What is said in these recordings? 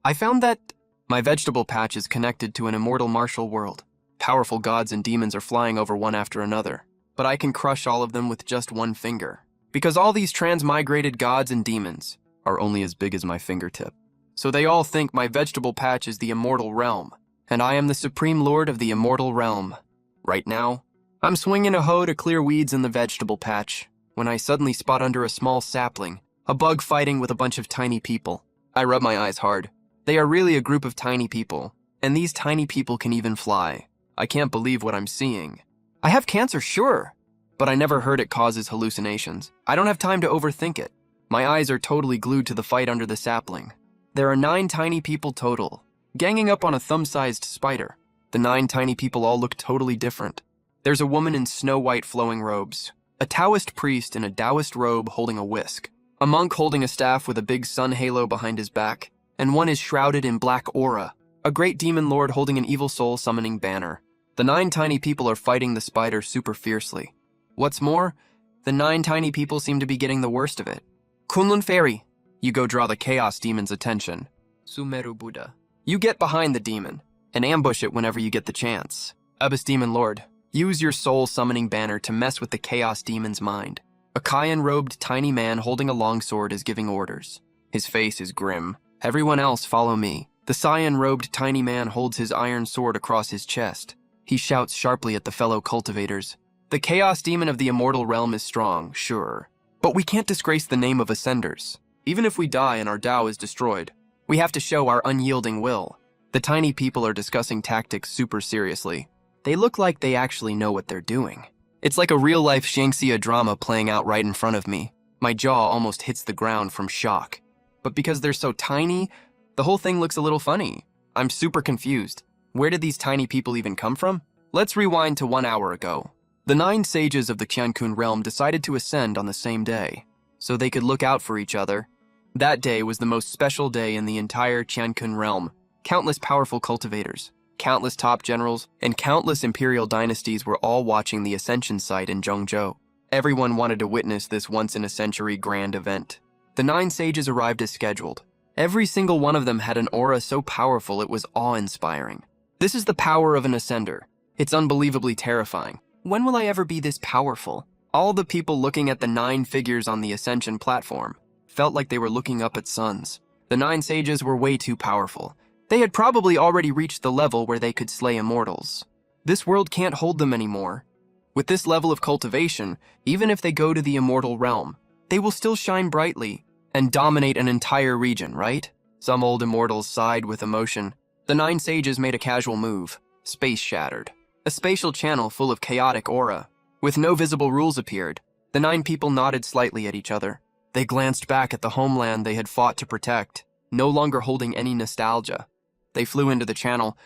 I found that my vegetable patch is connected to an immortal martial world. Powerful gods and demons are flying over one after another, but I can crush all of them with just one finger. Because all these transmigrated gods and demons are only as big as my fingertip. So they all think my vegetable patch is the immortal realm, and I am the supreme lord of the immortal realm. Right now, I'm swinging a hoe to clear weeds in the vegetable patch, when I suddenly spot under a small sapling a bug fighting with a bunch of tiny people. I rub my eyes hard. They are really a group of tiny people, and these tiny people can even fly. I can't believe what I'm seeing. I have cancer, sure, but I never heard it causes hallucinations. I don't have time to overthink it. My eyes are totally glued to the fight under the sapling. There are 9 tiny people total, ganging up on a thumb-sized spider. The 9 tiny people all look totally different. There's a woman in snow-white flowing robes, a Taoist priest in a Taoist robe holding a whisk, a monk holding a staff with a big sun halo behind his back, and one is shrouded in black aura, a great demon lord holding an evil soul summoning banner. The 9 tiny people are fighting the spider super fiercely. What's more, the 9 tiny people seem to be getting the worst of it. Kunlun Fairy, you go draw the chaos demon's attention. Sumeru Buddha, you get behind the demon and ambush it whenever you get the chance. Abyss Demon Lord, use your soul summoning banner to mess with the chaos demon's mind. A Kayan-robed tiny man holding a longsword is giving orders. His face is grim. Everyone else follow me. The cyan-robed tiny man holds his iron sword across his chest. He shouts sharply at the fellow cultivators. The chaos demon of the immortal realm is strong, sure. But we can't disgrace the name of Ascenders. Even if we die and our Tao is destroyed, we have to show our unyielding will. The tiny people are discussing tactics super seriously. They look like they actually know what they're doing. It's like a real-life Shangxia drama playing out right in front of me. My jaw almost hits the ground from shock. But because they're so tiny, the whole thing looks a little funny. I'm super confused. Where did these tiny people even come from? Let's rewind to 1 hour ago. The 9 sages of the Qiankun realm decided to ascend on the same day, so they could look out for each other. That day was the most special day in the entire Qiankun realm. Countless powerful cultivators, countless top generals, and countless imperial dynasties were all watching the ascension site in Zhengzhou. Everyone wanted to witness this once-in-a-century grand event. The 9 sages arrived as scheduled. Every single one of them had an aura so powerful it was awe-inspiring. This is the power of an ascender. It's unbelievably terrifying. When will I ever be this powerful? All the people looking at the 9 figures on the ascension platform felt like they were looking up at suns. The 9 sages were way too powerful. They had probably already reached the level where they could slay immortals. This world can't hold them anymore. With this level of cultivation, even if they go to the immortal realm, they will still shine brightly and dominate an entire region, right? Some old immortals sighed with emotion. The 9 sages made a casual move. Space shattered. A spatial channel full of chaotic aura. With no visible rules appeared. The 9 people nodded slightly at each other. They glanced back at the homeland they had fought to protect, no longer holding any nostalgia. They flew into the channel,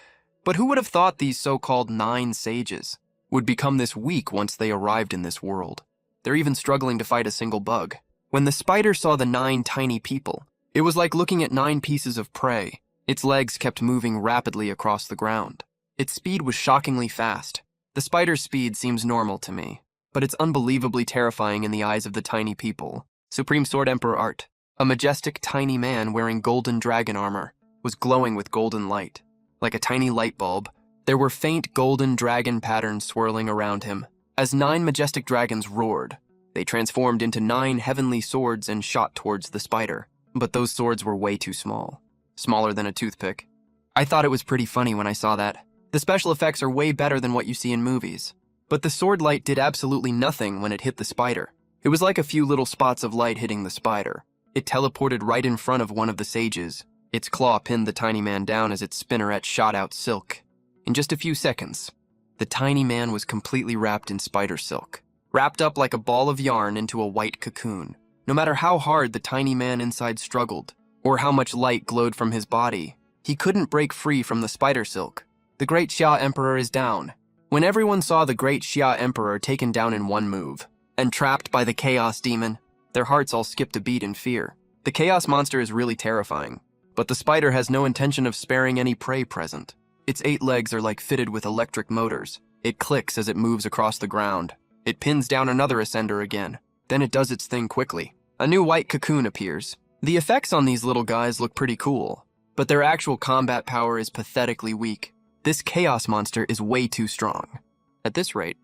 but who would have thought these so-called 9 sages would become this weak once they arrived in this world? They're even struggling to fight a single bug. When the spider saw the 9 tiny people, it was like looking at 9 pieces of prey. Its legs kept moving rapidly across the ground. Its speed was shockingly fast. The spider's speed seems normal to me, but it's unbelievably terrifying in the eyes of the tiny people. Supreme Sword Emperor Art, a majestic tiny man wearing golden dragon armor, was glowing with golden light. Like a tiny light bulb, there were faint golden dragon patterns swirling around him. As 9 majestic dragons roared, they transformed into 9 heavenly swords and shot towards the spider. But those swords were way too small. Smaller than a toothpick. I thought it was pretty funny when I saw that. The special effects are way better than what you see in movies. But the sword light did absolutely nothing when it hit the spider. It was like a few little spots of light hitting the spider. It teleported right in front of one of the sages. Its claw pinned the tiny man down as its spinneret shot out silk. In just a few seconds, the tiny man was completely wrapped in spider silk, wrapped up like a ball of yarn into a white cocoon. No matter how hard the tiny man inside struggled, or how much light glowed from his body, he couldn't break free from the spider silk. The Great Xia Emperor is down. When everyone saw the Great Xia Emperor taken down in one move, and trapped by the Chaos Demon, their hearts all skipped a beat in fear. The Chaos Monster is really terrifying, but the spider has no intention of sparing any prey present. Its 8 legs are like fitted with electric motors. It clicks as it moves across the ground. It pins down another ascender again. Then it does its thing quickly. A new white cocoon appears. The effects on these little guys look pretty cool. but their actual combat power is pathetically weak. This chaos monster is way too strong. At this rate,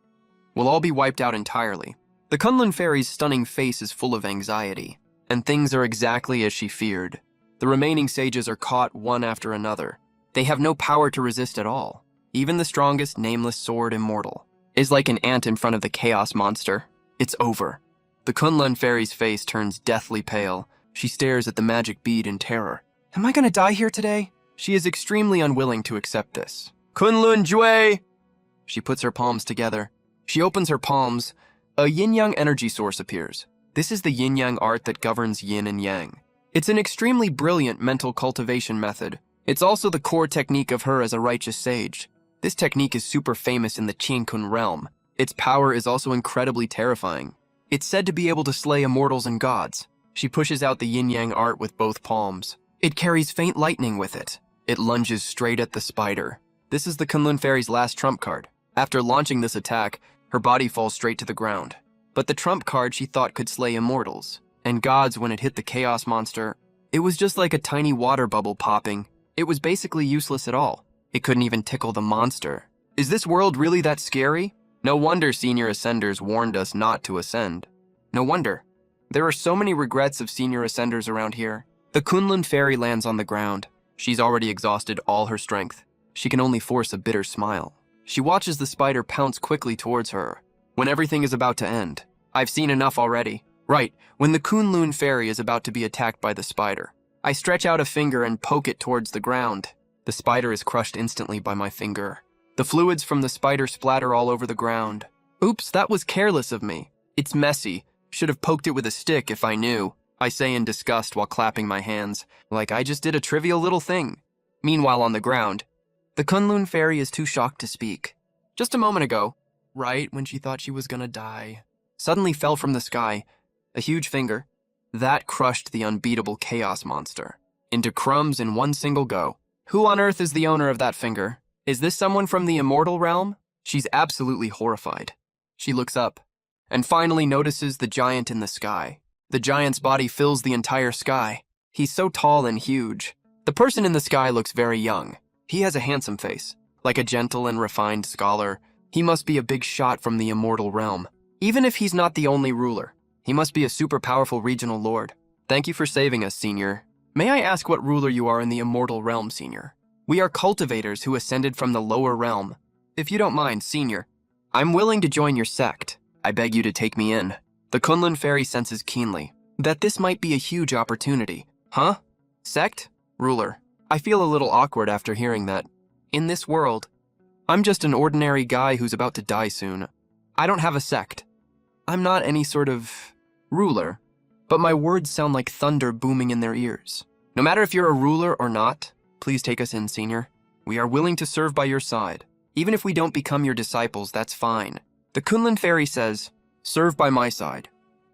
we'll all be wiped out entirely. The Kunlun Fairy's stunning face is full of anxiety, and things are exactly as she feared. The remaining sages are caught one after another. They have no power to resist at all. Even the strongest nameless sword immortal is like an ant in front of the chaos monster. It's over. The Kunlun Fairy's face turns deathly pale. She stares at the magic bead in terror. Am I gonna die here today? She is extremely unwilling to accept this. Kunlun Jue! She puts her palms together. She opens her palms. A yin-yang energy source appears. This is the yin-yang art that governs yin and yang. It's an extremely brilliant mental cultivation method. It's also the core technique of her as a righteous sage. This technique is super famous in the Qiankun realm. Its power is also incredibly terrifying. It's said to be able to slay immortals and gods. She pushes out the yin-yang art with both palms. It carries faint lightning with it. It lunges straight at the spider. This is the Kunlun Fairy's last trump card. After launching this attack, her body falls straight to the ground. But the trump card she thought could slay immortals and gods when it hit the chaos monster, it was just like a tiny water bubble popping. It was basically useless at all. It couldn't even tickle the monster. Is this world really that scary? No wonder senior ascenders warned us not to ascend. No wonder. There are so many regrets of senior ascenders around here. The Kunlun Fairy lands on the ground. She's already exhausted all her strength. She can only force a bitter smile. She watches the spider pounce quickly towards her. When everything is about to end. I've seen enough already. Right, when the Kunlun Fairy is about to be attacked by the spider. I stretch out a finger and poke it towards the ground. The spider is crushed instantly by my finger. The fluids from the spider splatter all over the ground. Oops, that was careless of me. It's messy. Should have poked it with a stick if I knew. I say in disgust while clapping my hands, like I just did a trivial little thing. Meanwhile on the ground, the Kunlun Fairy is too shocked to speak. Just a moment ago, right when she thought she was gonna die, suddenly fell from the sky, a huge finger. That crushed the unbeatable chaos monster into crumbs in one single go. Who on earth is the owner of that finger? Is this someone from the immortal realm? She's absolutely horrified. She looks up and finally notices the giant in the sky. The giant's body fills the entire sky. He's so tall and huge. The person in the sky looks very young. He has a handsome face, like a gentle and refined scholar. He must be a big shot from the immortal realm. Even if he's not the only ruler, he must be a super powerful regional lord. Thank you for saving us, Senior. May I ask what ruler you are in the immortal realm, Senior? We are cultivators who ascended from the lower realm. If you don't mind, Senior, I'm willing to join your sect. I beg you to take me in. The Kunlun Fairy senses keenly that this might be a huge opportunity. Huh? Sect? Ruler. I feel a little awkward after hearing that. In this world, I'm just an ordinary guy who's about to die soon. I don't have a sect. I'm not any sort of ruler, but my words sound like thunder booming in their ears. No matter if you're a ruler or not, please take us in, Senior. We are willing to serve by your side. Even if we don't become your disciples, that's fine. The Kunlun Fairy says, serve by my side.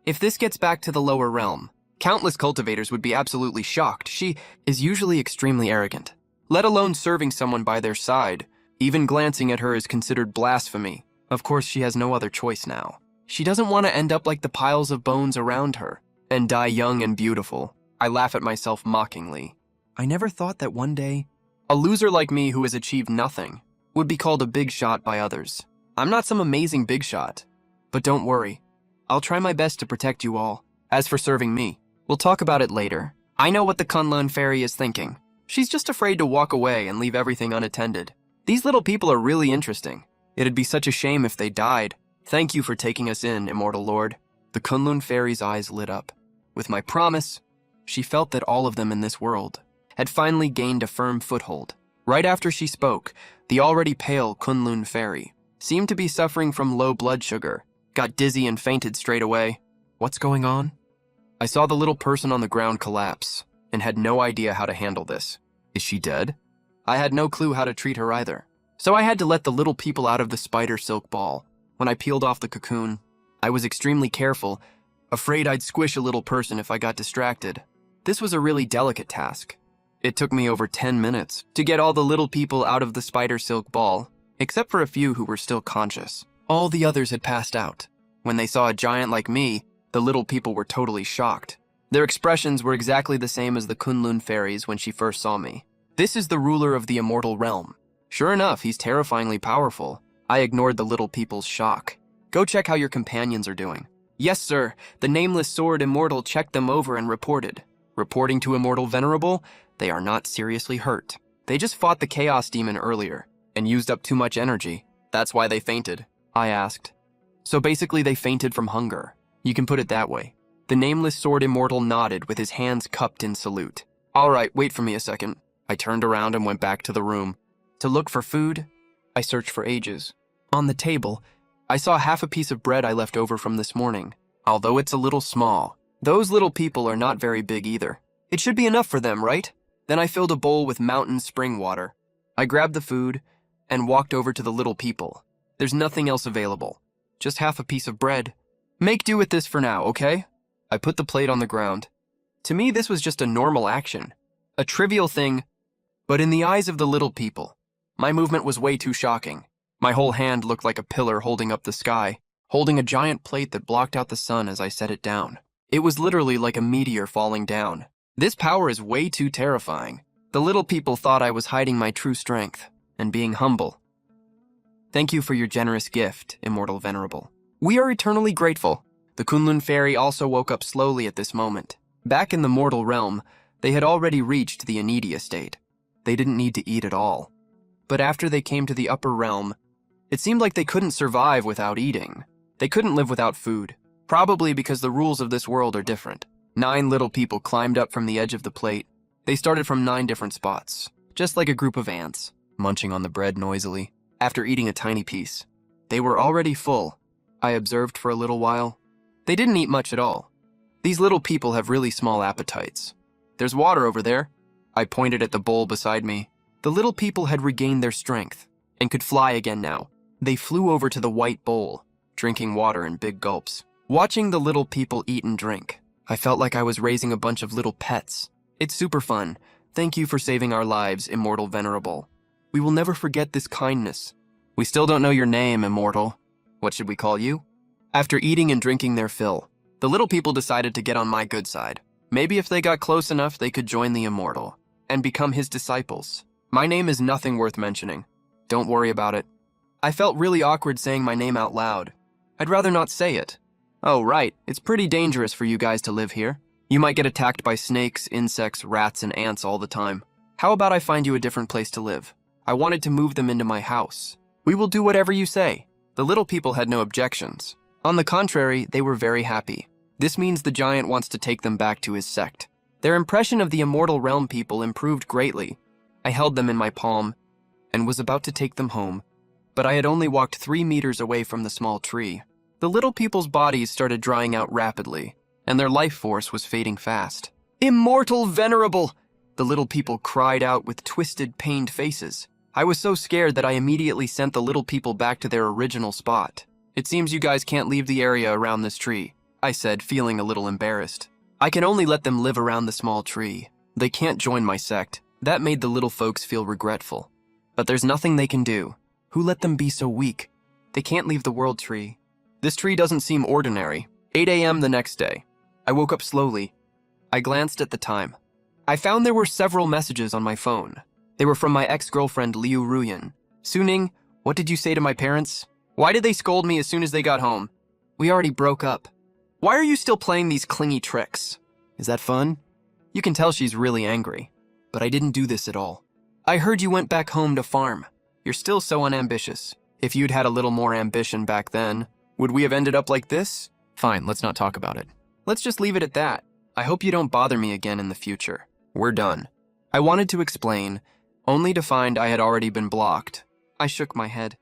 If this gets back to the lower realm, countless cultivators would be absolutely shocked. She is usually extremely arrogant, let alone serving someone by their side. Even glancing at her is considered blasphemy. Of course, she has no other choice now. She doesn't want to end up like the piles of bones around her and die young and beautiful. I laugh at myself mockingly. I never thought that one day, a loser like me who has achieved nothing would be called a big shot by others. I'm not some amazing big shot, but don't worry. I'll try my best to protect you all. As for serving me, we'll talk about it later. I know what the Kunlun Fairy is thinking. She's just afraid to walk away and leave everything unattended. These little people are really interesting. It'd be such a shame if they died. Thank you for taking us in, Immortal Lord. The Kunlun Fairy's eyes lit up. With my promise, she felt that all of them in this world had finally gained a firm foothold. Right after she spoke, the already pale Kunlun Fairy seemed to be suffering from low blood sugar, got dizzy and fainted straight away. What's going on? I saw the little person on the ground collapse and had no idea how to handle this. Is she dead? I had no clue how to treat her either. So I had to let the little people out of the spider silk ball. When I peeled off the cocoon, I was extremely careful, afraid I'd squish a little person if I got distracted. This was a really delicate task. It took me over 10 minutes to get all the little people out of the spider silk ball, except for a few who were still conscious. All the others had passed out. When they saw a giant like me, the little people were totally shocked. Their expressions were exactly the same as the Kunlun Fairy's when she first saw me. This is the ruler of the immortal realm. Sure enough, he's terrifyingly powerful. I ignored the little people's shock. Go check how your companions are doing. Yes, sir. The nameless sword immortal checked them over and reported. Reporting to Immortal Venerable, they are not seriously hurt. They just fought the Chaos Demon earlier and used up too much energy. That's why they fainted, I asked. So basically they fainted from hunger. You can put it that way. The nameless sword immortal nodded with his hands cupped in salute. All right, wait for me a second. I turned around and went back to the room. To look for food, I searched for ages. On the table, I saw half a piece of bread I left over from this morning. Although it's a little small, those little people are not very big either. It should be enough for them, right? Then I filled a bowl with mountain spring water. I grabbed the food and walked over to the little people. There's nothing else available. Just half a piece of bread. Make do with this for now, okay? I put the plate on the ground. To me, this was just a normal action. A trivial thing, but in the eyes of the little people, my movement was way too shocking. My whole hand looked like a pillar holding up the sky, holding a giant plate that blocked out the sun as I set it down. It was literally like a meteor falling down. This power is way too terrifying. The little people thought I was hiding my true strength and being humble. Thank you for your generous gift, Immortal Venerable. We are eternally grateful. The Kunlun fairy also woke up slowly at this moment. Back in the mortal realm, they had already reached the Anidia state. They didn't need to eat at all. But after they came to the upper realm, it seemed like they couldn't survive without eating. They couldn't live without food, probably because the rules of this world are different. 9 little people climbed up from the edge of the plate. They started from 9 different spots, just like a group of ants, munching on the bread noisily. After eating a tiny piece, they were already full. I observed for a little while. They didn't eat much at all. These little people have really small appetites. There's water over there. I pointed at the bowl beside me. The little people had regained their strength and could fly again now. They flew over to the white bowl, drinking water in big gulps. Watching the little people eat and drink, I felt like I was raising a bunch of little pets. It's super fun. Thank you for saving our lives, Immortal Venerable. We will never forget this kindness. We still don't know your name, Immortal. What should we call you? After eating and drinking their fill, the little people decided to get on my good side. Maybe if they got close enough, they could join the Immortal and become his disciples. My name is nothing worth mentioning. Don't worry about it. I felt really awkward saying my name out loud. I'd rather not say it. Oh, right. It's pretty dangerous for you guys to live here. You might get attacked by snakes, insects, rats, and ants all the time. How about I find you a different place to live? I wanted to move them into my house. We will do whatever you say. The little people had no objections. On the contrary, they were very happy. This means the giant wants to take them back to his sect. Their impression of the immortal realm people improved greatly. I held them in my palm and was about to take them home, but I had only walked 3 meters away from the small tree. The little people's bodies started drying out rapidly, and their life force was fading fast. Immortal Venerable! The little people cried out with twisted, pained faces. I was so scared that I immediately sent the little people back to their original spot. It seems you guys can't leave the area around this tree, I said, feeling a little embarrassed. I can only let them live around the small tree. They can't join my sect. That made the little folks feel regretful. But there's nothing they can do. Who let them be so weak? They can't leave the world tree. This tree doesn't seem ordinary. 8 a.m. the next day. I woke up slowly. I glanced at the time. I found there were several messages on my phone. They were from my ex-girlfriend Liu Ruyan. Suning, what did you say to my parents? Why did they scold me as soon as they got home? We already broke up. Why are you still playing these clingy tricks? Is that fun? You can tell she's really angry. But I didn't do this at all. I heard you went back home to farm. You're still so unambitious. If you'd had a little more ambition back then, would we have ended up like this? Fine, let's not talk about it. Let's just leave it at that. I hope you don't bother me again in the future. We're done. I wanted to explain, only to find I had already been blocked. I shook my head.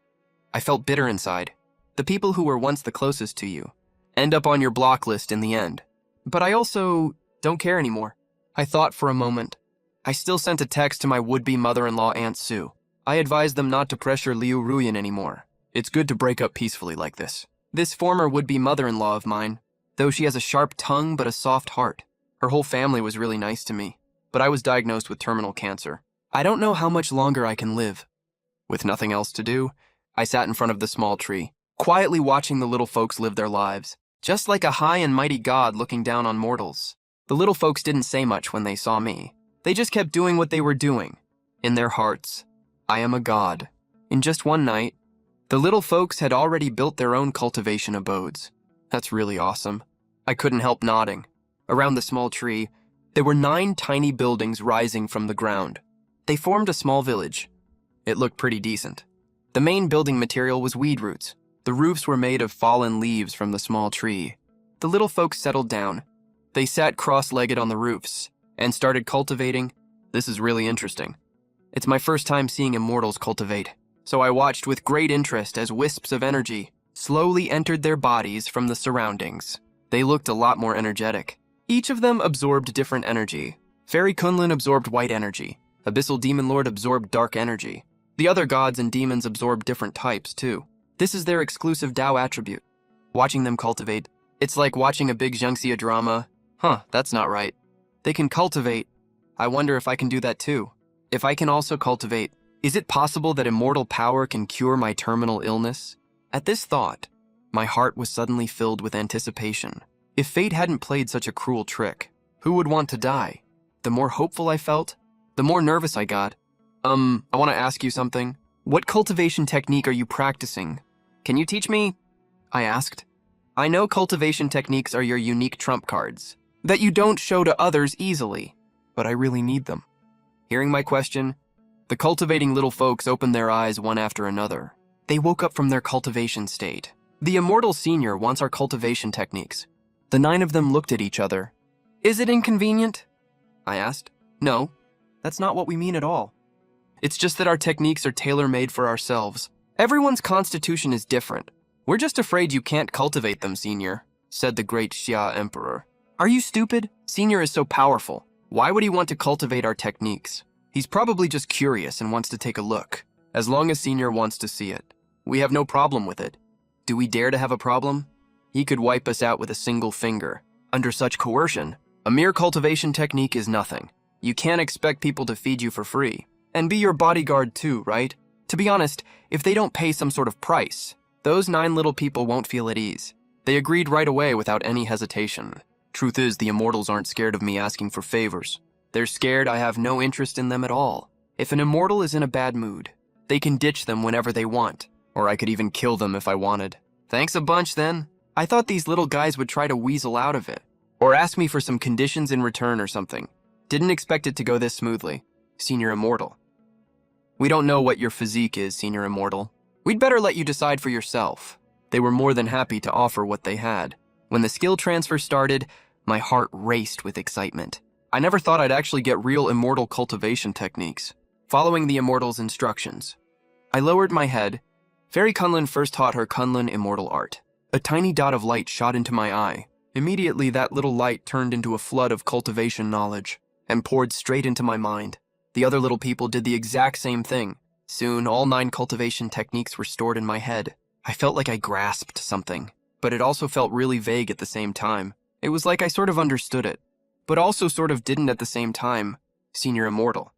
I felt bitter inside. The people who were once the closest to you end up on your block list in the end. But I also don't care anymore. I thought for a moment. I still sent a text to my would-be mother-in-law Aunt Sue. I advised them not to pressure Liu Ruyan anymore. It's good to break up peacefully like this. This former would-be mother-in-law of mine, though she has a sharp tongue but a soft heart. Her whole family was really nice to me, but I was diagnosed with terminal cancer. I don't know how much longer I can live. With nothing else to do, I sat in front of the small tree, quietly watching the little folks live their lives, just like a high and mighty god looking down on mortals. The little folks didn't say much when they saw me. They just kept doing what they were doing. In their hearts, I am a god. In just one night, the little folks had already built their own cultivation abodes. That's really awesome. I couldn't help nodding. Around the small tree, there were 9 tiny buildings rising from the ground. They formed a small village. It looked pretty decent. The main building material was weed roots. The roofs were made of fallen leaves from the small tree. The little folks settled down. They sat cross-legged on the roofs and started cultivating. This is really interesting. It's my first time seeing immortals cultivate, so I watched with great interest as wisps of energy slowly entered their bodies from the surroundings. They looked a lot more energetic. Each of them absorbed different energy. Fairy Kunlun absorbed white energy. Abyssal Demon Lord absorbed dark energy. The other gods and demons absorbed different types, too. This is their exclusive Tao attribute. Watching them cultivate, it's like watching a big Xiangxia drama. That's not right. They can cultivate. I wonder if I can do that too. If I can also cultivate, is it possible that immortal power can cure my terminal illness? At this thought, my heart was suddenly filled with anticipation. If fate hadn't played such a cruel trick, who would want to die? The more hopeful I felt, the more nervous I got. I want to ask you something. What cultivation technique are you practicing? Can you teach me? I asked. I know cultivation techniques are your unique trump cards, that you don't show to others easily, but I really need them. Hearing my question, the cultivating little folks opened their eyes one after another. They woke up from their cultivation state. The immortal senior wants our cultivation techniques. The 9 of them looked at each other. Is it inconvenient? I asked. No, that's not what we mean at all. It's just that our techniques are tailor-made for ourselves. Everyone's constitution is different. We're just afraid you can't cultivate them, Senior, said the great Xia Emperor. Are you stupid? Senior is so powerful. Why would he want to cultivate our techniques? He's probably just curious and wants to take a look. As long as Senior wants to see it, we have no problem with it. Do we dare to have a problem? He could wipe us out with a single finger. Under such coercion, a mere cultivation technique is nothing. You can't expect people to feed you for free. And be your bodyguard too, right? To be honest, if they don't pay some sort of price, those 9 little people won't feel at ease. They agreed right away without any hesitation. Truth is, the immortals aren't scared of me asking for favors. They're scared I have no interest in them at all. If an immortal is in a bad mood, they can ditch them whenever they want, or I could even kill them if I wanted. Thanks a bunch, then. I thought these little guys would try to weasel out of it, or ask me for some conditions in return or something. Didn't expect it to go this smoothly. Senior Immortal. We don't know what your physique is, Senior Immortal. We'd better let you decide for yourself. They were more than happy to offer what they had. When the skill transfer started, my heart raced with excitement. I never thought I'd actually get real immortal cultivation techniques. Following the immortal's instructions, I lowered my head. Fairy Kunlun first taught her Kunlun immortal art. A tiny dot of light shot into my eye. Immediately, that little light turned into a flood of cultivation knowledge and poured straight into my mind. The other little people did the exact same thing. Soon, all 9 cultivation techniques were stored in my head. I felt like I grasped something, but it also felt really vague at the same time. It was like I sort of understood it, but also sort of didn't at the same time. Senior Immortal.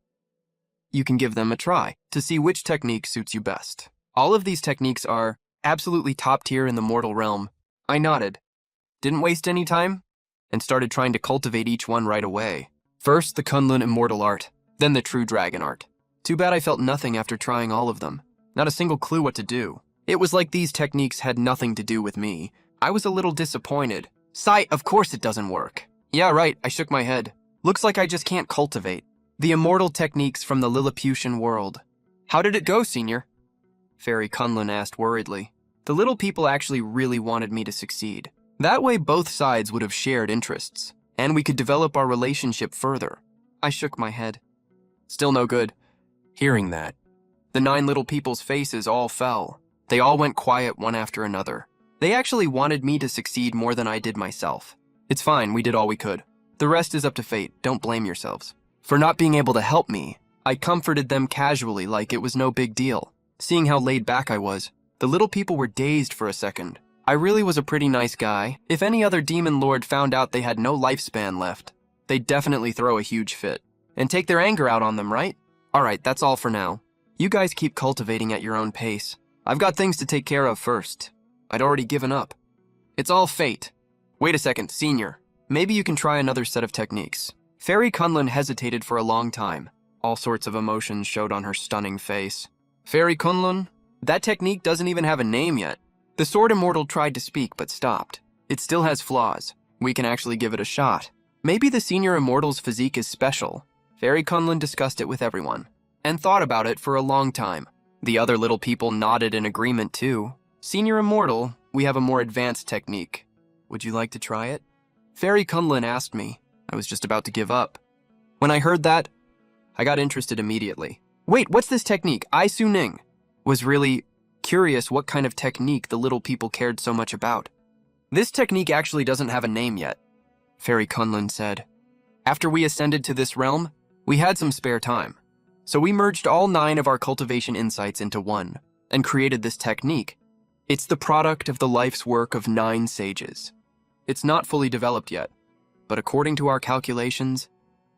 You can give them a try to see which technique suits you best. All of these techniques are absolutely top tier in the mortal realm. I nodded, didn't waste any time, and started trying to cultivate each one right away. First, the Kunlun immortal art, then the true dragon art. Too bad I felt nothing after trying all of them. Not a single clue what to do. It was like these techniques had nothing to do with me. I was a little disappointed. Sigh, of course it doesn't work. Yeah, right, I shook my head. Looks like I just can't cultivate. The immortal techniques from the Lilliputian world. How did it go, Senior? Fairy Kunlun asked worriedly. The little people actually really wanted me to succeed. That way both sides would have shared interests, and we could develop our relationship further. I shook my head. Still no good. Hearing that, the 9 little people's faces all fell. They all went quiet one after another. They actually wanted me to succeed more than I did myself. It's fine, we did all we could. The rest is up to fate, don't blame yourselves. For not being able to help me, I comforted them casually like it was no big deal. Seeing how laid back I was, the little people were dazed for a second. I really was a pretty nice guy. If any other demon lord found out they had no lifespan left, they'd definitely throw a huge fit. And take their anger out on them, right? Alright, that's all for now. You guys keep cultivating at your own pace. I've got things to take care of first. I'd already given up. It's all fate. Wait a second, Senior. Maybe you can try another set of techniques. Fairy Kunlun hesitated for a long time. All sorts of emotions showed on her stunning face. Fairy Kunlun? That technique doesn't even have a name yet. The Sword Immortal tried to speak but stopped. It still has flaws. We can actually give it a shot. Maybe the Senior Immortal's physique is special. Fairy Kunlun discussed it with everyone, and thought about it for a long time. The other little people nodded in agreement too. Senior Immortal, we have a more advanced technique. Would you like to try it? Fairy Kunlun asked me. I was just about to give up. When I heard that, I got interested immediately. Wait, what's this technique? I, Su Ning, was really curious what kind of technique the little people cared so much about. This technique actually doesn't have a name yet, Fairy Kunlun said. After we ascended to this realm, we had some spare time. So we merged all 9 of our cultivation insights into one and created this technique. It's the product of the life's work of 9 sages. It's not fully developed yet, but according to our calculations,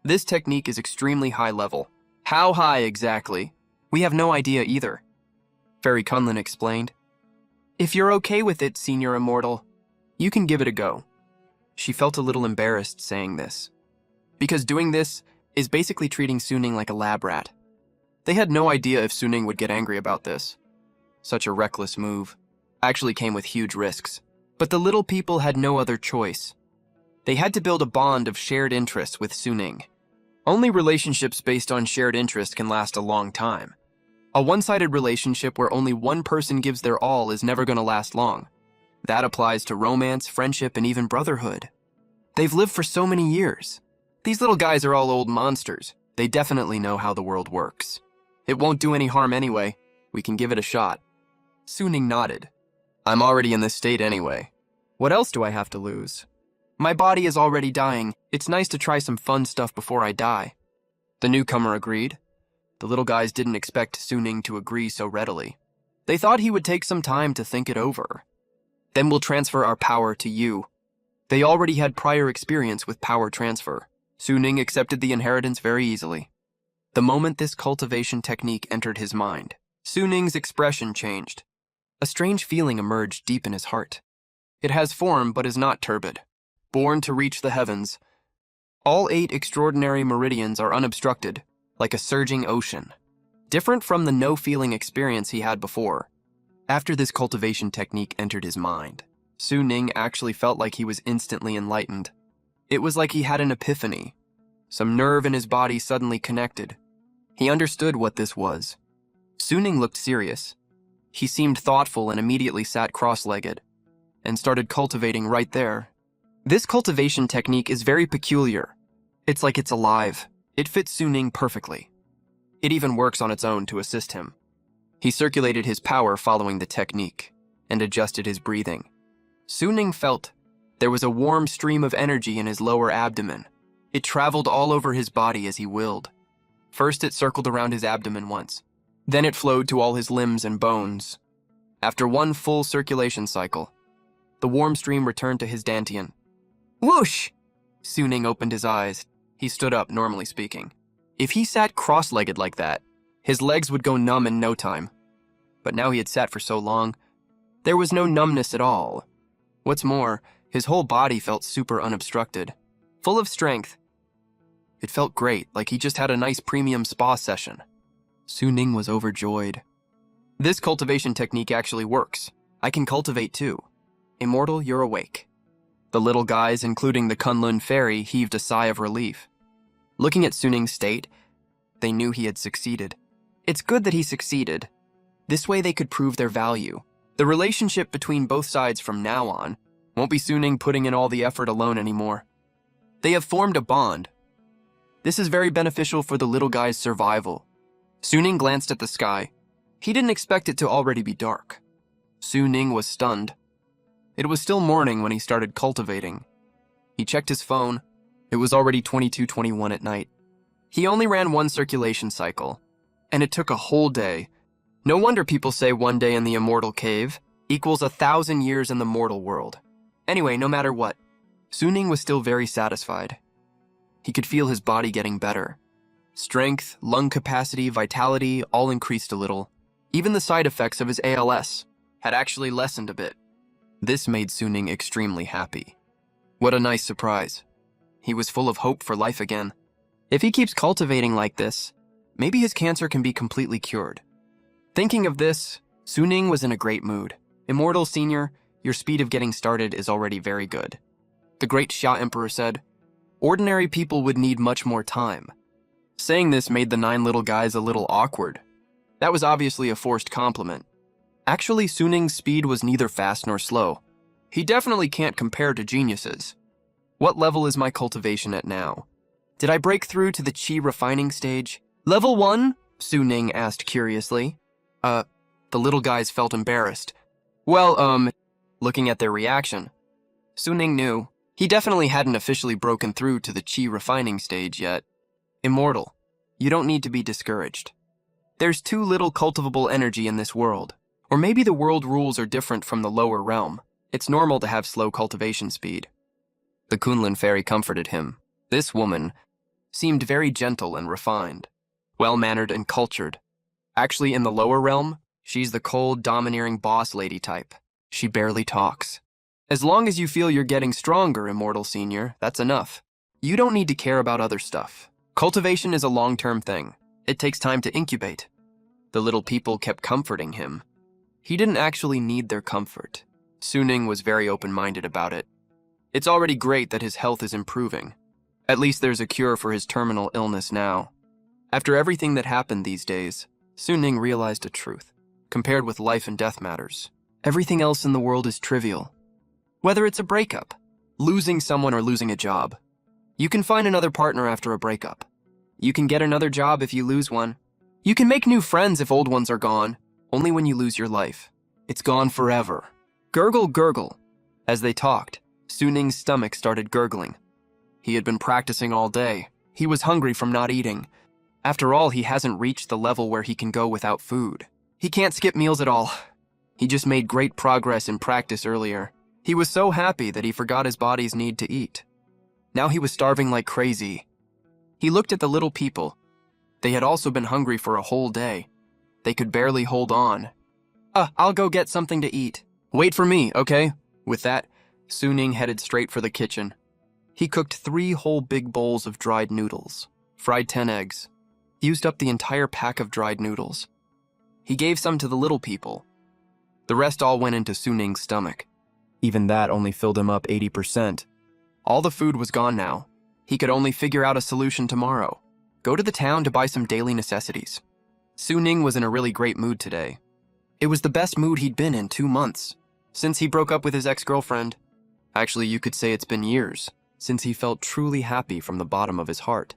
this technique is extremely high level. How high exactly? We have no idea either, Fairy Kunlun explained. If you're okay with it, Senior Immortal, you can give it a go. She felt a little embarrassed saying this, because doing this is basically treating Su Ning like a lab rat. They had no idea if Su Ning would get angry about this. Such a reckless move actually came with huge risks. But the little people had no other choice. They had to build a bond of shared interests with Su Ning. Only relationships based on shared interest can last a long time. A one-sided relationship where only one person gives their all is never going to last long. That applies to romance, friendship, and even brotherhood. They've lived for so many years. These little guys are all old monsters. They definitely know how the world works. It won't do any harm anyway. We can give it a shot. Su Ning nodded. I'm already in this state anyway. What else do I have to lose? My body is already dying. It's nice to try some fun stuff before I die. The newcomer agreed. The little guys didn't expect Su Ning to agree so readily. They thought he would take some time to think it over. Then we'll transfer our power to you. They already had prior experience with power transfer. Su Ning accepted the inheritance very easily. The moment this cultivation technique entered his mind, Su Ning's expression changed. A strange feeling emerged deep in his heart. It has form but is not turbid. Born to reach the heavens, all 8 extraordinary meridians are unobstructed, like a surging ocean. Different from the no-feeling experience he had before. After this cultivation technique entered his mind, Su Ning actually felt like he was instantly enlightened. It was like he had an epiphany. Some nerve in his body suddenly connected. He understood what this was. Su Ning looked serious. He seemed thoughtful and immediately sat cross-legged and started cultivating right there. This cultivation technique is very peculiar. It's like it's alive. It fits Su Ning perfectly. It even works on its own to assist him. He circulated his power following the technique and adjusted his breathing. Su Ning felt there was a warm stream of energy in his lower abdomen. It traveled all over his body as he willed. First, it circled around his abdomen once. Then it flowed to all his limbs and bones. After one full circulation cycle, the warm stream returned to his dantian. Whoosh! Su Ning opened his eyes. He stood up, normally speaking. If he sat cross-legged like that, his legs would go numb in no time. But now he had sat for so long, there was no numbness at all. What's more, his whole body felt super unobstructed, full of strength. It felt great, like he just had a nice premium spa session. Su Ning was overjoyed. This cultivation technique actually works. I can cultivate too. Immortal, you're awake. The little guys, including the Kunlun fairy, heaved a sigh of relief. Looking at Su Ning's state, they knew he had succeeded. It's good that he succeeded. This way they could prove their value. The relationship between both sides from now on won't be Su Ning putting in all the effort alone anymore. They have formed a bond. This is very beneficial for the little guy's survival. Su Ning glanced at the sky. He didn't expect it to already be dark. Su Ning was stunned. It was still morning when he started cultivating. He checked his phone. It was already 22:21 at night. He only ran one circulation cycle, and it took a whole day. No wonder people say one day in the immortal cave equals 1,000 years in the mortal world. Anyway, no matter what, Su Ning was still very satisfied. He could feel his body getting better. Strength, lung capacity, vitality all increased a little. Even the side effects of his ALS had actually lessened a bit. This made Su Ning extremely happy. What a nice surprise. He was full of hope for life again. If he keeps cultivating like this, Maybe his cancer can be completely cured. Thinking of this, Suning was in a great mood. Immortal Senior, your speed of getting started is already very good. The great Xia Emperor said, ordinary people would need much more time. Saying this made the 9 little guys a little awkward. That was obviously a forced compliment. Actually, Suning's speed was neither fast nor slow. He definitely can't compare to geniuses. What level is my cultivation at now? Did I break through to the qi refining stage? Level 1? Suning asked curiously. The little guys felt embarrassed. Well, looking at their reaction, Suning knew he definitely hadn't officially broken through to the qi refining stage yet. Immortal, you don't need to be discouraged. There's too little cultivable energy in this world. Or maybe the world rules are different from the lower realm. It's normal to have slow cultivation speed. The Kunlun fairy comforted him. This woman seemed very gentle and refined, well-mannered and cultured. Actually, in the lower realm, she's the cold, domineering boss lady type. She barely talks. As long as you feel you're getting stronger, Immortal Senior, that's enough. You don't need to care about other stuff. Cultivation is a long-term thing. It takes time to incubate. The little people kept comforting him. He didn't actually need their comfort. Suning was very open-minded about it. It's already great that his health is improving. At least there's a cure for his terminal illness now. After everything that happened these days, Suning realized a truth. Compared with life and death matters, everything else in the world is trivial. Whether it's a breakup, losing someone, or losing a job, you can find another partner after a breakup. You can get another job if you lose one. You can make new friends if old ones are gone. Only when you lose your life. It's gone forever. Gurgle, gurgle. As they talked, Suning's stomach started gurgling. He had been practicing all day. He was hungry from not eating. After all, he hasn't reached the level where he can go without food. He can't skip meals at all. He just made great progress in practice earlier. He was so happy that he forgot his body's need to eat. Now he was starving like crazy. He looked at the little people. They had also been hungry for a whole day. They could barely hold on. I'll go get something to eat. Wait for me, okay? With that, Suning headed straight for the kitchen. He cooked 3 whole big bowls of dried noodles, fried 10 eggs, used up the entire pack of dried noodles. He gave some to the little people. The rest all went into Suning's stomach. Even that only filled him up 80%. All the food was gone now. He could only figure out a solution tomorrow. Go to the town to buy some daily necessities. Suning was in a really great mood today. It was the best mood he'd been in 2 months, since he broke up with his ex-girlfriend. Actually, you could say it's been years, since he felt truly happy from the bottom of his heart.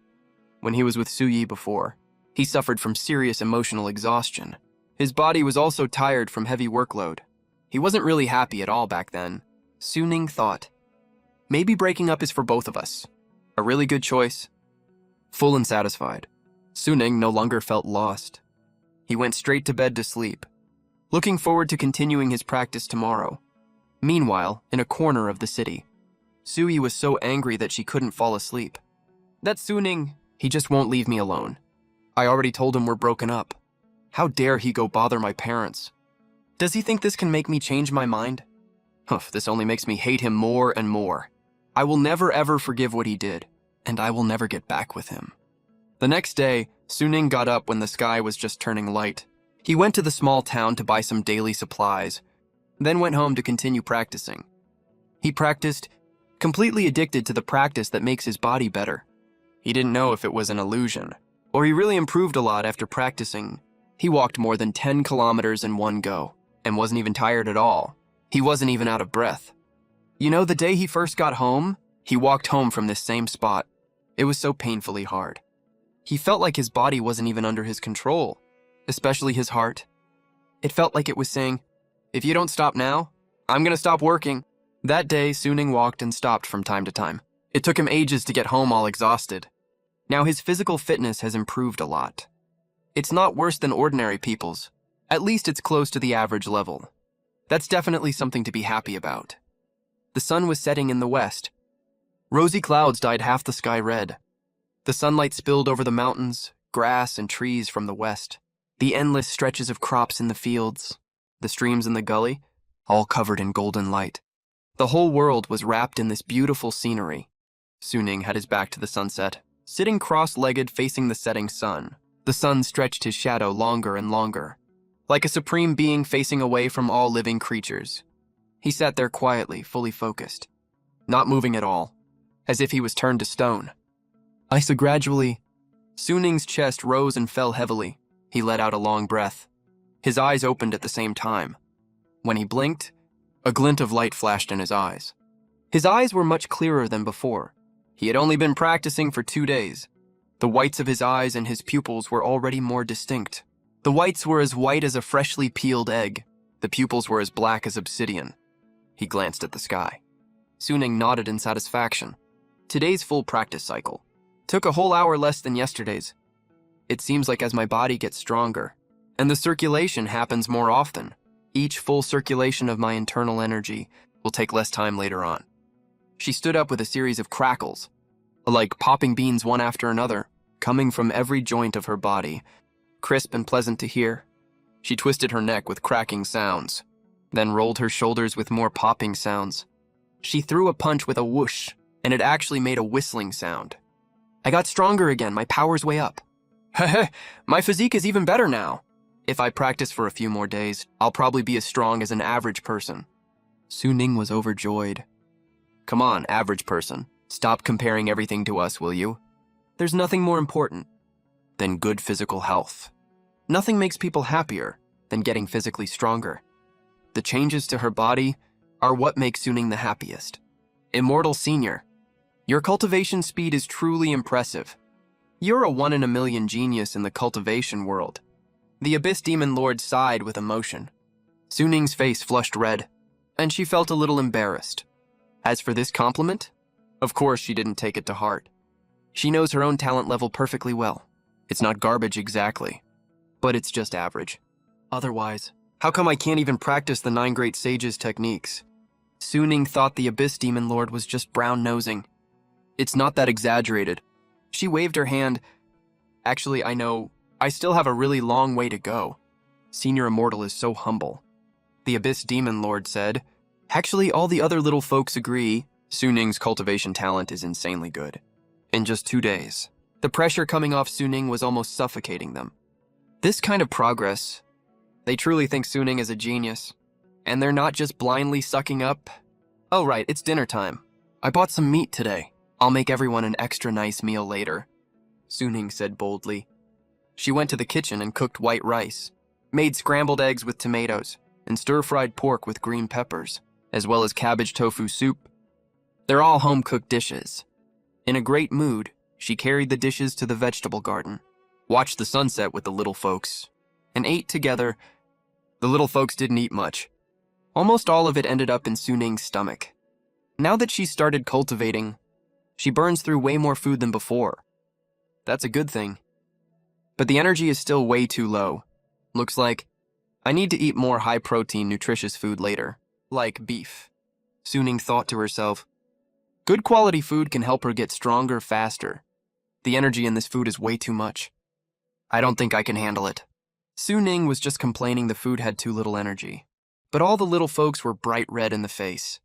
When he was with Suyi before, he suffered from serious emotional exhaustion. His body was also tired from heavy workload. He wasn't really happy at all back then. Suning thought, maybe breaking up is for both of us. A really good choice. Full and satisfied, Suning no longer felt lost. He went straight to bed to sleep, looking forward to continuing his practice tomorrow. Meanwhile, in a corner of the city, Suyi was so angry that she couldn't fall asleep. That Suning, he just won't leave me alone. I already told him we're broken up. How dare he go bother my parents? Does he think this can make me change my mind? This only makes me hate him more and more. I will never ever forgive what he did, and I will never get back with him. The next day, Suning got up when the sky was just turning light. He went to the small town to buy some daily supplies, then went home to continue practicing. He practiced, completely addicted to the practice that makes his body better. He didn't know if it was an illusion, or he really improved a lot after practicing. He walked more than 10 kilometers in one go, and wasn't even tired at all. He wasn't even out of breath. You know, the day he first got home, he walked home from this same spot. It was so painfully hard. He felt like his body wasn't even under his control, especially his heart. It felt like it was saying, if you don't stop now, I'm gonna stop working. That day, Suning walked and stopped from time to time. It took him ages to get home all exhausted. Now his physical fitness has improved a lot. It's not worse than ordinary people's. At least it's close to the average level. That's definitely something to be happy about. The sun was setting in the west. Rosy clouds dyed half the sky red. The sunlight spilled over the mountains, grass, and trees from the west. The endless stretches of crops in the fields, the streams in the gully, all covered in golden light. The whole world was wrapped in this beautiful scenery. Suning had his back to the sunset, sitting cross-legged facing the setting sun. The sun stretched his shadow longer and longer, like a supreme being facing away from all living creatures. He sat there quietly, fully focused, not moving at all, as if he was turned to stone. I saw gradually. Suning's chest rose and fell heavily. He let out a long breath. His eyes opened at the same time. When he blinked, a glint of light flashed in his eyes. His eyes were much clearer than before. He had only been practicing for 2 days. The whites of his eyes and his pupils were already more distinct. The whites were as white as a freshly peeled egg. The pupils were as black as obsidian. He glanced at the sky. Suning nodded in satisfaction. Today's full practice cycle took a whole hour less than yesterday's. It seems like as my body gets stronger, and the circulation happens more often, each full circulation of my internal energy will take less time later on. She stood up with a series of crackles, like popping beans one after another, coming from every joint of her body, crisp and pleasant to hear. She twisted her neck with cracking sounds, then rolled her shoulders with more popping sounds. She threw a punch with a whoosh, and it actually made a whistling sound. I got stronger again, my power's way up. Heh, my physique is even better now. If I practice for a few more days, I'll probably be as strong as an average person. Suning was overjoyed. Come on, average person. Stop comparing everything to us, will you? There's nothing more important than good physical health. Nothing makes people happier than getting physically stronger. The changes to her body are what makes Suning the happiest. Immortal Senior, your cultivation speed is truly impressive. You're a 1 in a million genius in the cultivation world. The Abyss Demon Lord sighed with emotion. Suning's face flushed red, and she felt a little embarrassed. As for this compliment, of course she didn't take it to heart. She knows her own talent level perfectly well. It's not garbage exactly, but it's just average. Otherwise, how come I can't even practice the 9 Great Sages' techniques? Suning thought the Abyss Demon Lord was just brown-nosing. It's not that exaggerated. She waved her hand. Actually, I know, I still have a really long way to go. Senior Immortal is so humble. The Abyss Demon Lord said. Actually, all the other little folks agree. Suning's cultivation talent is insanely good. In just 2 days, the pressure coming off Suning was almost suffocating them. This kind of progress, they truly think Suning is a genius. And they're not just blindly sucking up. Oh right, it's dinner time. I bought some meat today. I'll make everyone an extra nice meal later, Suning said boldly. She went to the kitchen and cooked white rice, made scrambled eggs with tomatoes, and stir-fried pork with green peppers, as well as cabbage tofu soup. They're all home-cooked dishes. In a great mood, she carried the dishes to the vegetable garden, watched the sunset with the little folks, and ate together. The little folks didn't eat much. Almost all of it ended up in Suning's stomach. Now that she started cultivating, she burns through way more food than before. That's a good thing. But the energy is still way too low. Looks like I need to eat more high-protein, nutritious food later, like beef. Suning thought to herself. Good quality food can help her get stronger faster. The energy in this food is way too much. I don't think I can handle it. Suning was just complaining the food had too little energy. But all the little folks were bright red in the face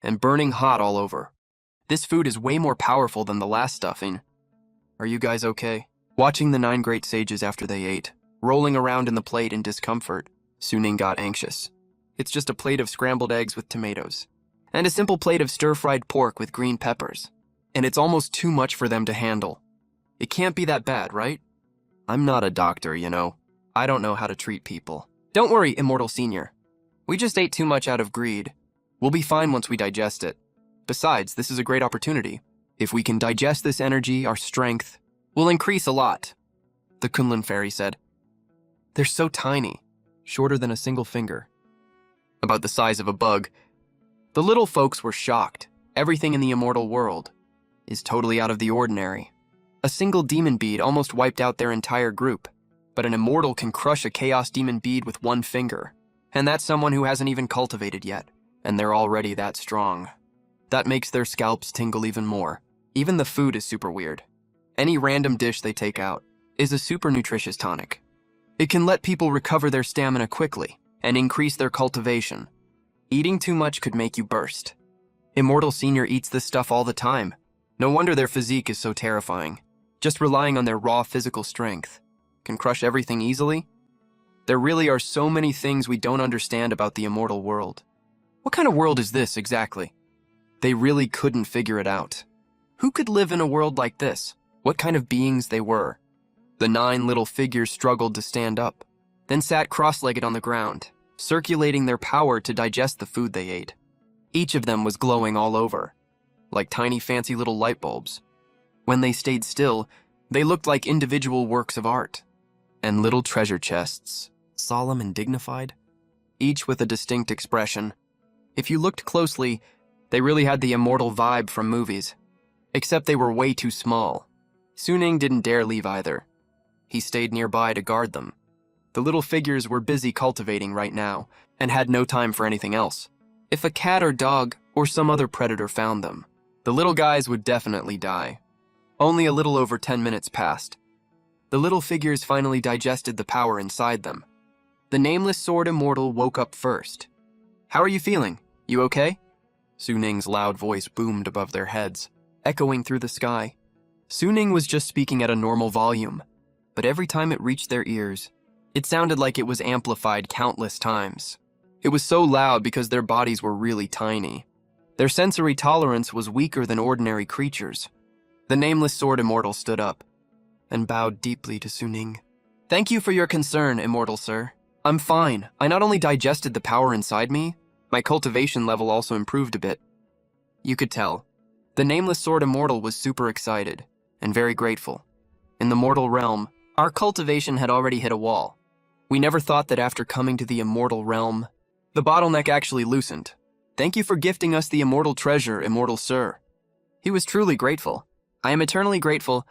and burning hot all over. This food is way more powerful than the last stuffing. Are you guys okay? Watching the 9 Great Sages after they ate, rolling around in the plate in discomfort, Suning got anxious. It's just a plate of scrambled eggs with tomatoes, and a simple plate of stir-fried pork with green peppers, and it's almost too much for them to handle. It can't be that bad, right? I'm not a doctor, you know. I don't know how to treat people. Don't worry, Immortal Senior. We just ate too much out of greed. We'll be fine once we digest it. Besides, this is a great opportunity. If we can digest this energy, our strength will increase a lot, the Kunlun Fairy said. They're so tiny, shorter than a single finger. About the size of a bug. The little folks were shocked. Everything in the immortal world is totally out of the ordinary. A single demon bead almost wiped out their entire group, but an immortal can crush a chaos demon bead with 1 finger, and that's someone who hasn't even cultivated yet, and they're already that strong. That makes their scalps tingle even more. Even the food is super weird. Any random dish they take out is a super nutritious tonic. It can let people recover their stamina quickly and increase their cultivation. Eating too much could make you burst. Immortal Senior eats this stuff all the time. No wonder their physique is so terrifying, just relying on their raw physical strength. can crush everything easily? There really are so many things we don't understand about the immortal world. What kind of world is this exactly? They really couldn't figure it out. Who could live in a world like this? What kind of beings they were? The 9 little figures struggled to stand up, then sat cross-legged on the ground, circulating their power to digest the food they ate. Each of them was glowing all over, like tiny fancy little light bulbs. When they stayed still, they looked like individual works of art, and little treasure chests, solemn and dignified, each with a distinct expression. If you looked closely, they really had the immortal vibe from movies, except they were way too small. Suning didn't dare leave either. He stayed nearby to guard them. The little figures were busy cultivating right now, and had no time for anything else. If a cat or dog or some other predator found them, the little guys would definitely die. Only a little over 10 minutes passed. The little figures finally digested the power inside them. The nameless sword immortal woke up first. "How are you feeling? You okay?" Suning's loud voice boomed above their heads, echoing through the sky. Suning was just speaking at a normal volume, but every time it reached their ears, it sounded like it was amplified countless times. It was so loud because their bodies were really tiny. Their sensory tolerance was weaker than ordinary creatures. The nameless sword immortal stood up and bowed deeply to Suning. "Thank you for your concern, immortal sir. I'm fine. I not only digested the power inside me, my cultivation level also improved a bit." You could tell. The nameless sword immortal was super excited and very grateful. In the mortal realm, our cultivation had already hit a wall. We never thought that after coming to the immortal realm, the bottleneck actually loosened. "Thank you for gifting us the immortal treasure, immortal sir." He was truly grateful. "I am eternally grateful."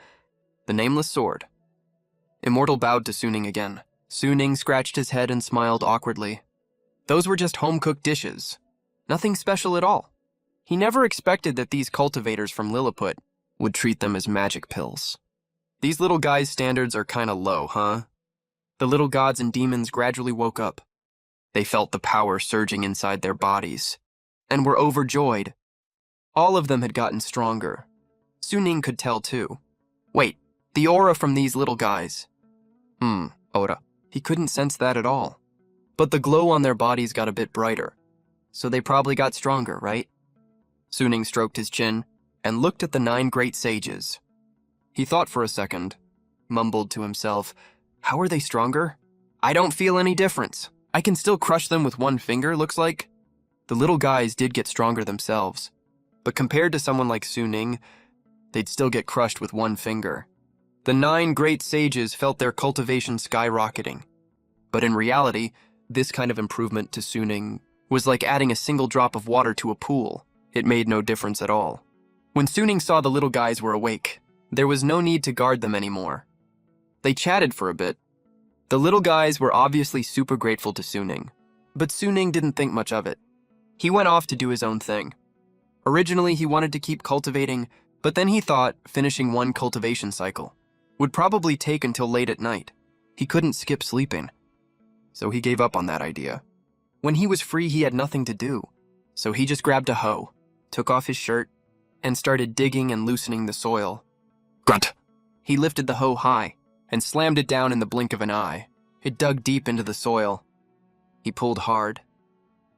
The nameless sword. Immortal bowed to Suning again. Suning scratched his head and smiled awkwardly. Those were just home-cooked dishes. Nothing special at all. He never expected that these cultivators from Lilliput would treat them as magic pills. These little guys' standards are kinda low, huh? The little gods and demons gradually woke up. They felt the power surging inside their bodies, and were overjoyed. All of them had gotten stronger. Suning could tell too. Wait, the aura from these little guys. Aura. He couldn't sense that at all. But the glow on their bodies got a bit brighter, so they probably got stronger, right? Suning stroked his chin and looked at the 9 great sages. He thought for a second, mumbled to himself, "How are they stronger? I don't feel any difference. I can still crush them with one finger, looks like." The little guys did get stronger themselves, but compared to someone like Suning, they'd still get crushed with one finger. The 9 great sages felt their cultivation skyrocketing. But in reality, this kind of improvement to Suning was like adding a single drop of water to a pool. It made no difference at all. When Suning saw the little guys were awake, there was no need to guard them anymore. They chatted for a bit. The little guys were obviously super grateful to Suning, but Suning didn't think much of it. He went off to do his own thing. Originally, he wanted to keep cultivating, but then he thought finishing one cultivation cycle would probably take until late at night. He couldn't skip sleeping, so he gave up on that idea. When he was free, he had nothing to do, so he just grabbed a hoe, took off his shirt, and started digging and loosening the soil. Grunt! He lifted the hoe high and slammed it down in the blink of an eye. It dug deep into the soil. He pulled hard,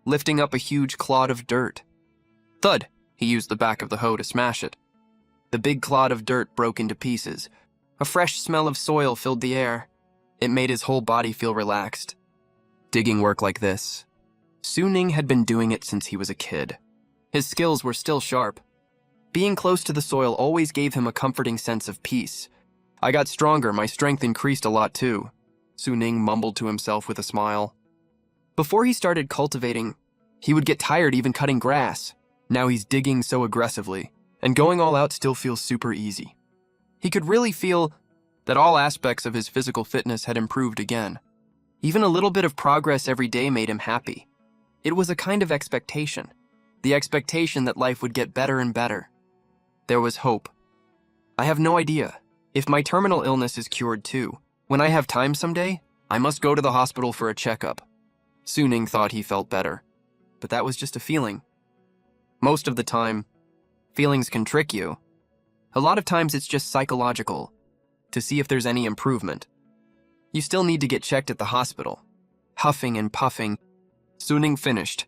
lifting up a huge clod of dirt. Thud! He used the back of the hoe to smash it. The big clod of dirt broke into pieces. A fresh smell of soil filled the air. It made his whole body feel relaxed. Digging work like this. Suning had been doing it since he was a kid. His skills were still sharp. Being close to the soil always gave him a comforting sense of peace. "I got stronger, my strength increased a lot too," Suning mumbled to himself with a smile. Before he started cultivating, he would get tired even cutting grass. Now he's digging so aggressively, and going all out still feels super easy. He could really feel that all aspects of his physical fitness had improved again. Even a little bit of progress every day made him happy. It was a kind of expectation. The expectation that life would get better and better. There was hope. "I have no idea. If my terminal illness is cured too, when I have time someday, I must go to the hospital for a checkup." Suning thought he felt better, but that was just a feeling. Most of the time, feelings can trick you. A lot of times it's just psychological, to see if there's any improvement. You still need to get checked at the hospital. Huffing and puffing, Suning finished,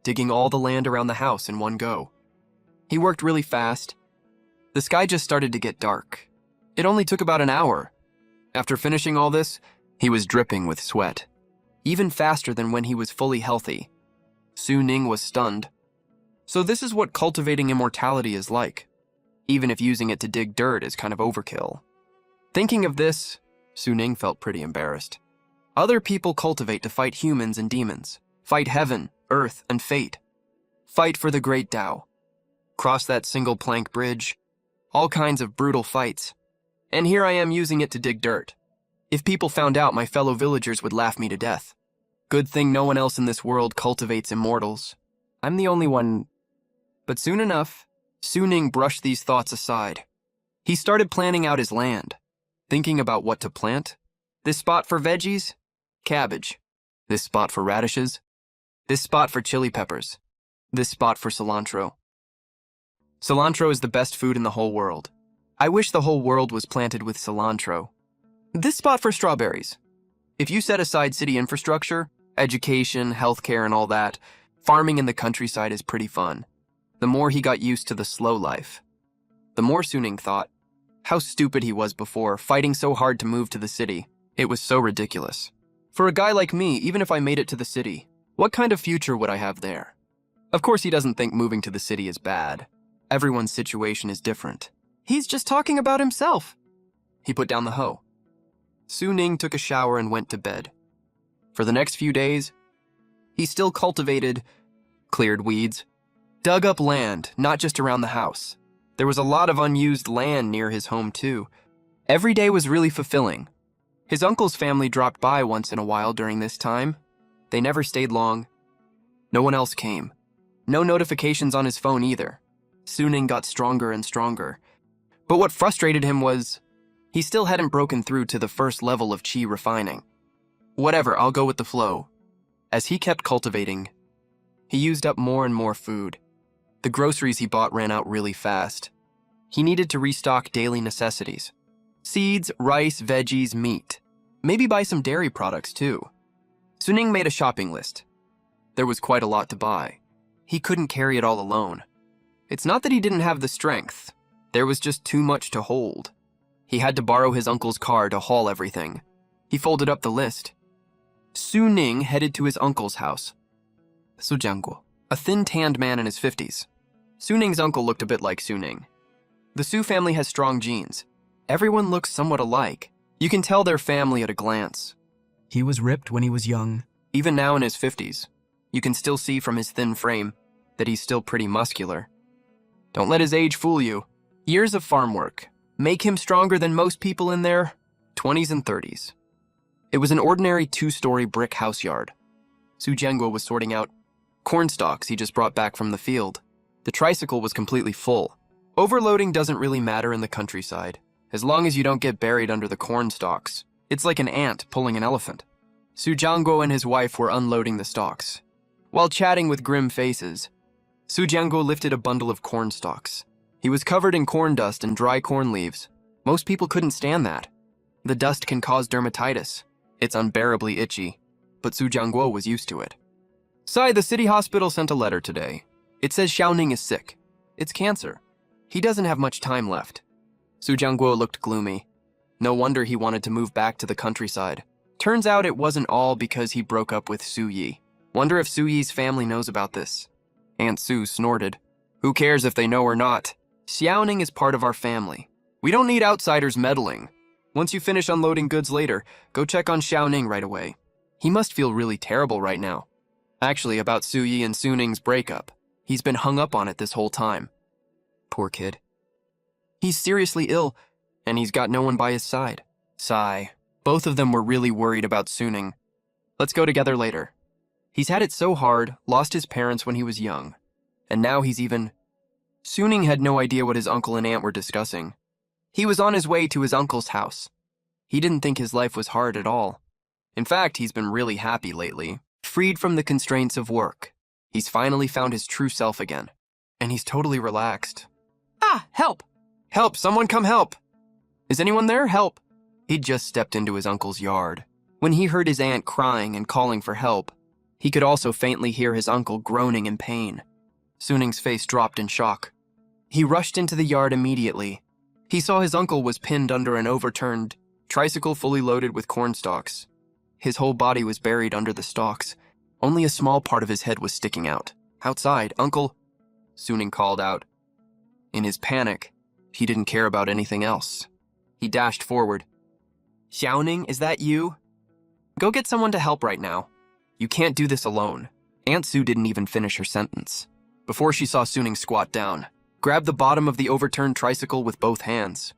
digging all the land around the house in one go. He worked really fast. The sky just started to get dark. It only took about an hour. After finishing all this, he was dripping with sweat, even faster than when he was fully healthy. Suning was stunned. So this is what cultivating immortality is like, even if using it to dig dirt is kind of overkill. Thinking of this, Suning felt pretty embarrassed. Other people cultivate to fight humans and demons, fight heaven, earth, and fate. Fight for the great Tao. Cross that single plank bridge. All kinds of brutal fights. And here I am using it to dig dirt. If people found out, my fellow villagers would laugh me to death. Good thing no one else in this world cultivates immortals. I'm the only one. But soon enough, Suning brushed these thoughts aside. He started planning out his land, thinking about what to plant. This spot for veggies? Cabbage. This spot for radishes? This spot for chili peppers. This spot for cilantro. Cilantro is the best food in the whole world. I wish the whole world was planted with cilantro. This spot for strawberries. If you set aside city infrastructure, education, healthcare, and all that, farming in the countryside is pretty fun. The more he got used to the slow life, the more Suning thought how stupid he was before, fighting so hard to move to the city. It was so ridiculous. For a guy like me, even if I made it to the city, what kind of future would I have there? Of course, he doesn't think moving to the city is bad. Everyone's situation is different. He's just talking about himself. He put down the hoe. Suning took a shower and went to bed. For the next few days, he still cultivated, cleared weeds, dug up land, not just around the house. There was a lot of unused land near his home too. Every day was really fulfilling. His uncle's family dropped by once in a while during this time. They never stayed long. No one else came. No notifications on his phone either. Suning got stronger and stronger. But what frustrated him was he still hadn't broken through to the first level of chi refining. Whatever, I'll go with the flow. As he kept cultivating, he used up more and more food. The groceries he bought ran out really fast. He needed to restock daily necessities. Seeds, rice, veggies, meat. Maybe buy some dairy products too. Suning made a shopping list. There was quite a lot to buy. He couldn't carry it all alone. It's not that he didn't have the strength. There was just too much to hold. He had to borrow his uncle's car to haul everything. He folded up the list. Suning headed to his uncle's house. Sujiangguo, a thin-tanned man in his 50s. Suning's uncle looked a bit like Suning. The Su family has strong genes. Everyone looks somewhat alike. You can tell their family at a glance. He was ripped when he was young. Even now in his 50s, you can still see from his thin frame that he's still pretty muscular. Don't let his age fool you. Years of farm work make him stronger than most people in their 20s and 30s. It was an ordinary 2-story brick house yard. Su Jiangguo was sorting out corn stalks he just brought back from the field. The tricycle was completely full. Overloading doesn't really matter in the countryside, as long as you don't get buried under the corn stalks. It's like an ant pulling an elephant. Su Jiangguo and his wife were unloading the stalks. While chatting with grim faces, Su Jiangguo lifted a bundle of corn stalks. He was covered in corn dust and dry corn leaves. Most people couldn't stand that. The dust can cause dermatitis. It's unbearably itchy, but Su Jiangguo was used to it. Sai, the city hospital sent a letter today. It says Xiaoning is sick. It's cancer. He doesn't have much time left. Su Jiangguo looked gloomy. No wonder he wanted to move back to the countryside. Turns out it wasn't all because he broke up with Su Yi. Wonder if Su Yi's family knows about this. Aunt Su snorted. Who cares if they know or not? Xiaoning is part of our family. We don't need outsiders meddling. Once you finish unloading goods later, go check on Xiaoning right away. He must feel really terrible right now. Actually, about Su Yi and Suning's breakup. He's been hung up on it this whole time. Poor kid. He's seriously ill, and he's got no one by his side. Sigh. Both of them were really worried about Suning. Let's go together later. He's had it so hard, lost his parents when he was young. And now he's even... Suning had no idea what his uncle and aunt were discussing. He was on his way to his uncle's house. He didn't think his life was hard at all. In fact, he's been really happy lately, freed from the constraints of work. He's finally found his true self again. And he's totally relaxed. Ah, help! Help, someone come help! Is anyone there? Help! He'd just stepped into his uncle's yard. When he heard his aunt crying and calling for help, he could also faintly hear his uncle groaning in pain. Suning's face dropped in shock. He rushed into the yard immediately. He saw his uncle was pinned under an overturned tricycle fully loaded with corn stalks. His whole body was buried under the stalks. Only a small part of his head was sticking out. "Outside, Uncle," Suning called out. In his panic, he didn't care about anything else. He dashed forward. "Xiaoning, is that you? Go get someone to help right now. You can't do this alone." Aunt Sue didn't even finish her sentence before she saw Suning squat down, grab the bottom of the overturned tricycle with both hands,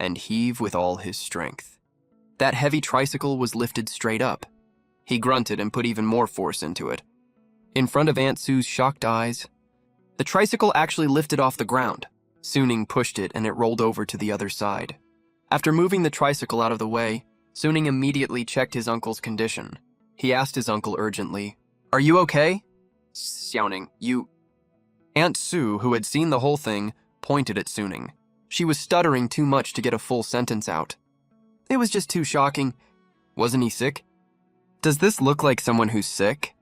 and heave with all his strength. That heavy tricycle was lifted straight up. He grunted and put even more force into it. In front of Aunt Sue's shocked eyes, the tricycle actually lifted off the ground. Suning pushed it and it rolled over to the other side. After moving the tricycle out of the way, Suning immediately checked his uncle's condition. He asked his uncle urgently, "Are you okay?" "Xiaoning, you..." Aunt Sue, who had seen the whole thing, pointed at Suning. She was stuttering too much to get a full sentence out. "It was just too shocking. Wasn't he sick?" "Does this look like someone who's sick?"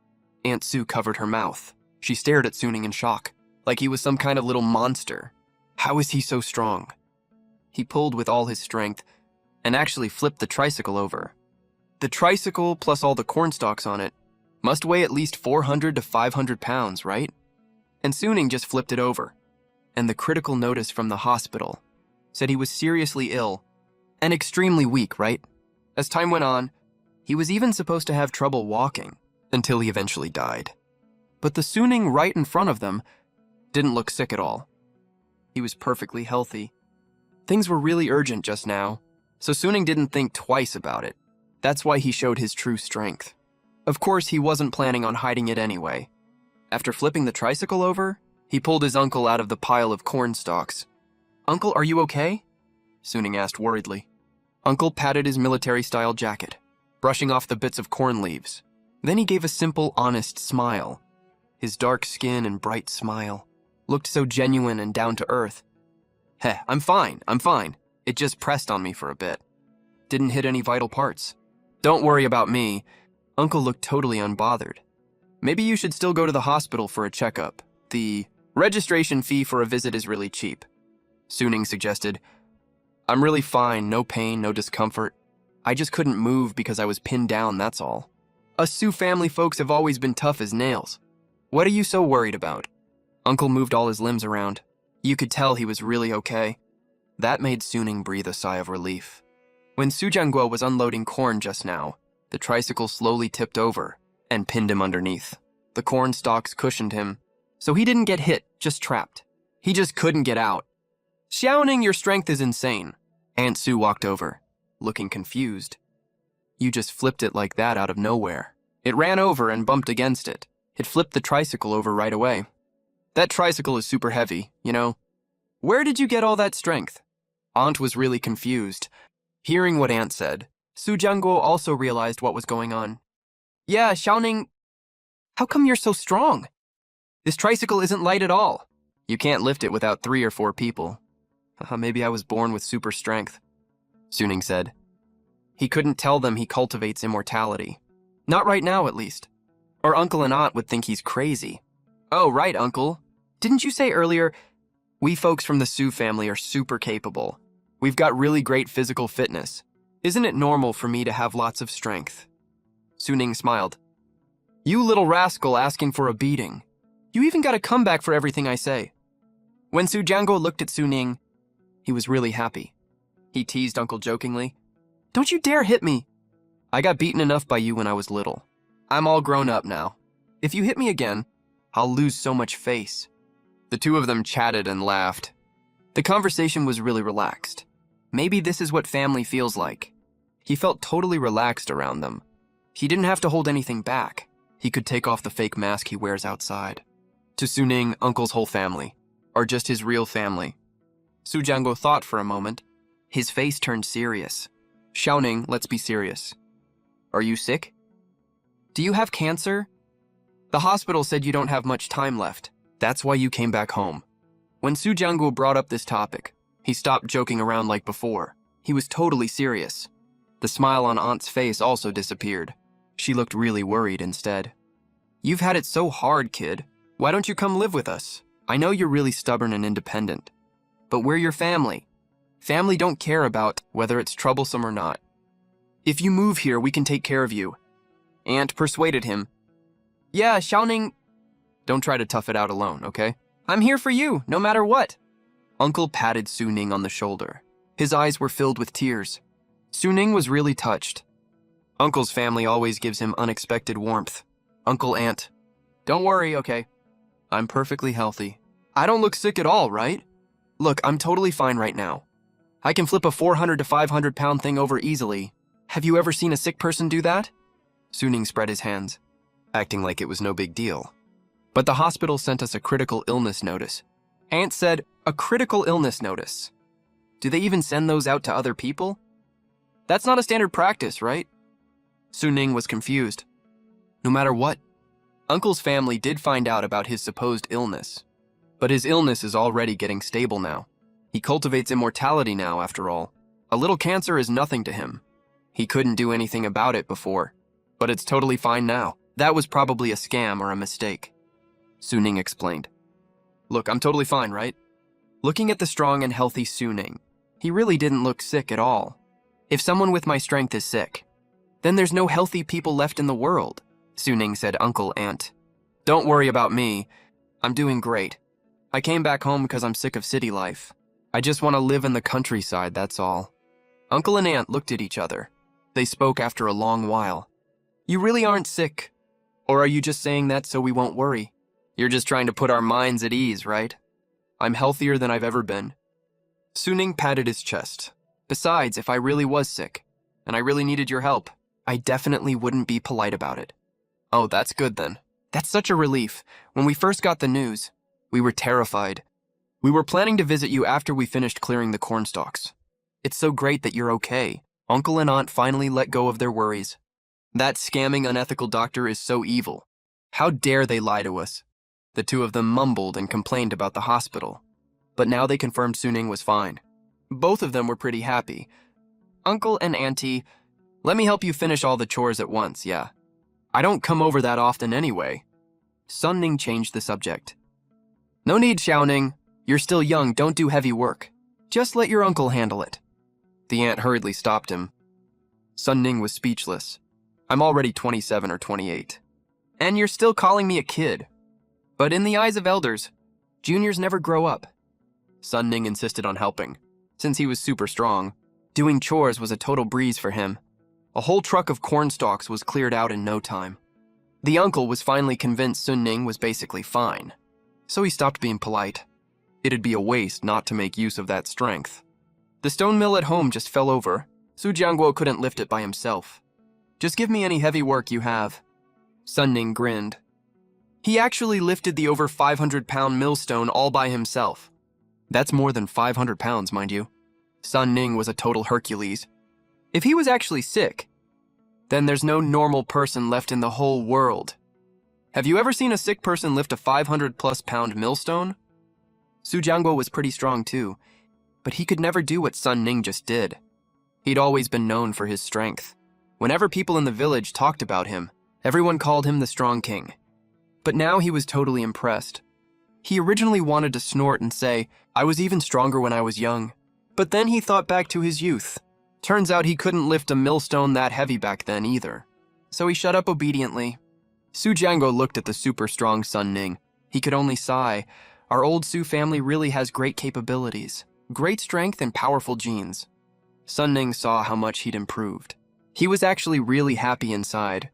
Aunt Sue covered her mouth. She stared at Suning in shock, like he was some kind of little monster. How is he so strong? He pulled with all his strength and actually flipped the tricycle over. The tricycle, plus all the cornstalks on it, must weigh at least 400 to 500 pounds, right? And Suning just flipped it over. And the critical notice from the hospital said he was seriously ill and extremely weak, right? As time went on, he was even supposed to have trouble walking until he eventually died. But the Suning right in front of them didn't look sick at all. He was perfectly healthy. Things were really urgent just now, so Suning didn't think twice about it. That's why he showed his true strength. Of course, he wasn't planning on hiding it anyway. After flipping the tricycle over, he pulled his uncle out of the pile of corn stalks. "Uncle, are you okay?" Suning asked worriedly. Uncle patted his military-style jacket, brushing off the bits of corn leaves. Then he gave a simple, honest smile. His dark skin and bright smile looked so genuine and down to earth. "Heh, I'm fine. It just pressed on me for a bit. Didn't hit any vital parts. Don't worry about me." Uncle looked totally unbothered. "Maybe you should still go to the hospital for a checkup. The registration fee for a visit is really cheap," Suning suggested. "I'm really fine, no pain, no discomfort. I just couldn't move because I was pinned down, that's all. Us Sioux family folks have always been tough as nails. What are you so worried about?" Uncle moved all his limbs around. You could tell he was really okay. That made Suning breathe a sigh of relief. When Su Jianguo was unloading corn just now, the tricycle slowly tipped over and pinned him underneath. The corn stalks cushioned him, so he didn't get hit, just trapped. He just couldn't get out. "Xiaoning, your strength is insane." Aunt Sue walked over, looking confused. "You just flipped it like that out of nowhere." It ran over and bumped against it. It flipped the tricycle over right away. "That tricycle is super heavy, you know. Where did you get all that strength?" Aunt was really confused. Hearing what Aunt said, Su Jianguo also realized what was going on. "Yeah, Xiaoning, how come you're so strong? This tricycle isn't light at all. You can't lift it without 3 or 4 people. Maybe I was born with super strength," Suning said. He couldn't tell them he cultivates immortality. Not right now, at least. Or Uncle and Aunt would think he's crazy. "Oh, right, Uncle. Didn't you say earlier, we folks from the Su family are super capable. We've got really great physical fitness. Isn't it normal for me to have lots of strength?" Suning smiled. "You little rascal asking for a beating. You even got a comeback for everything I say." When Su Jianguo looked at Suning, he was really happy. He teased Uncle jokingly. "Don't you dare hit me. I got beaten enough by you when I was little. I'm all grown up now. If you hit me again, I'll lose so much face." The two of them chatted and laughed. The conversation was really relaxed. Maybe this is what family feels like. He felt totally relaxed around them. He didn't have to hold anything back. He could take off the fake mask he wears outside. To Suning, Uncle's whole family, or just his real family. Su Jianguo thought for a moment. His face turned serious. "Xiaoning, let's be serious. Are you sick? Do you have cancer? The hospital said you don't have much time left. That's why you came back home." When Su Jianguo brought up this topic, he stopped joking around like before. He was totally serious. The smile on Aunt's face also disappeared. She looked really worried instead. You've had it so hard, kid. Why don't you come live with us? I know you're really stubborn and independent, but we're your family. Family don't care about whether it's troublesome or not. If you move here, we can take care of you. Aunt persuaded him. Yeah, Xiaoning. Don't try to tough it out alone, okay? I'm here for you, no matter what. Uncle patted Su Ning on the shoulder. His eyes were filled with tears. Su Ning was really touched. Uncle's family always gives him unexpected warmth. Uncle, Aunt. Don't worry, okay? I'm perfectly healthy. I don't look sick at all, right? Look, I'm totally fine right now. I can flip a 400 to 500 pound thing over easily. Have you ever seen a sick person do that? Su Ning spread his hands, acting like it was no big deal. But the hospital sent us a critical illness notice. Aunt said, a critical illness notice. Do they even send those out to other people? That's not a standard practice, right? Su Ning was confused. No matter what, Uncle's family did find out about his supposed illness. But his illness is already getting stable now. He cultivates immortality now, after all. A little cancer is nothing to him. He couldn't do anything about it before, but it's totally fine now. That was probably a scam or a mistake. Su Ning explained. Look, I'm totally fine, right? Looking at the strong and healthy Su Ning, he really didn't look sick at all. If someone with my strength is sick, then there's no healthy people left in the world, Su Ning said, Uncle, Aunt. Don't worry about me. I'm doing great. I came back home because I'm sick of city life. I just want to live in the countryside, that's all. Uncle and Aunt looked at each other. They spoke after a long while. You really aren't sick. Or are you just saying that so we won't worry? You're just trying to put our minds at ease, right? I'm healthier than I've ever been. Su Ning patted his chest. Besides, if I really was sick, and I really needed your help, I definitely wouldn't be polite about it. Oh, that's good then. That's such a relief. When we first got the news, we were terrified. We were planning to visit you after we finished clearing the corn stalks. It's so great that you're okay. Uncle and Aunt finally let go of their worries. That scamming, unethical doctor is so evil. How dare they lie to us? The two of them mumbled and complained about the hospital. But now they confirmed Su Ning was fine. Both of them were pretty happy. Uncle and Auntie, let me help you finish all the chores at once, yeah? I don't come over that often anyway. Sun Ning changed the subject. No need, Xiaoning. You're still young, don't do heavy work. Just let your uncle handle it. The aunt hurriedly stopped him. Sun Ning was speechless. I'm already 27 or 28. And you're still calling me a kid. But in the eyes of elders, juniors never grow up. Sun Ning insisted on helping. Since he was super strong, doing chores was a total breeze for him. A whole truck of corn stalks was cleared out in no time. The uncle was finally convinced Sun Ning was basically fine, so he stopped being polite. It'd be a waste not to make use of that strength. The stone mill at home just fell over. Su Jiangguo couldn't lift it by himself. Just give me any heavy work you have. Sun Ning grinned. He actually lifted the over 500-pound millstone all by himself. That's more than 500 pounds, mind you. Sun Ning was a total Hercules. If he was actually sick, then there's no normal person left in the whole world. Have you ever seen a sick person lift a 500-plus pound millstone? Su Jiangguo was pretty strong too, but he could never do what Sun Ning just did. He'd always been known for his strength. Whenever people in the village talked about him, everyone called him the Strong King. But now he was totally impressed. He originally wanted to snort and say, I was even stronger when I was young. But then he thought back to his youth. Turns out he couldn't lift a millstone that heavy back then either. So he shut up obediently. Su Jiangguo looked at the super strong Sun Ning. He could only sigh. Our old Su family really has great capabilities, great strength and powerful genes. Sun Ning saw how much he'd improved. He was actually really happy inside.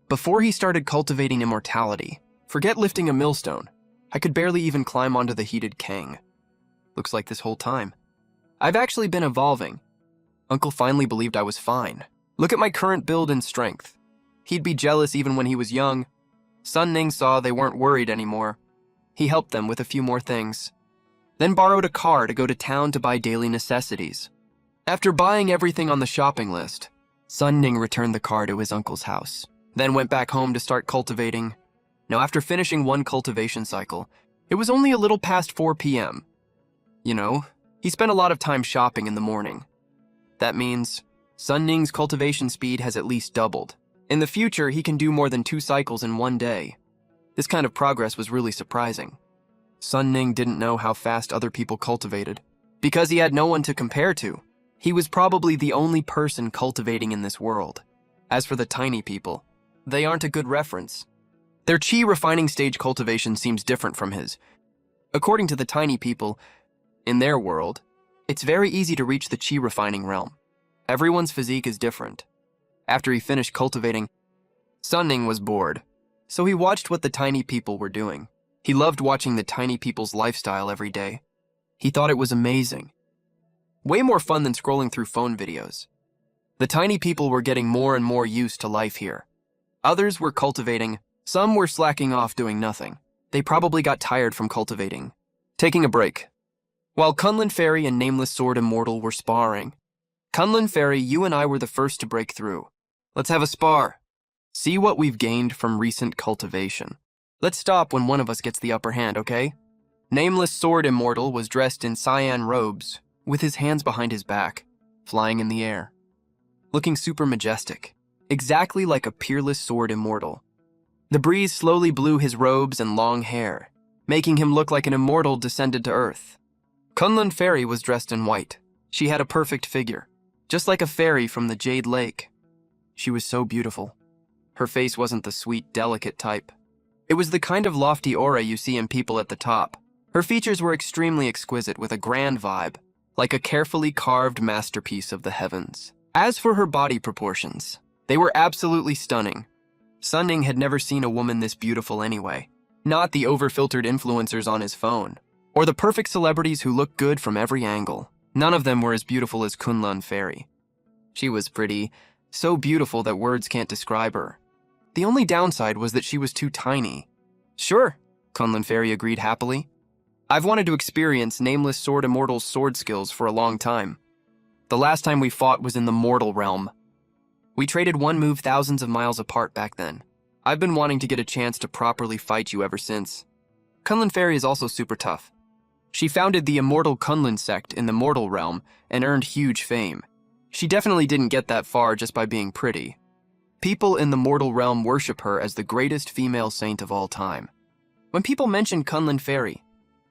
Before he started cultivating immortality, forget lifting a millstone, I could barely even climb onto the heated kang. Looks like this whole time. I've actually been evolving. Uncle finally believed I was fine. Look at my current build and strength. He'd be jealous even when he was young. Sun Ning saw they weren't worried anymore. He helped them with a few more things. Then borrowed a car to go to town to buy daily necessities. After buying everything on the shopping list, Sun Ning returned the car to his uncle's house, then went back home to start cultivating. Now after finishing one cultivation cycle, it was only a little past 4 p.m. You know, he spent a lot of time shopping in the morning. That means Sun Ning's cultivation speed has at least doubled. In the future, he can do more than 2 cycles in one day. This kind of progress was really surprising. Sun Ning didn't know how fast other people cultivated. Because he had no one to compare to, he was probably the only person cultivating in this world. As for the tiny people, they aren't a good reference. Their qi refining stage cultivation seems different from his. According to the tiny people, in their world, it's very easy to reach the qi refining realm. Everyone's physique is different. After he finished cultivating, Sun Ning was bored, so he watched what the tiny people were doing. He loved watching the tiny people's lifestyle every day. He thought it was amazing. Way more fun than scrolling through phone videos. The tiny people were getting more and more used to life here. Others were cultivating, some were slacking off doing nothing. They probably got tired from cultivating. Taking a break. While Kunlun Fairy and Nameless Sword Immortal were sparring, Kunlun Fairy, you and I were the first to break through. Let's have a spar. See what we've gained from recent cultivation. Let's stop when one of us gets the upper hand, okay? Nameless Sword Immortal was dressed in cyan robes, with his hands behind his back, flying in the air. Looking super majestic, exactly like a peerless sword immortal. The breeze slowly blew his robes and long hair, making him look like an immortal descended to earth. Kunlun Fairy was dressed in white. She had a perfect figure, just like a fairy from the Jade Lake. She was so beautiful. Her face wasn't the sweet, delicate type. It was the kind of lofty aura you see in people at the top. Her features were extremely exquisite with a grand vibe, like a carefully carved masterpiece of the heavens. As for her body proportions, they were absolutely stunning. Sun Ning had never seen a woman this beautiful anyway. Not the over-filtered influencers on his phone, or the perfect celebrities who look good from every angle. None of them were as beautiful as Kunlun Fairy. She was pretty, so beautiful that words can't describe her. The only downside was that she was too tiny. Sure, Kunlun Fairy agreed happily. I've wanted to experience Nameless Sword Immortal's sword skills for a long time. The last time we fought was in the mortal realm. We traded one move thousands of miles apart back then. I've been wanting to get a chance to properly fight you ever since. Kunlun Fairy is also super tough. She founded the Immortal Kunlun sect in the mortal realm and earned huge fame. She definitely didn't get that far just by being pretty. People in the mortal realm worship her as the greatest female saint of all time. When people mention Kunlun Fairy,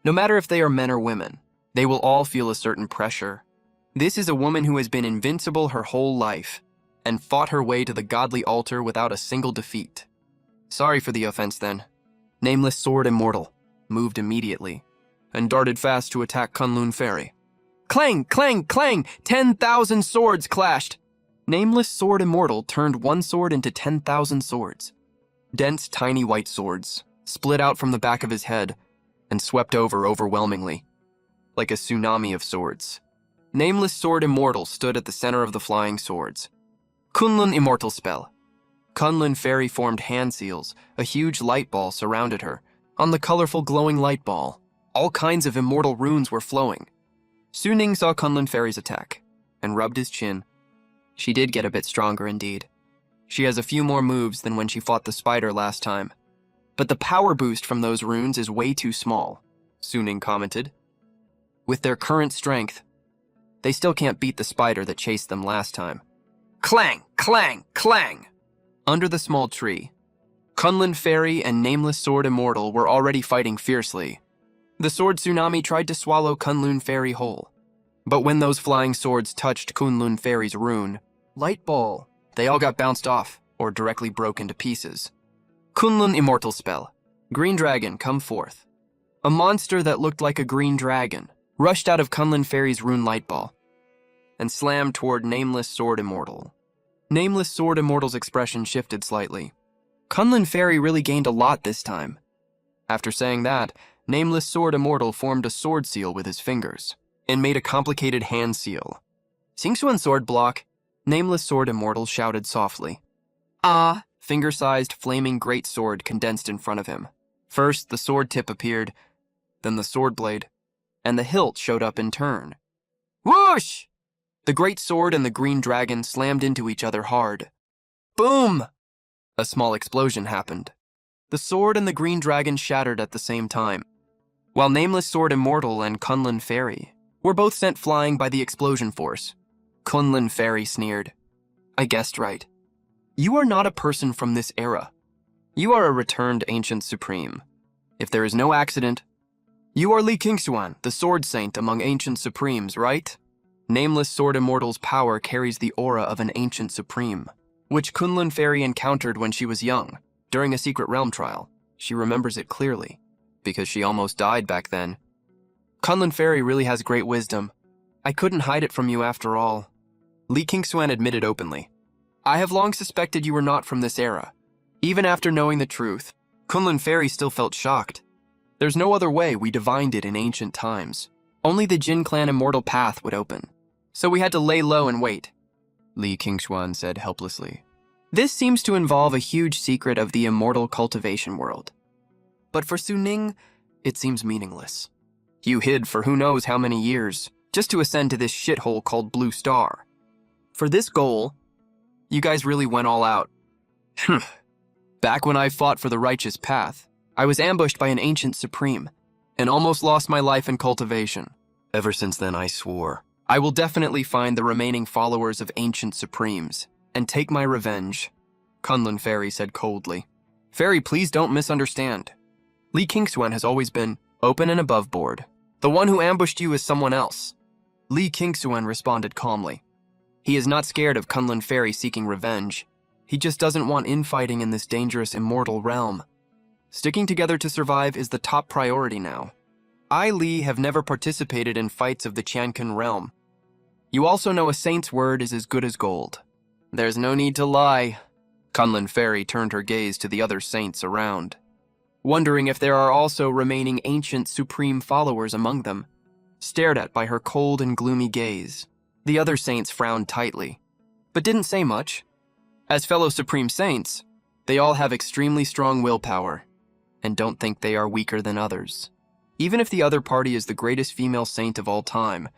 no matter if they are men or women, they will all feel a certain pressure. This is a woman who has been invincible her whole life and fought her way to the godly altar without a single defeat. Sorry for the offense then. Nameless Sword Immortal moved immediately and darted fast to attack Kunlun Fairy. Clang, clang, clang! 10,000 swords clashed! Nameless Sword Immortal turned one sword into 10,000 swords. Dense, tiny white swords split out from the back of his head and swept over overwhelmingly, like a tsunami of swords. Nameless Sword Immortal stood at the center of the flying swords. Kunlun Immortal Spell. Kunlun Fairy formed hand seals. A huge light ball surrounded her. On the colorful glowing light ball, all kinds of immortal runes were flowing. Su Ning saw Kunlun Fairy's attack and rubbed his chin. She did get a bit stronger indeed. She has a few more moves than when she fought the spider last time. But the power boost from those runes is way too small, Su Ning commented. With their current strength, they still can't beat the spider that chased them last time. Clang, clang, clang! Under the small tree, Kunlun Fairy and Nameless Sword Immortal were already fighting fiercely. The sword tsunami tried to swallow Kunlun Fairy whole. But when those flying swords touched Kunlun Fairy's rune, light ball, they all got bounced off or directly broke into pieces. Kunlun Immortal Spell. Green Dragon, come forth. A monster that looked like a green dragon rushed out of Kunlun Fairy's rune light ball and slammed toward Nameless Sword Immortal. Nameless Sword Immortal's expression shifted slightly. Kunlun Fairy really gained a lot this time. After saying that, Nameless Sword Immortal formed a sword seal with his fingers and made a complicated hand seal. Xingxuan sword block, Nameless Sword Immortal shouted softly. Ah! Finger-sized, flaming great sword condensed in front of him. First, the sword tip appeared, then the sword blade, and the hilt showed up in turn. Whoosh! The great sword and the green dragon slammed into each other hard. Boom! A small explosion happened. The sword and the green dragon shattered at the same time, while Nameless Sword Immortal and Kunlun Fairy were both sent flying by the explosion force. Kunlun Fairy sneered. I guessed right. You are not a person from this era. You are a returned ancient supreme. If there is no accident, you are Li Qingxuan, the sword saint among ancient supremes, right? Nameless Sword Immortal's power carries the aura of an ancient supreme, which Kunlun Fairy encountered when she was young, during a secret realm trial. She remembers it clearly, because she almost died back then. Kunlun Fairy really has great wisdom. I couldn't hide it from you after all. Li Qingxuan admitted openly. I have long suspected you were not from this era. Even after knowing the truth, Kunlun Fairy still felt shocked. There's no other way we divined it in ancient times. Only the Jin clan immortal path would open. So we had to lay low and wait, Li Qingxuan said helplessly. This seems to involve a huge secret of the immortal cultivation world. But for Suning, it seems meaningless. You hid for who knows how many years, just to ascend to this shithole called Blue Star. For this goal, you guys really went all out. Back when I fought for the righteous path, I was ambushed by an ancient supreme, and almost lost my life in cultivation. Ever since then, I swore, I will definitely find the remaining followers of ancient supremes, and take my revenge, Kunlun Fairy said coldly. Fairy, please don't misunderstand. Li Qingxuan has always been open and above board. The one who ambushed you is someone else. Li Qingxuan responded calmly. He is not scared of Kunlun Fairy seeking revenge. He just doesn't want infighting in this dangerous immortal realm. Sticking together to survive is the top priority now. I, Li, have never participated in fights of the Qianken realm. You also know a saint's word is as good as gold. There's no need to lie. Kunlun Fairy turned her gaze to the other saints around, wondering if there are also remaining ancient supreme followers among them, stared at by her cold and gloomy gaze. The other saints frowned tightly, but didn't say much. As fellow supreme saints, they all have extremely strong willpower, and don't think they are weaker than others. Even if the other party is the greatest female saint of all time,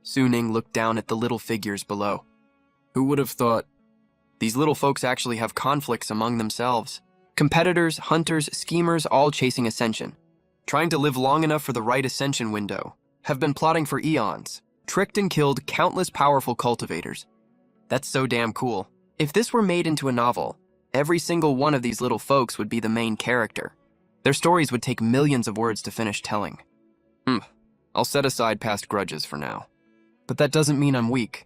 Suning looked down at the little figures below. Who would have thought? These little folks actually have conflicts among themselves. Competitors, hunters, schemers, all chasing ascension. Trying to live long enough for the right ascension window. Have been plotting for eons. Tricked and killed countless powerful cultivators. That's so damn cool. If this were made into a novel, every single one of these little folks would be the main character. Their stories would take millions of words to finish telling. I'll set aside past grudges for now. But that doesn't mean I'm weak.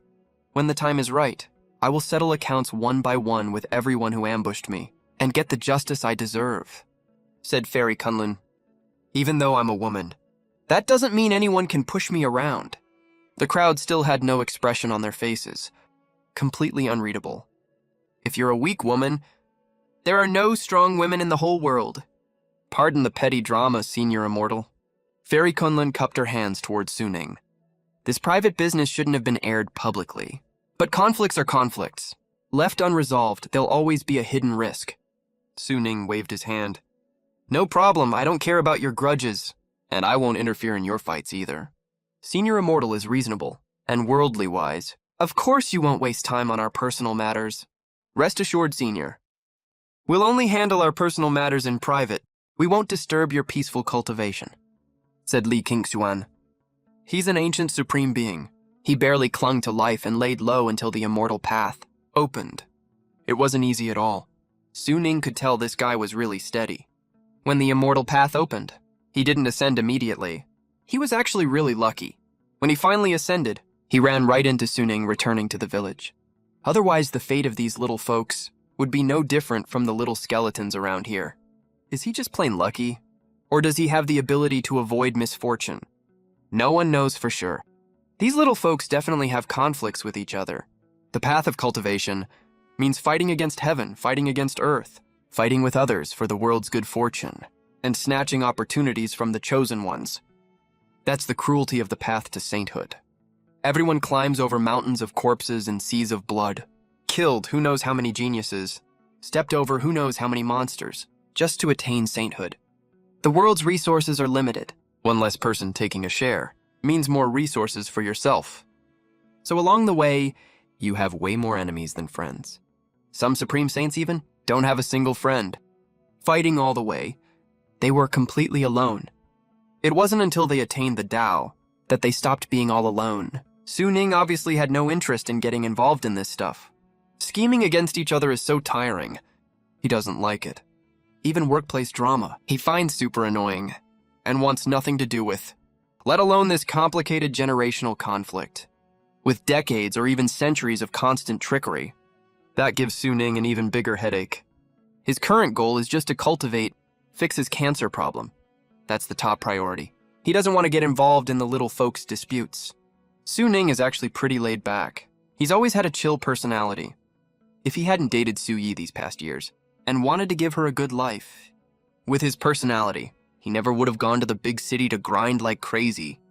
When the time is right, I will settle accounts one by one with everyone who ambushed me, and get the justice I deserve, said Fairy Kunlun. Even though I'm a woman, that doesn't mean anyone can push me around. The crowd still had no expression on their faces, completely unreadable. If you're a weak woman, there are no strong women in the whole world. Pardon the petty drama, Senior Immortal. Fairy Kunlun cupped her hands towards Suning. This private business shouldn't have been aired publicly. But conflicts are conflicts. Left unresolved, there'll always be a hidden risk. Suning waved his hand. No problem, I don't care about your grudges, and I won't interfere in your fights either. Senior Immortal is reasonable, and worldly wise. Of course you won't waste time on our personal matters. Rest assured, Senior. We'll only handle our personal matters in private. We won't disturb your peaceful cultivation, said Li Qingxuan. He's an ancient supreme being. He barely clung to life and laid low until the immortal path opened. It wasn't easy at all. Suning could tell this guy was really steady. When the immortal path opened, he didn't ascend immediately. He was actually really lucky. When he finally ascended, he ran right into Suning returning to the village. Otherwise, the fate of these little folks would be no different from the little skeletons around here. Is he just plain lucky? Or does he have the ability to avoid misfortune? No one knows for sure. These little folks definitely have conflicts with each other. The path of cultivation means fighting against heaven, fighting against earth, fighting with others for the world's good fortune, and snatching opportunities from the chosen ones. That's the cruelty of the path to sainthood. Everyone climbs over mountains of corpses and seas of blood, killed who knows how many geniuses, stepped over who knows how many monsters, just to attain sainthood. The world's resources are limited. One less person taking a share means more resources for yourself. So along the way, you have way more enemies than friends. Some Supreme Saints even don't have a single friend. Fighting all the way, they were completely alone. It wasn't until they attained the Tao that they stopped being all alone, Su Ning obviously had no interest in getting involved in this stuff. Scheming against each other is so tiring. He doesn't like it. Even workplace drama, he finds super annoying and wants nothing to do with, let alone this complicated generational conflict. With decades or even centuries of constant trickery, that gives Su Ning an even bigger headache. His current goal is just to fix his cancer problem. That's the top priority. He doesn't want to get involved in the little folks' disputes. Su Ning is actually pretty laid back. He's always had a chill personality. If he hadn't dated Su Yi these past years and wanted to give her a good life, with his personality, he never would have gone to the big city to grind like crazy.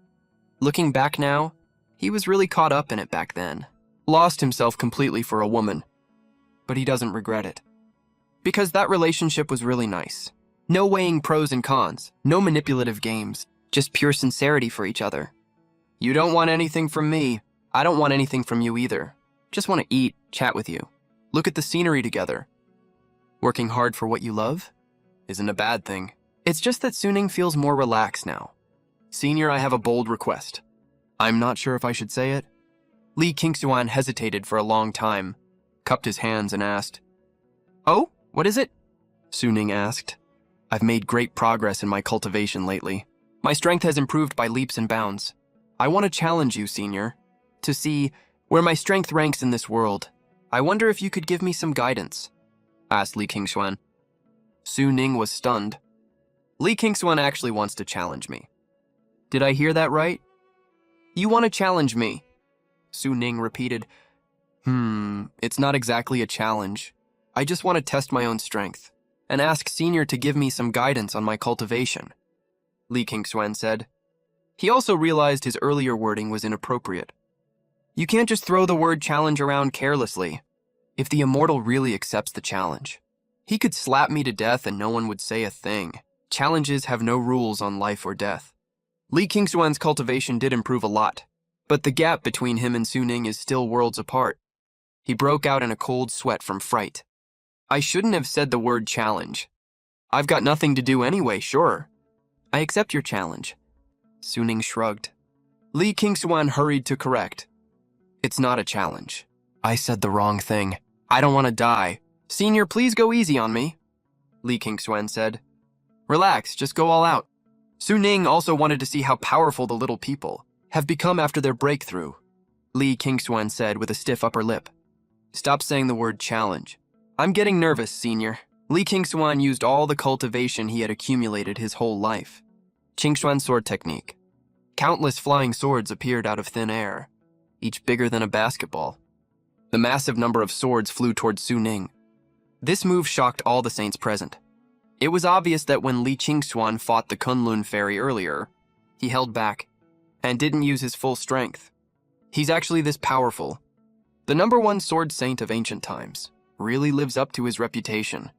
Looking back now, he was really caught up in it back then. Lost himself completely for a woman. But he doesn't regret it. Because that relationship was really nice. No weighing pros and cons, no manipulative games, just pure sincerity for each other. You don't want anything from me. I don't want anything from you either. Just want to eat, chat with you. Look at the scenery together. Working hard for what you love isn't a bad thing. It's just that Su Ning feels more relaxed now. Senior, I have a bold request. I'm not sure if I should say it. Li Qingxuan hesitated for a long time, cupped his hands and asked, "Oh, what is it?" Su Ning asked. "I've made great progress in my cultivation lately. My strength has improved by leaps and bounds. I want to challenge you, Senior, to see where my strength ranks in this world. I wonder if you could give me some guidance," asked Li Qingxuan. Su Ning was stunned. Li Qingxuan actually wants to challenge me. Did I hear that right? You want to challenge me? Su Ning repeated. It's not exactly a challenge. I just want to test my own strength and ask Senior to give me some guidance on my cultivation, Li Qingxuan said. He also realized his earlier wording was inappropriate. You can't just throw the word challenge around carelessly. If the immortal really accepts the challenge, he could slap me to death and no one would say a thing. Challenges have no rules on life or death. Li Qingxuan's cultivation did improve a lot, but the gap between him and Su Ning is still worlds apart. He broke out in a cold sweat from fright. I shouldn't have said the word challenge. I've got nothing to do anyway, sure. I accept your challenge. Su Ning shrugged. Li Qingxuan hurried to correct. It's not a challenge. I said the wrong thing. I don't want to die. Senior, please go easy on me, Li Qingxuan said. Relax, just go all out. Su Ning also wanted to see how powerful the little people have become after their breakthrough, Li Qingxuan said with a stiff upper lip. Stop saying the word challenge. I'm getting nervous, Senior. Li Qingxuan used all the cultivation he had accumulated his whole life. Qingxuan sword technique. Countless flying swords appeared out of thin air, each bigger than a basketball. The massive number of swords flew towards Su Ning. This move shocked all the saints present. It was obvious that when Li Qingxuan fought the Kunlun fairy earlier, he held back and didn't use his full strength. He's actually this powerful. The #1 sword saint of ancient times really lives up to his reputation.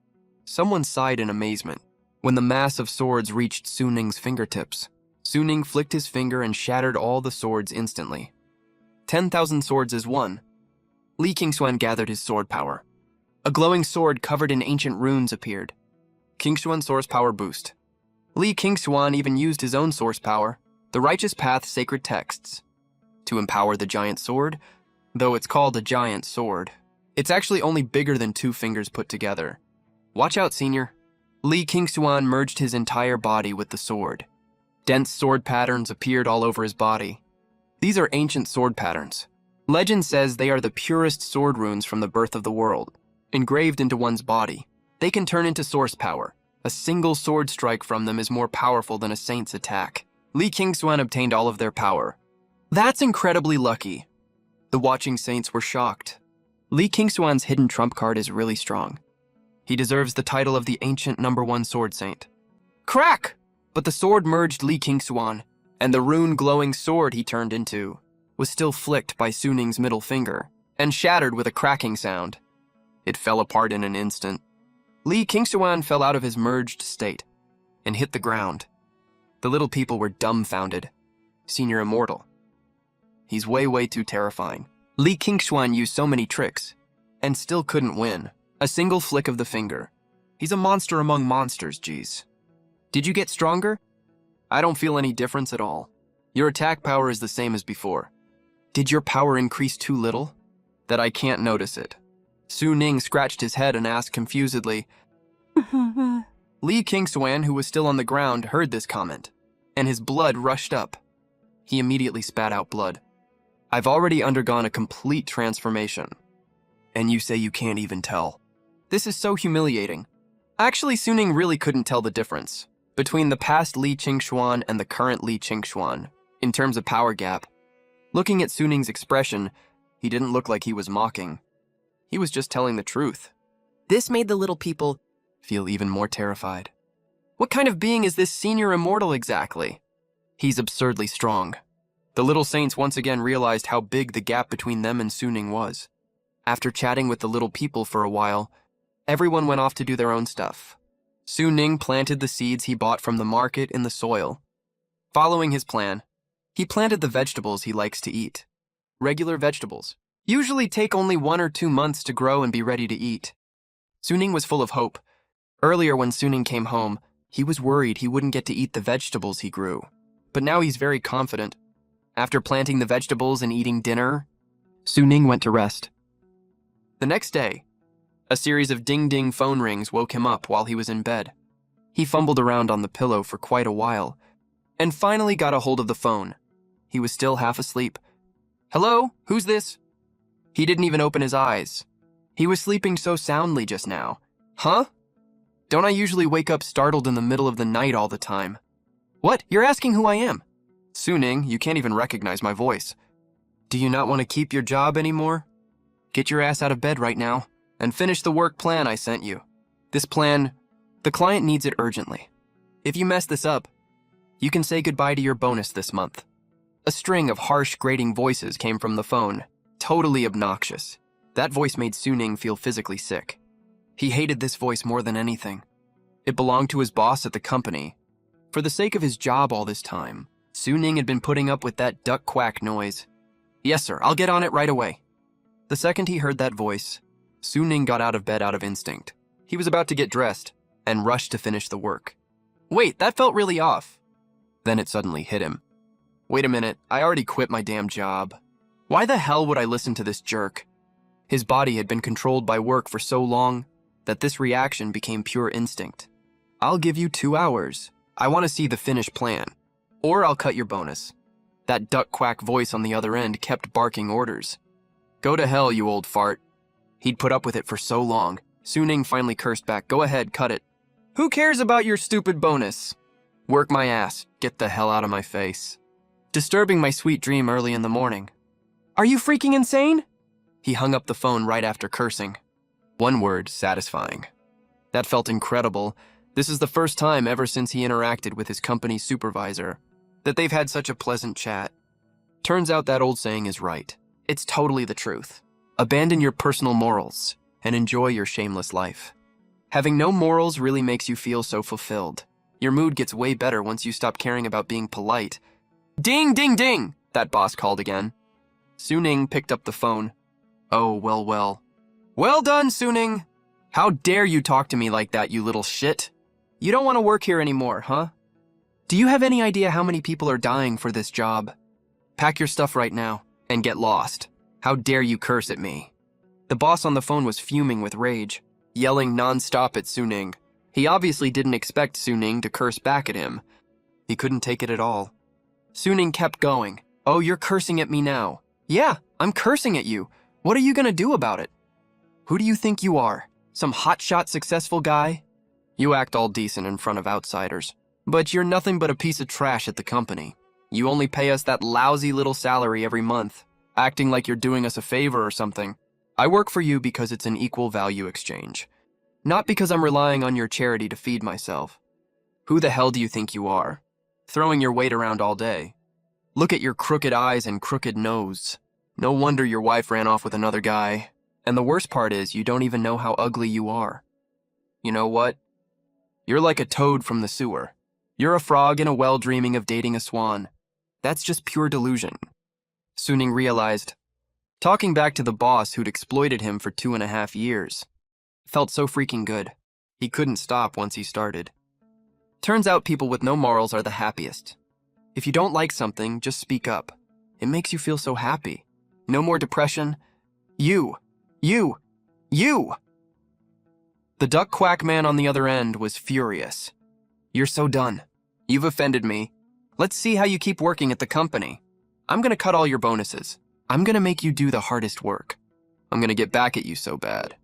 Someone sighed in amazement when the mass of swords reached Su Ning's fingertips. Su Ning flicked his finger and shattered all the swords instantly. 10,000 swords is one. Li Qingxuan gathered his sword power. A glowing sword covered in ancient runes appeared. Qingxuan source power boost. Li Qingxuan even used his own source power, the Righteous Path sacred texts, to empower the giant sword. Though it's called a giant sword, it's actually only bigger than 2 fingers put together. Watch out, Senior. Li Qingxuan merged his entire body with the sword. Dense sword patterns appeared all over his body. These are ancient sword patterns. Legend says they are the purest sword runes from the birth of the world, engraved into one's body. They can turn into source power. A single sword strike from them is more powerful than a saint's attack. Li Qingxuan obtained all of their power. That's incredibly lucky. The watching saints were shocked. Li Qingxuan's hidden trump card is really strong. He deserves the title of the ancient #1 sword saint. Crack! But the sword merged Li Qingxuan, and the rune-glowing sword he turned into was still flicked by Su Ning's middle finger and shattered with a cracking sound. It fell apart in an instant. Li Qingxuan fell out of his merged state and hit the ground. The little people were dumbfounded. Senior immortal. He's way too terrifying. Li Qingxuan used so many tricks and still couldn't win. A single flick of the finger. He's a monster among monsters, geez. Did you get stronger? I don't feel any difference at all. Your attack power is the same as before. Did your power increase too little? That I can't notice it. Su Ning scratched his head and asked confusedly. Li Qingswan, who was still on the ground, heard this comment, and his blood rushed up. He immediately spat out blood. I've already undergone a complete transformation. And you say you can't even tell. This is so humiliating. Actually, Su Ning really couldn't tell the difference between the past Li Qingshuan and the current Li Qingshuan in terms of power gap. Looking at Su Ning's expression, he didn't look like he was mocking. He was just telling the truth. This made the little people feel even more terrified. What kind of being is this senior immortal exactly? He's absurdly strong. The little saints once again realized how big the gap between them and Su Ning was. After chatting with the little people for a while, everyone went off to do their own stuff. Su Ning planted the seeds he bought from the market in the soil. Following his plan, he planted the vegetables he likes to eat. Regular vegetables usually take only 1 or 2 months to grow and be ready to eat. Su Ning was full of hope. Earlier when Su Ning came home, he was worried he wouldn't get to eat the vegetables he grew. But now he's very confident. After planting the vegetables and eating dinner, Su Ning went to rest. The next day, a series of ding-ding phone rings woke him up while he was in bed. He fumbled around on the pillow for quite a while, and finally got a hold of the phone. He was still half asleep. Hello? Who's this? He didn't even open his eyes. He was sleeping so soundly just now. Huh? Don't I usually wake up startled in the middle of the night all the time? What? You're asking who I am? Su Ning, you can't even recognize my voice. Do you not want to keep your job anymore? Get your ass out of bed right now and finish the work plan I sent you. This plan, the client needs it urgently. If you mess this up, you can say goodbye to your bonus this month. A string of harsh, grating voices came from the phone, totally obnoxious. That voice made Su Ning feel physically sick. He hated this voice more than anything. It belonged to his boss at the company. For the sake of his job all this time, Su Ning had been putting up with that duck quack noise. Yes, sir, I'll get on it right away. The second he heard that voice, Su Ning got out of bed out of instinct. He was about to get dressed and rushed to finish the work. Wait, that felt really off. Then it suddenly hit him. Wait a minute, I already quit my damn job. Why the hell would I listen to this jerk? His body had been controlled by work for so long that this reaction became pure instinct. I'll give you 2 hours. I want to see the finished plan. Or I'll cut your bonus. That duck quack voice on the other end kept barking orders. Go to hell, you old fart. He'd put up with it for so long. Su Ning finally cursed back. Go ahead, cut it. Who cares about your stupid bonus? Work my ass. Get the hell out of my face. Disturbing my sweet dream early in the morning. Are you freaking insane? He hung up the phone right after cursing. One word, satisfying. That felt incredible. This is the first time ever since he interacted with his company's supervisor that they've had such a pleasant chat. Turns out that old saying is right. It's totally the truth. Abandon your personal morals and enjoy your shameless life. Having no morals really makes you feel so fulfilled. Your mood gets way better once you stop caring about being polite. Ding, ding, ding! That boss called again. Su Ning picked up the phone. Oh, well, well. Well done, Su Ning! How dare you talk to me like that, you little shit? You don't want to work here anymore, huh? Do you have any idea how many people are dying for this job? Pack your stuff right now and get lost. How dare you curse at me? The boss on the phone was fuming with rage, yelling non-stop at Su Ning. He obviously didn't expect Su Ning to curse back at him. He couldn't take it at all. Su Ning kept going. Oh, you're cursing at me now. Yeah, I'm cursing at you. What are you gonna do about it? Who do you think you are? Some hotshot successful guy? You act all decent in front of outsiders, but you're nothing but a piece of trash at the company. You only pay us that lousy little salary every month, acting like you're doing us a favor or something. I work for you because it's an equal value exchange, not because I'm relying on your charity to feed myself. Who the hell do you think you are? Throwing your weight around all day. Look at your crooked eyes and crooked nose. No wonder your wife ran off with another guy. And the worst part is you don't even know how ugly you are. You know what? You're like a toad from the sewer. You're a frog in a well dreaming of dating a swan. That's just pure delusion. Su Ning realized, talking back to the boss who'd exploited him for 2.5 years. Felt so freaking good. He couldn't stop once he started. Turns out people with no morals are the happiest. If you don't like something, just speak up. It makes you feel so happy. No more depression. You. You! The duck quack man on the other end was furious. You're so done. You've offended me. Let's see how you keep working at the company. I'm gonna cut all your bonuses. I'm gonna make you do the hardest work. I'm gonna get back at you so bad.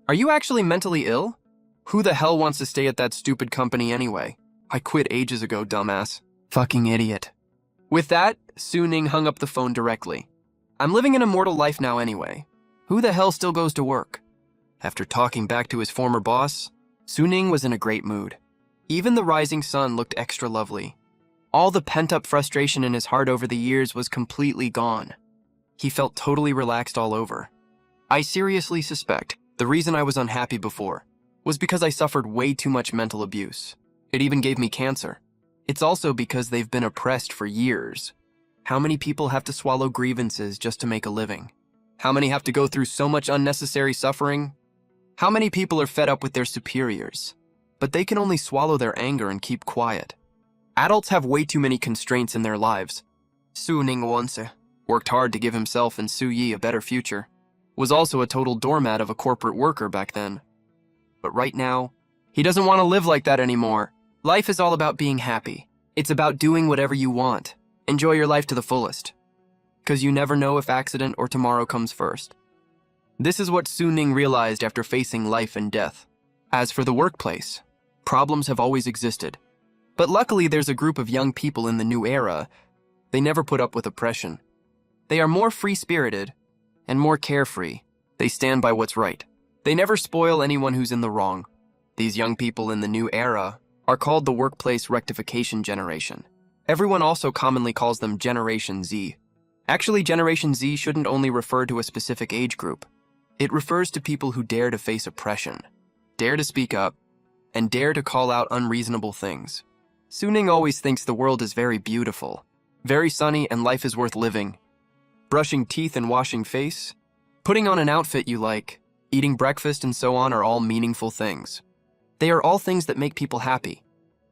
Are you actually mentally ill? Who the hell wants to stay at that stupid company anyway? I quit ages ago, dumbass. Fucking idiot. With that, Su Ning hung up the phone directly. I'm living an immortal life now anyway. Who the hell still goes to work? After talking back to his former boss, Su Ning was in a great mood. Even the rising sun looked extra lovely. All the pent-up frustration in his heart over the years was completely gone. He felt totally relaxed all over. I seriously suspect the reason I was unhappy before was because I suffered way too much mental abuse. It even gave me cancer. It's also because they've been oppressed for years. How many people have to swallow grievances just to make a living? How many have to go through so much unnecessary suffering? How many people are fed up with their superiors, but they can only swallow their anger and keep quiet? Adults have way too many constraints in their lives. Su Ning once worked hard to give himself and Su Yi a better future, was also a total doormat of a corporate worker back then. But right now, he doesn't want to live like that anymore. Life is all about being happy. It's about doing whatever you want. Enjoy your life to the fullest. Because you never know if accident or tomorrow comes first. This is what Su Ning realized after facing life and death. As for the workplace, problems have always existed. But luckily there's a group of young people in the new era. They never put up with oppression. They are more free-spirited and more carefree. They stand by what's right. They never spoil anyone who's in the wrong. These young people in the new era are called the workplace rectification generation. Everyone also commonly calls them Generation Z. Actually, Generation Z shouldn't only refer to a specific age group. It refers to people who dare to face oppression, dare to speak up, and dare to call out unreasonable things. Su Ning always thinks the world is very beautiful, very sunny, and life is worth living. Brushing teeth and washing face, putting on an outfit you like, eating breakfast, and so on are all meaningful things. They are all things that make people happy.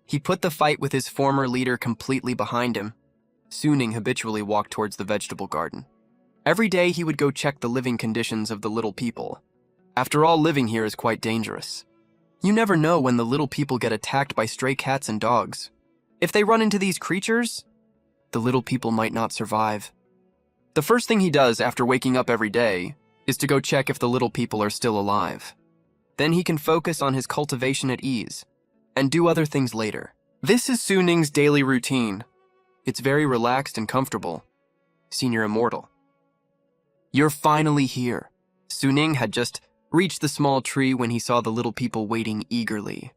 He put the fight with his former leader completely behind him. Su Ning habitually walked towards the vegetable garden. Every day he would go check the living conditions of the little people. After all, living here is quite dangerous. You never know when the little people get attacked by stray cats and dogs. If they run into these creatures, the little people might not survive. The first thing he does after waking up every day is to go check if the little people are still alive. Then he can focus on his cultivation at ease and do other things later. This is Su Ning's daily routine. It's very relaxed and comfortable. Senior Immortal. You're finally here. Su Ning had just reached the small tree when he saw the little people waiting eagerly.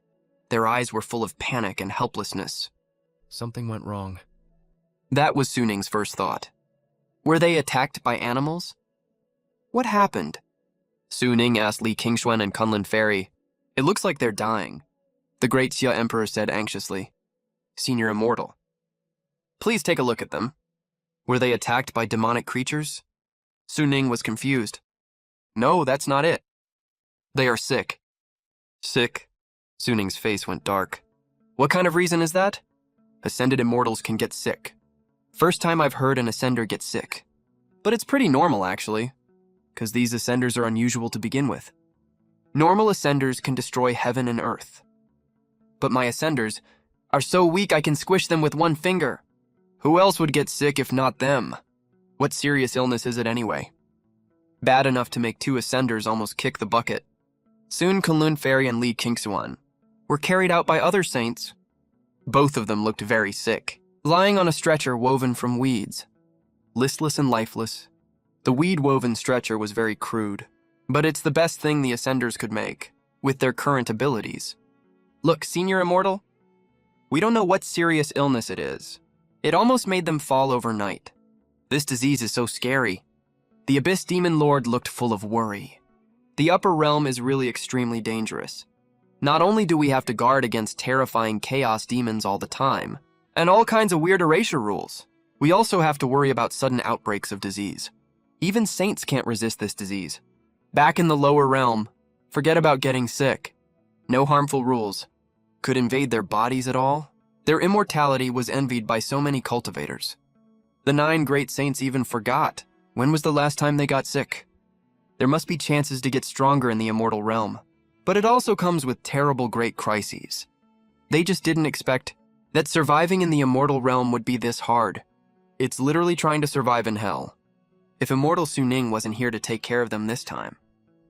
Their eyes were full of panic and helplessness. Something went wrong. That was Su Ning's first thought. Were they attacked by animals? What happened? Su Ning asked Li Qingxuan and Kunlun Fairy. It looks like they're dying. The great Xia Emperor said anxiously. Senior Immortal. Please take a look at them. Were they attacked by demonic creatures? Su Ning was confused. No, that's not it. They are sick. Sick? Su Ning's face went dark. What kind of reason is that? Ascended immortals can get sick. First time I've heard an ascender get sick. But it's pretty normal, actually, because these ascenders are unusual to begin with. Normal ascenders can destroy heaven and earth. But my ascenders are so weak I can squish them with one finger. Who else would get sick if not them? What serious illness is it anyway? Bad enough to make two ascenders almost kick the bucket. Soon Kunlun Fairy and Li Qingxuan were carried out by other saints. Both of them looked very sick, lying on a stretcher woven from weeds. Listless and lifeless, the weed-woven stretcher was very crude, but it's the best thing the ascenders could make, with their current abilities. Look, Senior Immortal, we don't know what serious illness it is. It almost made them fall overnight. This disease is so scary. The Abyss Demon Lord looked full of worry. The upper realm is really extremely dangerous. Not only do we have to guard against terrifying chaos demons all the time, and all kinds of weird erasure rules, we also have to worry about sudden outbreaks of disease. Even saints can't resist this disease. Back in the lower realm, forget about getting sick. No harmful rules. Could invade their bodies at all? Their immortality was envied by so many cultivators. The 9 great saints even forgot When was the last time they got sick? There must be chances to get stronger in the immortal realm, but it also comes with terrible great crises. They just didn't expect that surviving in the immortal realm would be this hard. It's literally trying to survive in hell. If immortal Suning wasn't here to take care of them this time,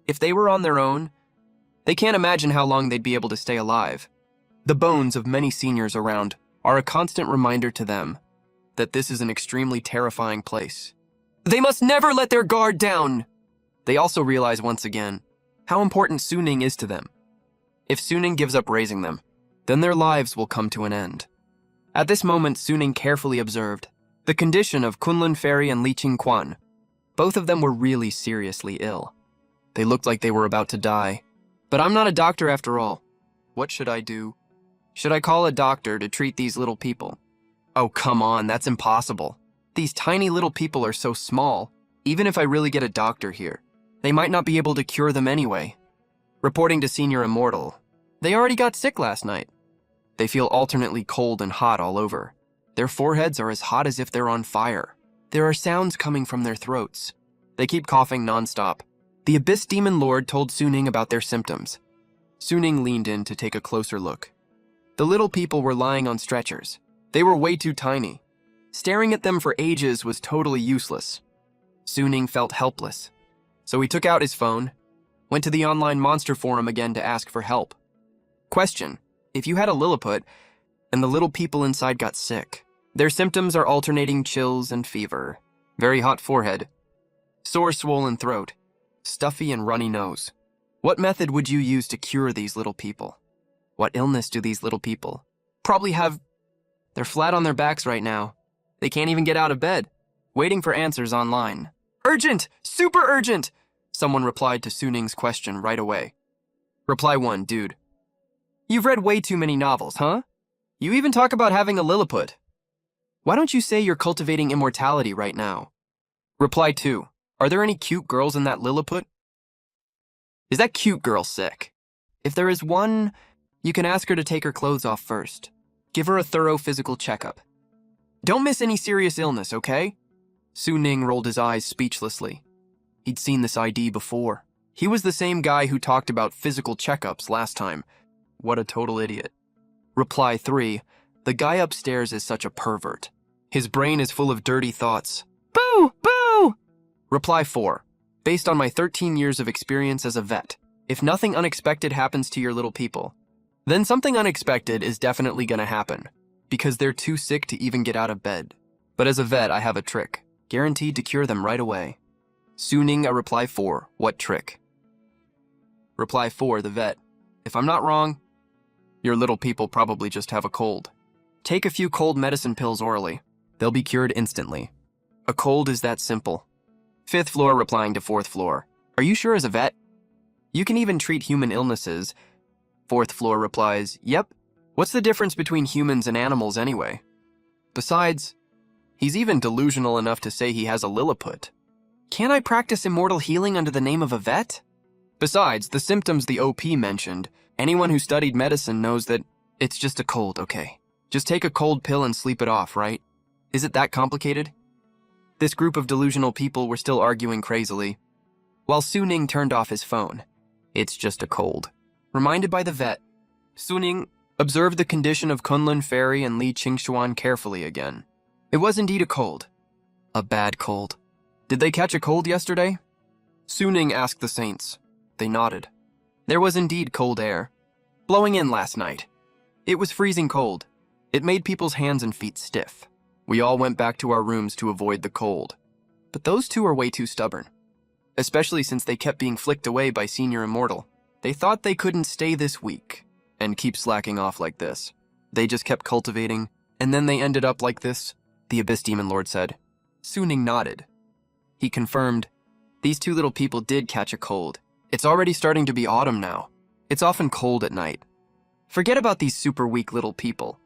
if they were on their own, they can't imagine how long they'd be able to stay alive. The bones of many seniors around are a constant reminder to them that this is an extremely terrifying place. They must never let their guard down! They also realize once again how important Suning is to them. If Suning gives up raising them, then their lives will come to an end. At this moment, Suning carefully observed the condition of Kunlun Fairy and Li Qingquan. Both of them were really seriously ill. They looked like they were about to die. But I'm not a doctor after all. What should I do? Should I call a doctor to treat these little people? Oh, come on, that's impossible. These tiny little people are so small. Even if I really get a doctor here, they might not be able to cure them anyway. Reporting to Senior Immortal, they already got sick last night. They feel alternately cold and hot all over. Their foreheads are as hot as if they're on fire. There are sounds coming from their throats. They keep coughing nonstop. The Abyss Demon Lord told Suning about their symptoms. Suning leaned in to take a closer look. The little people were lying on stretchers. They were way too tiny. Staring at them for ages was totally useless. Suning felt helpless. So he took out his phone, went to the online monster forum again to ask for help. Question: if you had a Lilliput and the little people inside got sick, their symptoms are alternating chills and fever, very hot forehead, sore swollen throat, stuffy and runny nose. What method would you use to cure these little people? What illness do these little people probably have? They're flat on their backs right now. They can't even get out of bed, waiting for answers online. Urgent! Super urgent! Someone replied to Suning's question right away. Reply 1, dude. You've read way too many novels, huh? You even talk about having a Lilliput. Why don't you say you're cultivating immortality right now? Reply 2. Are there any cute girls in that Lilliput? Is that cute girl sick? If there is one, you can ask her to take her clothes off first. Give her a thorough physical checkup. Don't miss any serious illness, okay? Suning rolled his eyes speechlessly. He'd seen this ID before. He was the same guy who talked about physical checkups last time. What a total idiot. Reply 3. The guy upstairs is such a pervert. His brain is full of dirty thoughts. Boo! Boo! Reply 4. Based on my 13 years of experience as a vet, if nothing unexpected happens to your little people, then something unexpected is definitely gonna happen, because they're too sick to even get out of bed. But as a vet, I have a trick, guaranteed to cure them right away. Suning a reply 4. What trick? Reply 4, the vet. If I'm not wrong, your little people probably just have a cold. Take a few cold medicine pills orally. They'll be cured instantly. A cold is that simple. 5th floor replying to 4th floor. Are you sure as a vet? You can even treat human illnesses. 4th floor replies, yep. What's the difference between humans and animals anyway? Besides, he's even delusional enough to say he has a Lilliput. Can't I practice immortal healing under the name of a vet? Besides, the symptoms the OP mentioned, anyone who studied medicine knows that it's just a cold, okay? Just take a cold pill and sleep it off, right? Is it that complicated? This group of delusional people were still arguing crazily, while Suning turned off his phone. It's just a cold. Reminded by the vet, Suning observed the condition of Kunlun Fairy and Li Qingquan carefully again. It was indeed a cold. A bad cold. Did they catch a cold yesterday? Suning asked the saints. They nodded. There was indeed cold air, blowing in last night. It was freezing cold. It made people's hands and feet stiff. We all went back to our rooms to avoid the cold. But those two are way too stubborn, especially since they kept being flicked away by Senior Immortal. They thought they couldn't stay this weak and keep slacking off like this. They just kept cultivating, and then they ended up like this, the Abyss Demon Lord said. Suning nodded. He confirmed, these two little people did catch a cold. It's already starting to be autumn now. It's often cold at night. Forget about these super weak little people.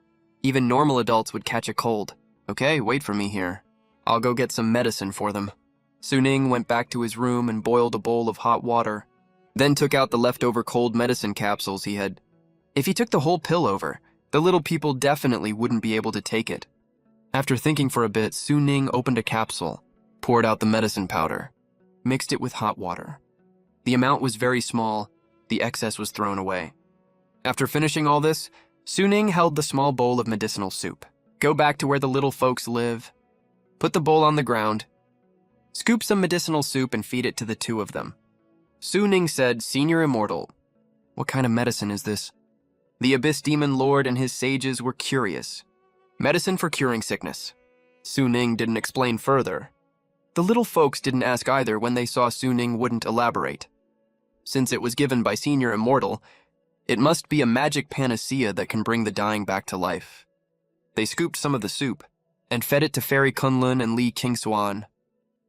Even normal adults would catch a cold. Okay, wait for me here. I'll go get some medicine for them. Suning went back to his room and boiled a bowl of hot water, then took out the leftover cold medicine capsules he had. If he took the whole pill over, the little people definitely wouldn't be able to take it. After thinking for a bit, Suning opened a capsule, poured out the medicine powder, mixed it with hot water. The amount was very small, the excess was thrown away. After finishing all this, Suning held the small bowl of medicinal soup. Go back to where the little folks live. Put the bowl on the ground. Scoop some medicinal soup and feed it to the two of them. Suning said, "Senior Immortal, what kind of medicine is this?" The Abyss Demon Lord and his sages were curious. Medicine for curing sickness. Suning didn't explain further. The little folks didn't ask either when they saw Suning wouldn't elaborate. Since it was given by Senior Immortal, it must be a magic panacea that can bring the dying back to life. They scooped some of the soup and fed it to Fairy Kunlun and Li Kingswan.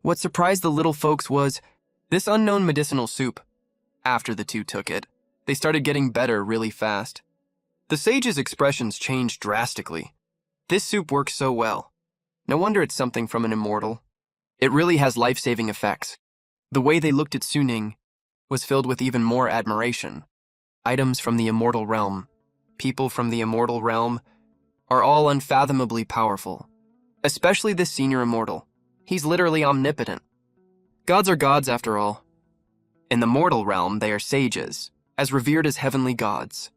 What surprised the little folks was this unknown medicinal soup. After the two took it, they started getting better really fast. The sages' expressions changed drastically. This soup works so well. No wonder it's something from an immortal. It really has life-saving effects. The way they looked at Suning was filled with even more admiration. Items from the immortal realm, people from the immortal realm, are all unfathomably powerful. Especially this senior immortal. He's literally omnipotent. Gods are gods after all. In the mortal realm, they are sages, as revered as heavenly gods.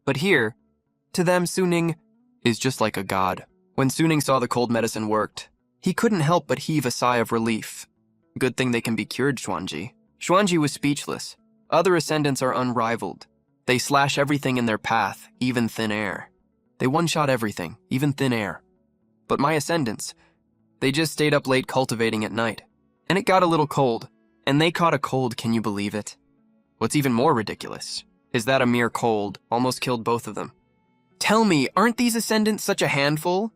But here, to them, Suning is just like a god. When Suning saw the cold medicine worked, he couldn't help but heave a sigh of relief. Good thing they can be cured, Xuanji. Xuanji was speechless. Other ascendants are unrivaled. They slash everything in their path, even thin air. They one-shot everything, even thin air. But my ascendants, they just stayed up late cultivating at night. And it got a little cold. And they caught a cold, can you believe it? What's even more ridiculous is that a mere cold almost killed both of them. Tell me, aren't these ascendants such a handful?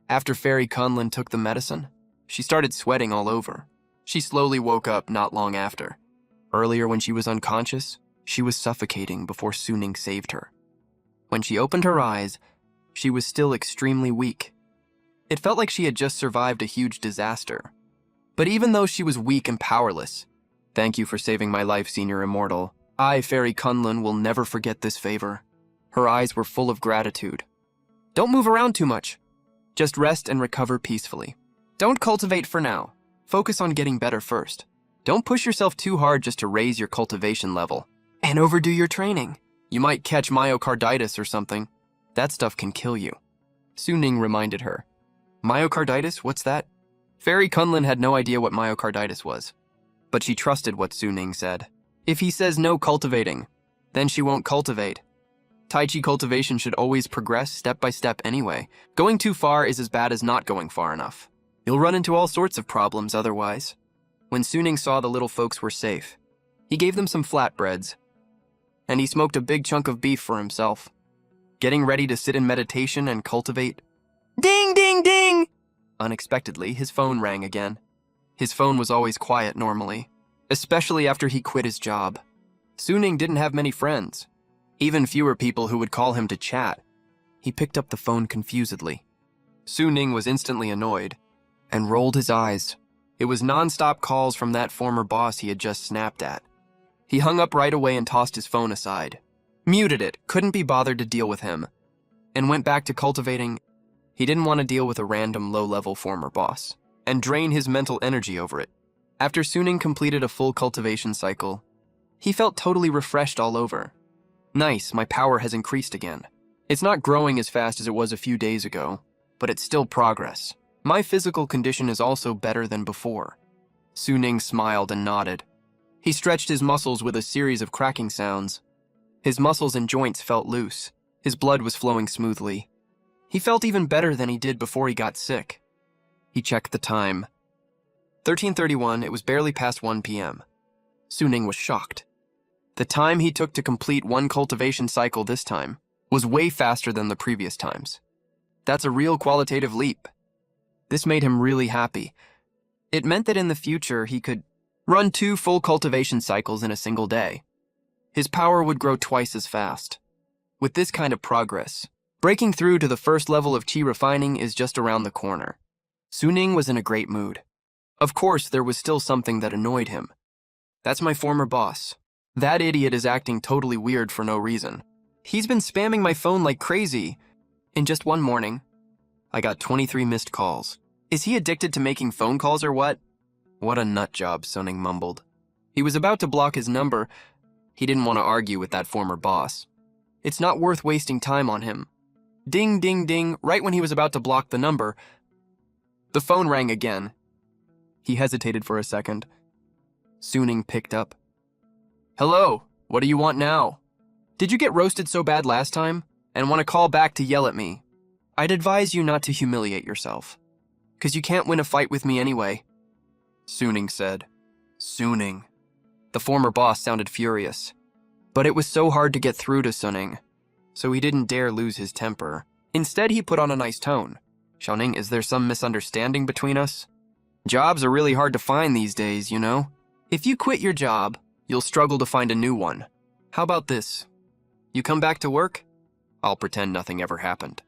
After Fairy Kunlun took the medicine, she started sweating all over. She slowly woke up not long after. Earlier when she was unconscious, she was suffocating before Suning saved her. When she opened her eyes, she was still extremely weak. It felt like she had just survived a huge disaster. But even though she was weak and powerless, thank you for saving my life, Senior Immortal. I, Fairy Kunlun, will never forget this favor. Her eyes were full of gratitude. Don't move around too much. Just rest and recover peacefully. Don't cultivate for now. Focus on getting better first. Don't push yourself too hard just to raise your cultivation level. And overdo your training. You might catch myocarditis or something. That stuff can kill you. Suning reminded her. Myocarditis? What's that? Fairy Kunlun had no idea what myocarditis was. But she trusted what Suning said. If he says no cultivating, then she won't cultivate. Tai Chi cultivation should always progress step by step anyway. Going too far is as bad as not going far enough. You'll run into all sorts of problems otherwise. When Suning saw the little folks were safe, he gave them some flatbreads, and he smoked a big chunk of beef for himself. Getting ready to sit in meditation and cultivate. Ding, ding, ding! Unexpectedly, his phone rang again. His phone was always quiet normally, especially after he quit his job. Suning didn't have many friends, even fewer people who would call him to chat. He picked up the phone confusedly. Suning was instantly annoyed and rolled his eyes. It was non-stop calls from that former boss he had just snapped at. He hung up right away and tossed his phone aside. Muted it, couldn't be bothered to deal with him, and went back to cultivating. He didn't want to deal with a random low-level former boss and drain his mental energy over it. After Suning completed a full cultivation cycle, he felt totally refreshed all over. Nice, my power has increased again. It's not growing as fast as it was a few days ago, but it's still progress. My physical condition is also better than before. Suning smiled and nodded. He stretched his muscles with a series of cracking sounds. His muscles and joints felt loose. His blood was flowing smoothly. He felt even better than he did before he got sick. He checked the time. 13:31, it was barely past 1 p.m. Suning was shocked. The time he took to complete one cultivation cycle this time was way faster than the previous times. That's a real qualitative leap. This made him really happy. It meant that in the future he could run 2 full cultivation cycles in a single day. His power would grow twice as fast. With this kind of progress, breaking through to the first level of Qi refining is just around the corner. Suning was in a great mood. Of course, there was still something that annoyed him. That's my former boss. That idiot is acting totally weird for no reason. He's been spamming my phone like crazy. In just one morning, I got 23 missed calls. Is he addicted to making phone calls or what? What a nut job, Suning mumbled. He was about to block his number. He didn't want to argue with that former boss. It's not worth wasting time on him. Ding, ding, ding, right when he was about to block the number. The phone rang again. He hesitated for a second. Suning picked up. Hello, what do you want now? Did you get roasted so bad last time and want to call back to yell at me? I'd advise you not to humiliate yourself, 'cause you can't win a fight with me anyway. Suning said. Suning. The former boss sounded furious, but it was so hard to get through to Suning, so he didn't dare lose his temper. Instead, he put on a nice tone. Xiaoning, is there some misunderstanding between us? Jobs are really hard to find these days, you know? If you quit your job, you'll struggle to find a new one. How about this? You come back to work? I'll pretend nothing ever happened.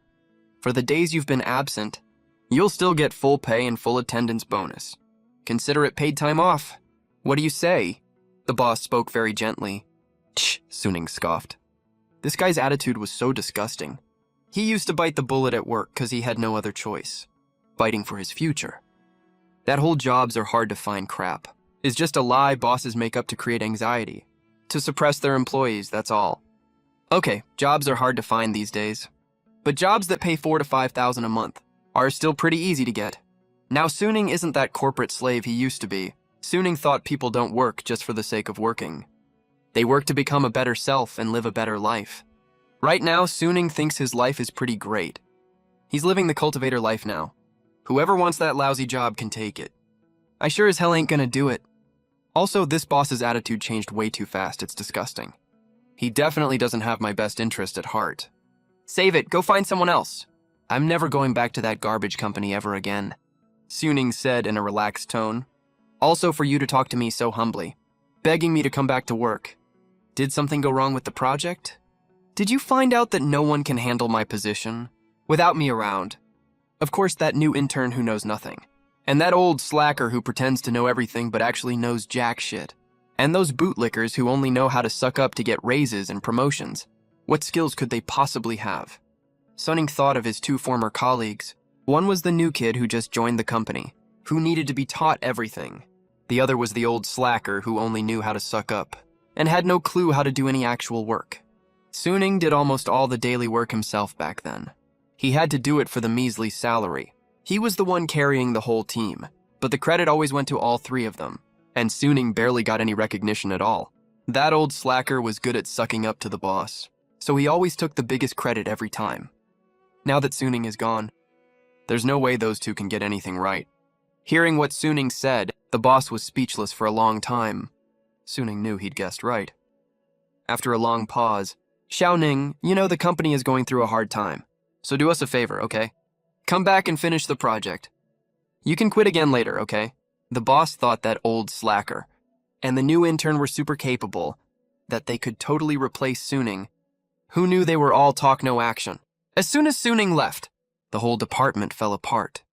For the days you've been absent, you'll still get full pay and full attendance bonus. Consider it paid time off. What do you say? The boss spoke very gently. Tch, Suning scoffed. This guy's attitude was so disgusting. He used to bite the bullet at work because he had no other choice. Fighting for his future. That whole jobs are hard to find crap is just a lie bosses make up to create anxiety. To suppress their employees, that's all. Okay, jobs are hard to find these days. But jobs that pay $4,000 to $5,000 a month are still pretty easy to get. Now Suning isn't that corporate slave he used to be. Suning thought people don't work just for the sake of working. They work to become a better self and live a better life. Right now, Suning thinks his life is pretty great. He's living the cultivator life now. Whoever wants that lousy job can take it. I sure as hell ain't gonna do it. Also, this boss's attitude changed way too fast, it's disgusting. He definitely doesn't have my best interest at heart. Save it, go find someone else. I'm never going back to that garbage company ever again, Suning said in a relaxed tone. Also for you to talk to me so humbly, begging me to come back to work. Did something go wrong with the project? Did you find out that no one can handle my position without me around? Of course, that new intern who knows nothing. And that old slacker who pretends to know everything but actually knows jack shit. And those bootlickers who only know how to suck up to get raises and promotions. What skills could they possibly have? Suning thought of his two former colleagues. One was the new kid who just joined the company, who needed to be taught everything. The other was the old slacker who only knew how to suck up and had no clue how to do any actual work. Suning did almost all the daily work himself back then. He had to do it for the measly salary. He was the one carrying the whole team, but the credit always went to all three of them, and Suning barely got any recognition at all. That old slacker was good at sucking up to the boss, so he always took the biggest credit every time. Now that Suning is gone, there's no way those two can get anything right. Hearing what Suning said, the boss was speechless for a long time. Suning knew he'd guessed right. After a long pause, Xiaoning, you know the company is going through a hard time, so do us a favor, okay? Come back and finish the project. You can quit again later, okay? The boss thought that old slacker and the new intern were super capable, that they could totally replace Suning. Who knew they were all talk no action? As soon as Suning left, the whole department fell apart.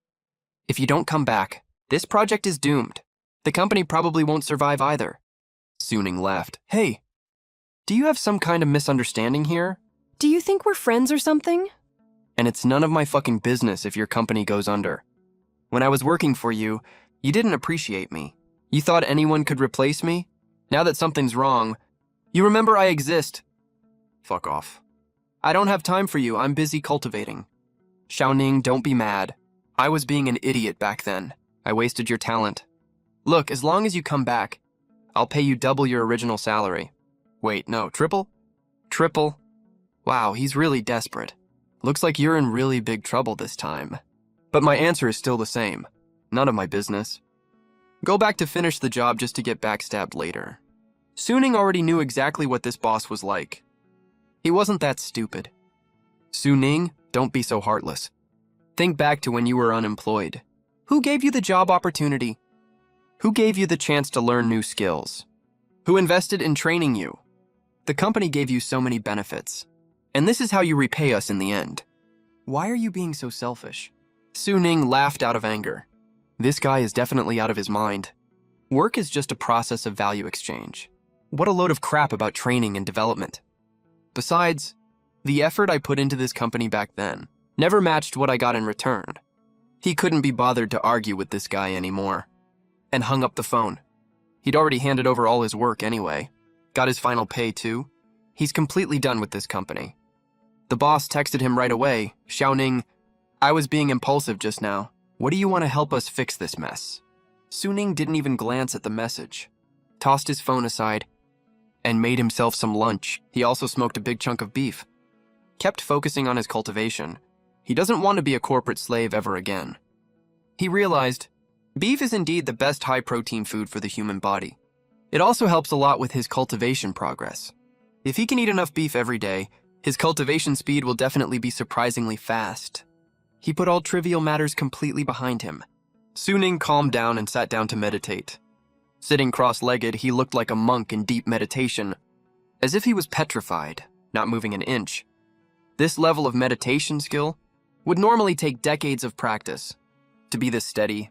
If you don't come back, this project is doomed. The company probably won't survive either. Suning laughed. Hey, do you have some kind of misunderstanding here? Do you think we're friends or something? And it's none of my fucking business if your company goes under. When I was working for you, you didn't appreciate me. You thought anyone could replace me? Now that something's wrong, you remember I exist. Fuck off. I don't have time for you, I'm busy cultivating. Xiaoning, don't be mad. I was being an idiot back then. I wasted your talent. Look, as long as you come back, I'll pay you double your original salary. Wait, no, triple? Triple? Wow, he's really desperate. Looks like you're in really big trouble this time. But my answer is still the same. None of my business. Go back to finish the job just to get backstabbed later. Suning already knew exactly what this boss was like. He wasn't that stupid. Suning, don't be so heartless. Think back to when you were unemployed. Who gave you the job opportunity? Who gave you the chance to learn new skills? Who invested in training you? The company gave you so many benefits. And this is how you repay us in the end. Why are you being so selfish? Suning laughed out of anger. This guy is definitely out of his mind. Work is just a process of value exchange. What a load of crap about training and development. Besides, the effort I put into this company back then never matched what I got in return. He couldn't be bothered to argue with this guy anymore. and hung up the phone. He'd already handed over all his work anyway. Got his final pay too. He's completely done with this company. The boss texted him right away, shouting, "I was being impulsive just now. What do you want to help us fix this mess?" Suning didn't even glance at the message, tossed his phone aside, and made himself some lunch. He also smoked a big chunk of beef. Kept focusing on his cultivation. He doesn't want to be a corporate slave ever again. He realized beef is indeed the best high-protein food for the human body. It also helps a lot with his cultivation progress. If he can eat enough beef every day, his cultivation speed will definitely be surprisingly fast. He put all trivial matters completely behind him. Suning calmed down and sat down to meditate. Sitting cross-legged, he looked like a monk in deep meditation, as if he was petrified, not moving an inch. This level of meditation skill would normally take decades of practice to be this steady.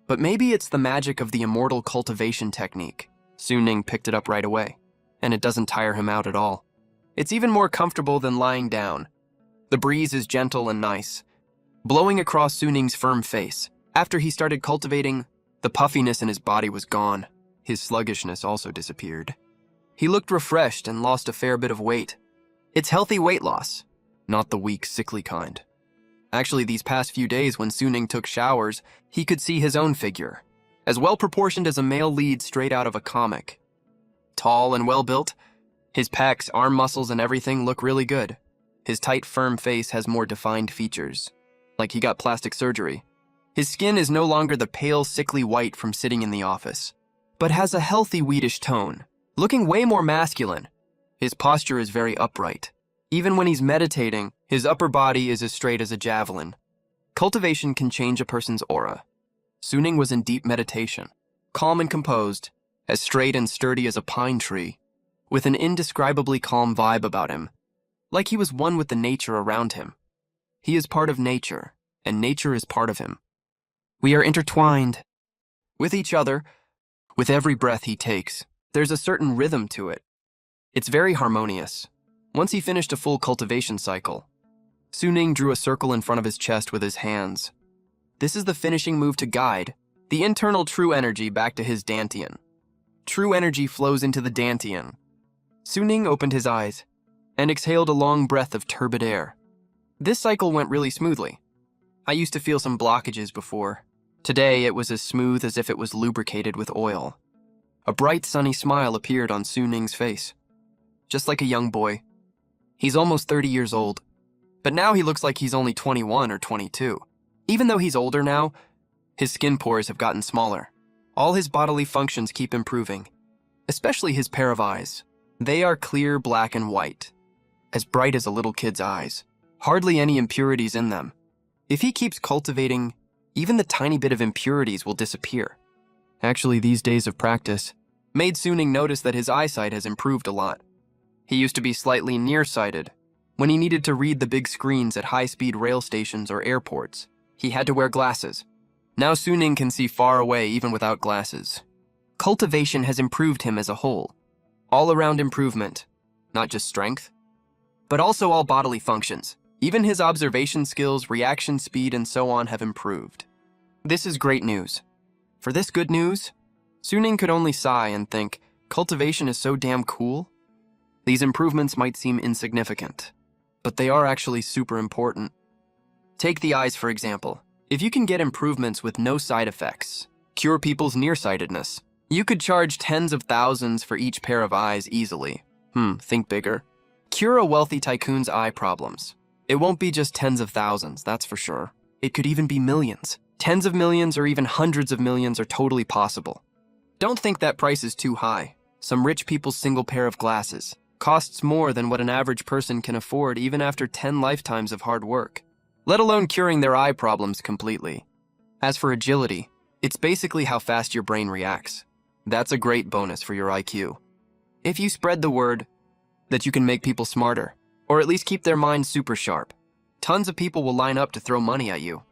But maybe it's the magic of the immortal cultivation technique. Suning picked it up right away, and it doesn't tire him out at all. It's even more comfortable than lying down. The breeze is gentle and nice, blowing across Suning's firm face. After he started cultivating, the puffiness in his body was gone. His sluggishness also disappeared. He looked refreshed and lost a fair bit of weight. It's healthy weight loss, not the weak, sickly kind. Actually, these past few days when Suning took showers, he could see his own figure, as well-proportioned as a male lead straight out of a comic. Tall and well-built, his pecs, arm muscles, and everything look really good. His tight, firm face has more defined features, like he got plastic surgery. His skin is no longer the pale, sickly white from sitting in the office, but has a healthy, wheatish tone, looking way more masculine. His posture is very upright. Even when he's meditating, his upper body is as straight as a javelin. Cultivation can change a person's aura. Suning was in deep meditation, calm and composed, as straight and sturdy as a pine tree, with an indescribably calm vibe about him, like he was one with the nature around him. He is part of nature, and nature is part of him. We are intertwined with each other. With every breath he takes, there's a certain rhythm to it. It's very harmonious. Once he finished a full cultivation cycle, Suning drew a circle in front of his chest with his hands. This is the finishing move to guide the internal true energy back to his dantian. True energy flows into the dantian. Suning opened his eyes and exhaled a long breath of turbid air. This cycle went really smoothly. I used to feel some blockages before. Today, it was as smooth as if it was lubricated with oil. A bright, sunny smile appeared on Suning's face. Just like a young boy. He's almost 30 years old, but now he looks like he's only 21 or 22. Even though he's older now, his skin pores have gotten smaller. All his bodily functions keep improving, especially his pair of eyes. They are clear, black, and white, as bright as a little kid's eyes. Hardly any impurities in them. If he keeps cultivating, even the tiny bit of impurities will disappear. Actually, these days of practice made Suning notice that his eyesight has improved a lot. He used to be slightly nearsighted. When he needed to read the big screens at high-speed rail stations or airports, he had to wear glasses. Now Suning can see far away even without glasses. Cultivation has improved him as a whole. All-around improvement, not just strength, but also all bodily functions. Even his observation skills, reaction speed, and so on have improved. This is great news. For this good news, Suning could only sigh and think, cultivation is so damn cool. These improvements might seem insignificant, but they are actually super important. Take the eyes, for example. If you can get improvements with no side effects, cure people's nearsightedness, you could charge tens of thousands for each pair of eyes easily. Think bigger. Cure a wealthy tycoon's eye problems. It won't be just tens of thousands, that's for sure. It could even be millions. Tens of millions or even hundreds of millions are totally possible. Don't think that price is too high. Some rich people's single pair of glasses costs more than what an average person can afford even after 10 lifetimes of hard work, let alone curing their eye problems completely. As for agility, it's basically how fast your brain reacts. That's a great bonus for your IQ. If you spread the word that you can make people smarter, or at least keep their minds super sharp, tons of people will line up to throw money at you.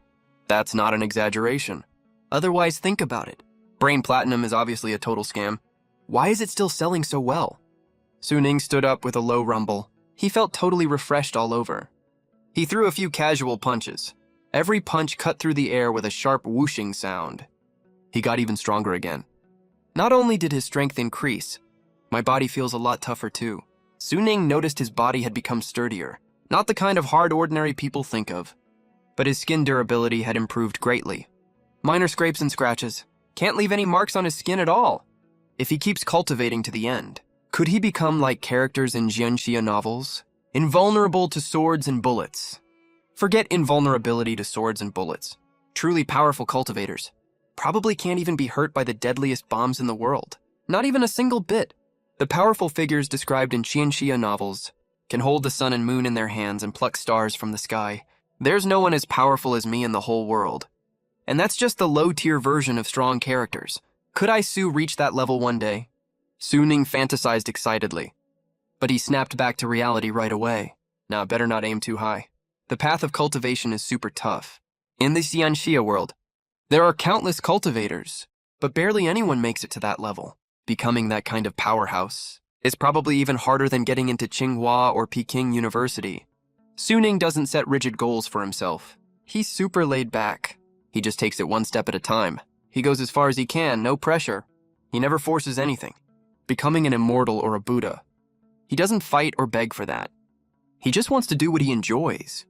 That's not an exaggeration. Otherwise, think about it. Brain Platinum is obviously a total scam. Why is it still selling so well? Suning stood up with a low rumble. He felt totally refreshed all over. He threw a few casual punches. Every punch cut through the air with a sharp whooshing sound. He got even stronger again. Not only did his strength increase, my body feels a lot tougher too. Suning noticed his body had become sturdier, not the kind of hard ordinary people think of. But his skin durability had improved greatly. Minor scrapes and scratches. Can't leave any marks on his skin at all. If he keeps cultivating to the end, could he become like characters in Jianxia novels? Invulnerable to swords and bullets. Forget invulnerability to swords and bullets. Truly powerful cultivators probably can't even be hurt by the deadliest bombs in the world. Not even a single bit. The powerful figures described in Jianxia novels can hold the sun and moon in their hands and pluck stars from the sky. There's no one as powerful as me in the whole world. And that's just the low-tier version of strong characters. Could Su reach that level one day? Suning fantasized excitedly. But he snapped back to reality right away. Now, better not aim too high. The path of cultivation is super tough. In the Xianxia world, there are countless cultivators, but barely anyone makes it to that level. Becoming that kind of powerhouse is probably even harder than getting into Tsinghua or Peking University. Suning doesn't set rigid goals for himself. He's super laid back. He just takes it one step at a time. He goes as far as he can, no pressure. He never forces anything. Becoming an immortal or a Buddha. He doesn't fight or beg for that. He just wants to do what he enjoys.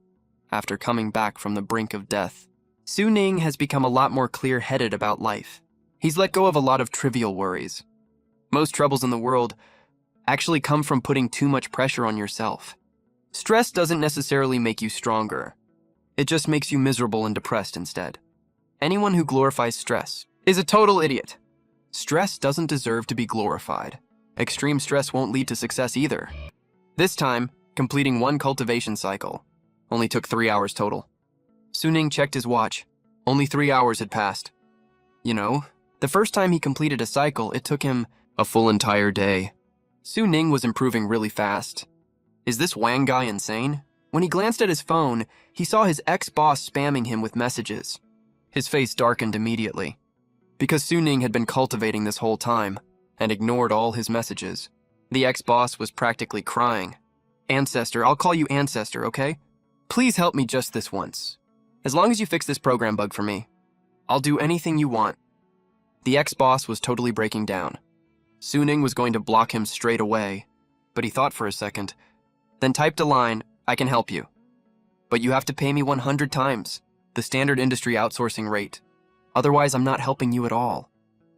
After coming back from the brink of death, Suning has become a lot more clear-headed about life. He's let go of a lot of trivial worries. Most troubles in the world actually come from putting too much pressure on yourself. Stress doesn't necessarily make you stronger. It just makes you miserable and depressed instead. Anyone who glorifies stress is a total idiot. Stress doesn't deserve to be glorified. Extreme stress won't lead to success either. This time, completing one cultivation cycle only took 3 hours total. Suning checked his watch. Only 3 hours had passed. You know, the first time he completed a cycle, it took him a full entire day. Suning was improving really fast. Is this Wang guy insane? When he glanced at his phone, he saw his ex-boss spamming him with messages. His face darkened immediately. Because Suning had been cultivating this whole time and ignored all his messages, the ex-boss was practically crying. Ancestor, I'll call you Ancestor, okay? Please help me just this once. As long as you fix this program bug for me, I'll do anything you want. The ex-boss was totally breaking down. Suning was going to block him straight away, but he thought for a second, then typed a line, I can help you. But you have to pay me 100 times, the standard industry outsourcing rate. Otherwise, I'm not helping you at all.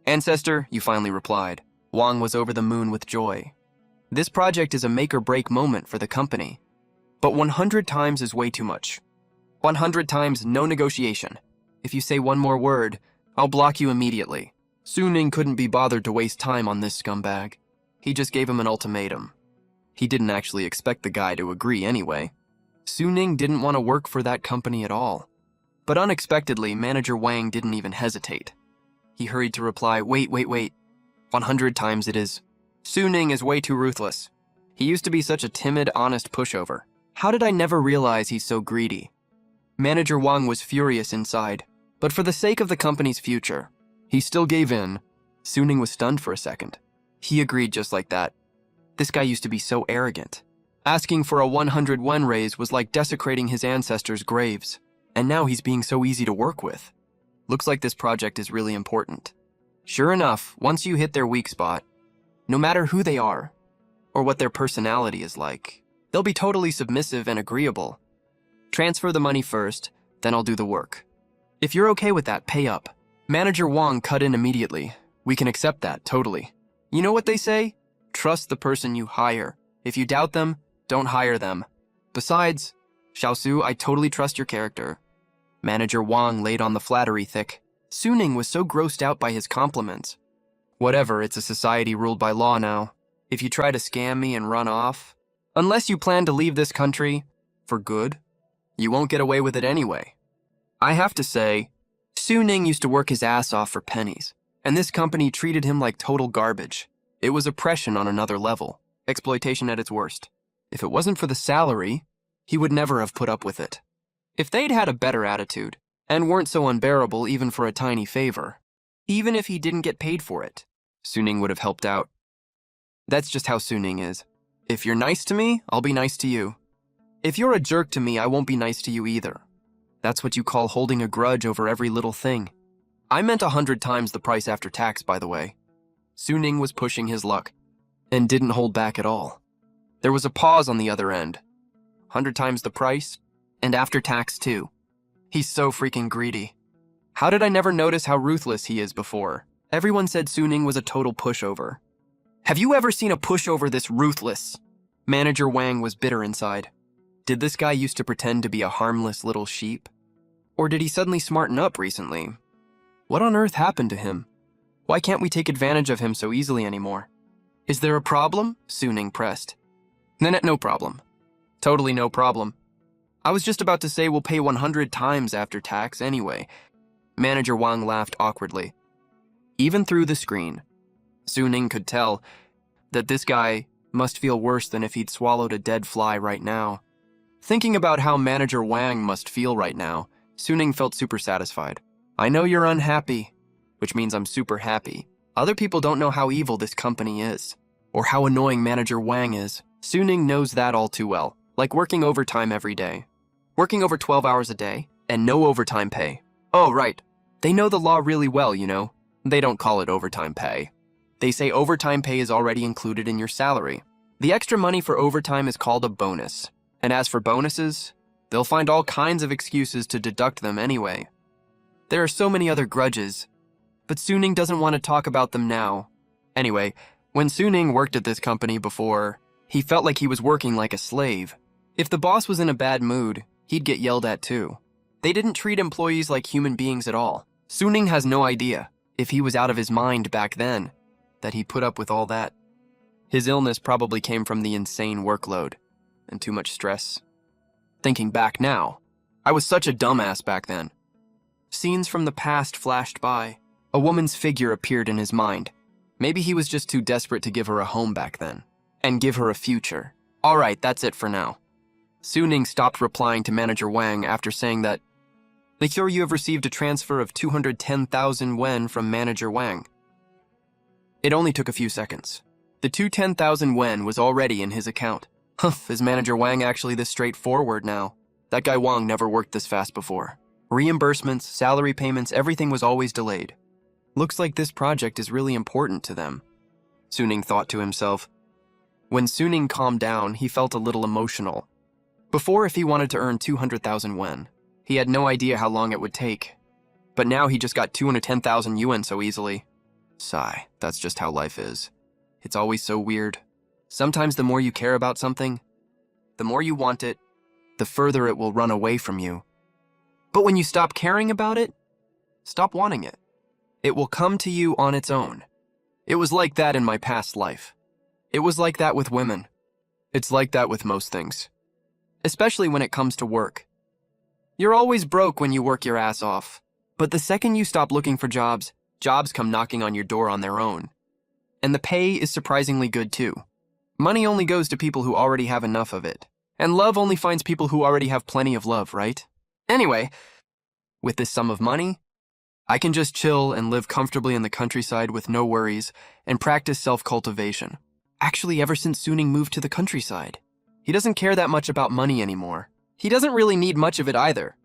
Ancestor, you finally replied. Wang was over the moon with joy. This project is a make-or-break moment for the company. But 100 times is way too much. 100 times, no negotiation. If you say one more word, I'll block you immediately. Suning couldn't be bothered to waste time on this scumbag. He just gave him an ultimatum. He didn't actually expect the guy to agree anyway. Suning didn't want to work for that company at all. But unexpectedly, Manager Wang didn't even hesitate. He hurried to reply, wait. 100 times it is. Suning is way too ruthless. He used to be such a timid, honest pushover. How did I never realize he's so greedy? Manager Wang was furious inside, but for the sake of the company's future, he still gave in. Suning was stunned for a second. He agreed just like that. This guy used to be so arrogant. Asking for a 100 won raise was like desecrating his ancestors' graves, and now he's being so easy to work with. Looks like this project is really important. Sure enough, once you hit their weak spot, no matter who they are, or what their personality is like, they'll be totally submissive and agreeable. Transfer the money first, then I'll do the work. If you're okay with that, pay up. Manager Wang cut in immediately. We can accept that, totally. You know what they say? Trust the person you hire. If you doubt them, don't hire them. Besides, Xiaosu, I totally trust your character. Manager Wang laid on the flattery thick. Suning was so grossed out by his compliments. Whatever, it's a society ruled by law now. If you try to scam me and run off, unless you plan to leave this country for good, you won't get away with it anyway. I have to say, Suning used to work his ass off for pennies, and this company treated him like total garbage. It was oppression on another level, exploitation at its worst. If it wasn't for the salary, he would never have put up with it. If they'd had a better attitude, and weren't so unbearable even for a tiny favor, even if he didn't get paid for it, Suning would have helped out. That's just how Suning is. If you're nice to me, I'll be nice to you. If you're a jerk to me, I won't be nice to you either. That's what you call holding a grudge over every little thing. I meant 100 times the price after tax, by the way. Suning was pushing his luck and didn't hold back at all. There was a pause on the other end. 100 times the price and after tax too. He's so freaking greedy. How did I never notice how ruthless he is before? Everyone said Suning was a total pushover. Have you ever seen a pushover this ruthless? Manager Wang was bitter inside. Did this guy used to pretend to be a harmless little sheep? Or did he suddenly smarten up recently? What on earth happened to him? Why can't we take advantage of him so easily anymore? Is there a problem? Suning pressed. No problem. Totally no problem. I was just about to say we'll pay 100 times after tax anyway. Manager Wang laughed awkwardly. Even through the screen, Suning could tell that this guy must feel worse than if he'd swallowed a dead fly right now. Thinking about how Manager Wang must feel right now, Suning felt super satisfied. I know you're unhappy, which means I'm super happy. Other people don't know how evil this company is, or how annoying Manager Wang is. Suning knows that all too well, like working overtime every day. Working over 12 hours a day, and no overtime pay. Oh, right. They know the law really well, you know. They don't call it overtime pay. They say overtime pay is already included in your salary. The extra money for overtime is called a bonus. And as for bonuses, they'll find all kinds of excuses to deduct them anyway. There are so many other grudges, but Suning doesn't want to talk about them now. Anyway, when Suning worked at this company before, he felt like he was working like a slave. If the boss was in a bad mood, he'd get yelled at too. They didn't treat employees like human beings at all. Suning has no idea, if he was out of his mind back then, that he put up with all that. His illness probably came from the insane workload and too much stress. Thinking back now, I was such a dumbass back then. Scenes from the past flashed by. A woman's figure appeared in his mind. Maybe he was just too desperate to give her a home back then, and give her a future. All right, that's it for now. Suning stopped replying to Manager Wang after saying that, "Make sure you have received a transfer of 210,000 wen from Manager Wang." It only took a few seconds. The 210,000 wen was already in his account. Is Manager Wang actually this straightforward now? That guy Wang never worked this fast before. Reimbursements, salary payments, everything was always delayed. Looks like this project is really important to them, Suning thought to himself. When Suning calmed down, he felt a little emotional. Before, if he wanted to earn 200,000 wen, he had no idea how long it would take. But now he just got 210,000 yuan so easily. Sigh, that's just how life is. It's always so weird. Sometimes the more you care about something, the more you want it, the further it will run away from you. But when you stop caring about it, stop wanting it. It will come to you on its own. It was like that in my past life. It was like that with women. It's like that with most things. Especially when it comes to work. You're always broke when you work your ass off. But the second you stop looking for jobs, jobs come knocking on your door on their own. And the pay is surprisingly good too. Money only goes to people who already have enough of it. And love only finds people who already have plenty of love, right? Anyway, with this sum of money, I can just chill and live comfortably in the countryside with no worries and practice self-cultivation. Actually, ever since Suning moved to the countryside, he doesn't care that much about money anymore. He doesn't really need much of it either.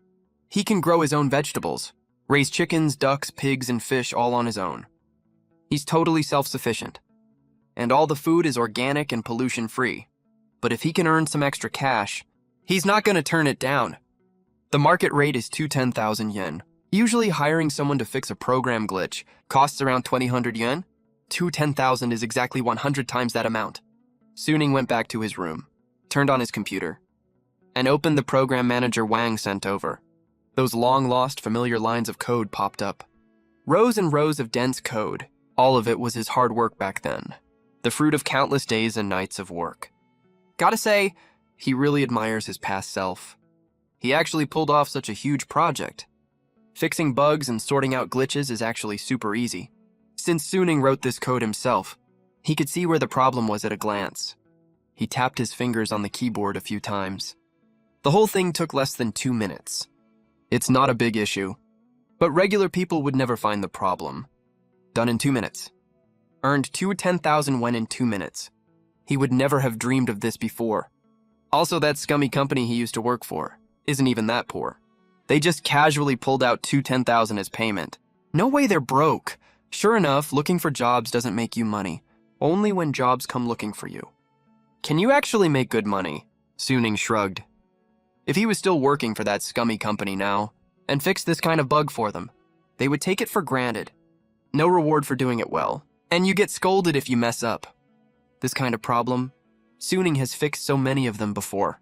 He can grow his own vegetables, raise chickens, ducks, pigs, and fish all on his own. He's totally self-sufficient. And all the food is organic and pollution-free. But if he can earn some extra cash, he's not going to turn it down. The market rate is 210,000 yen. Usually hiring someone to fix a program glitch costs around 2,000 yen. 210,000 is exactly 100 times that amount. Suning went back to his room, turned on his computer, and opened the program Manager Wang sent over. Those long-lost familiar lines of code popped up. Rows and rows of dense code. All of it was his hard work back then. The fruit of countless days and nights of work. Gotta say, he really admires his past self. He actually pulled off such a huge project. Fixing bugs and sorting out glitches is actually super easy. Since Suning wrote this code himself, he could see where the problem was at a glance. He tapped his fingers on the keyboard a few times. The whole thing took less than 2 minutes. It's not a big issue, but regular people would never find the problem. Done in 2 minutes. Earned 210,000 wen in 2 minutes. He would never have dreamed of this before. Also, that scummy company he used to work for isn't even that poor. They just casually pulled out 210,000 as payment. No way they're broke. Sure enough, looking for jobs doesn't make you money. Only when jobs come looking for you. Can you actually make good money? Suning shrugged. If he was still working for that scummy company now, and fixed this kind of bug for them, they would take it for granted. No reward for doing it well, and you get scolded if you mess up. This kind of problem, Suning has fixed so many of them before.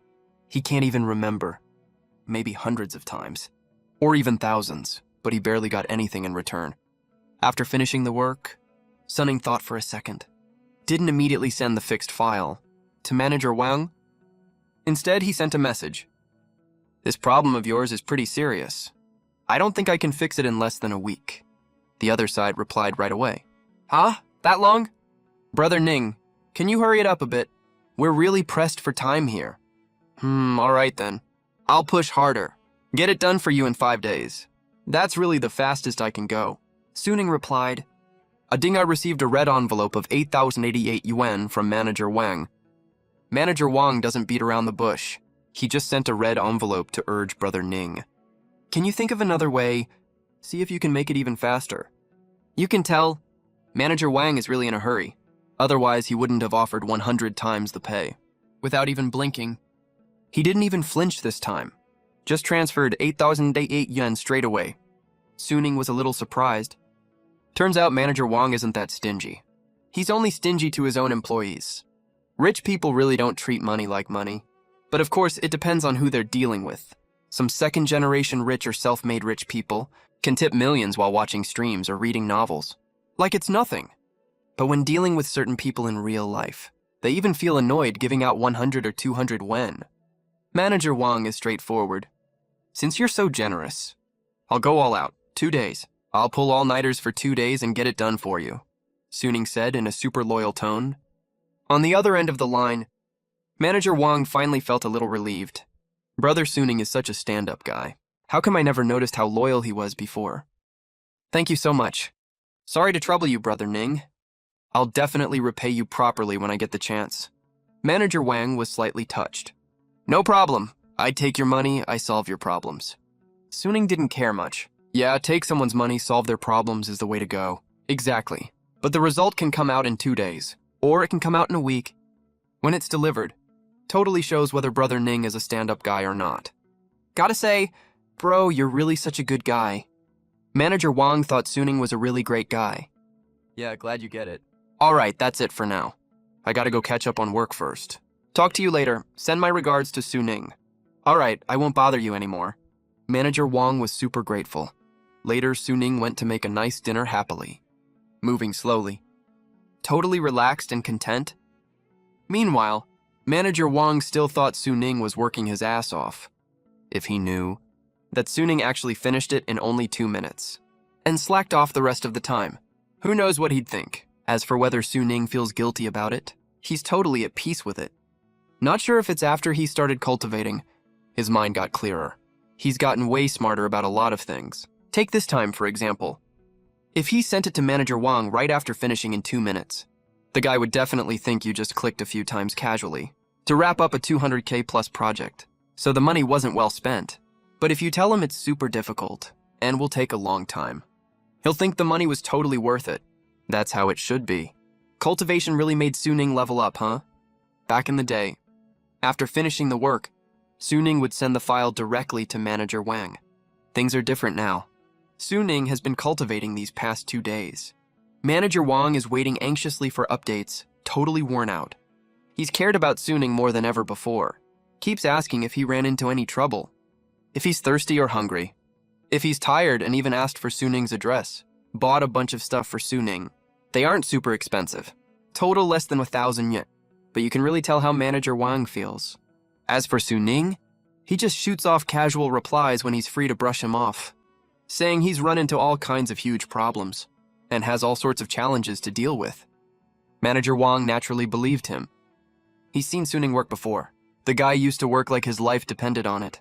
He can't even remember. Maybe hundreds of times. Or even thousands, but he barely got anything in return. After finishing the work, Suning thought for a second. Didn't immediately send the fixed file to Manager Wang. Instead, he sent a message. This problem of yours is pretty serious. I don't think I can fix it in less than a week. The other side replied right away. Huh? That long? Brother Ning, can you hurry it up a bit? We're really pressed for time here. All right then. I'll push harder. Get it done for you in 5 days. That's really the fastest I can go. Suning replied. Adinga received a red envelope of 8,088 yuan from Manager Wang. Manager Wang doesn't beat around the bush. He just sent a red envelope to urge Brother Ning. Can you think of another way? See if you can make it even faster. You can tell, Manager Wang is really in a hurry. Otherwise, he wouldn't have offered 100 times the pay. Without even blinking. He didn't even flinch this time. Just transferred 8,088 yuan straight away. Suning was a little surprised. Turns out Manager Wang isn't that stingy. He's only stingy to his own employees. Rich people really don't treat money like money. But of course, it depends on who they're dealing with. Some second-generation rich or self-made rich people can tip millions while watching streams or reading novels. Like it's nothing. But when dealing with certain people in real life, they even feel annoyed giving out 100 or 200 yuan. Manager Wang is straightforward. Since you're so generous, I'll go all out. 2 days. I'll pull all-nighters for 2 days and get it done for you, Suning said in a super loyal tone. On the other end of the line, Manager Wang finally felt a little relieved. Brother Suning is such a stand-up guy. How come I never noticed how loyal he was before? Thank you so much. Sorry to trouble you, Brother Ning. I'll definitely repay you properly when I get the chance. Manager Wang was slightly touched. No problem. I take your money, I solve your problems. Suning didn't care much. Yeah, take someone's money, solve their problems is the way to go. Exactly. But the result can come out in 2 days. Or it can come out in a week. When it's delivered, totally shows whether Brother Ning is a stand-up guy or not. Gotta say, bro, you're really such a good guy. Manager Wang thought Suning was a really great guy. Yeah, glad you get it. Alright, that's it for now. I gotta go catch up on work first. Talk to you later. Send my regards to Suning. Alright, I won't bother you anymore. Manager Wang was super grateful. Later, Suning went to make a nice dinner happily, moving slowly. Totally relaxed and content. Meanwhile, Manager Wang still thought Suning was working his ass off. If he knew that Suning actually finished it in only 2 minutes, and slacked off the rest of the time. Who knows what he'd think? As for whether Suning feels guilty about it, he's totally at peace with it. Not sure if it's after he started cultivating, his mind got clearer. He's gotten way smarter about a lot of things. Take this time, for example. If he sent it to Manager Wang right after finishing in 2 minutes, the guy would definitely think you just clicked a few times casually to wrap up a 200K plus project, so the money wasn't well spent. But if you tell him it's super difficult and will take a long time, he'll think the money was totally worth it. That's how it should be. Cultivation really made Suning level up, huh? Back in the day, after finishing the work, Suning would send the file directly to Manager Wang. Things are different now. Suning has been cultivating these past 2 days. Manager Wang is waiting anxiously for updates, totally worn out. He's cared about Suning more than ever before. Keeps asking if he ran into any trouble, if he's thirsty or hungry, if he's tired, and even asked for Suning's address. Bought a bunch of stuff for Suning. They aren't super expensive. Total less than 1,000 yuan. But you can really tell how Manager Wang feels. As for Suning, he just shoots off casual replies when he's free to brush him off, saying he's run into all kinds of huge problems and has all sorts of challenges to deal with. Manager Wang naturally believed him. He's seen Suning work before. The guy used to work like his life depended on it.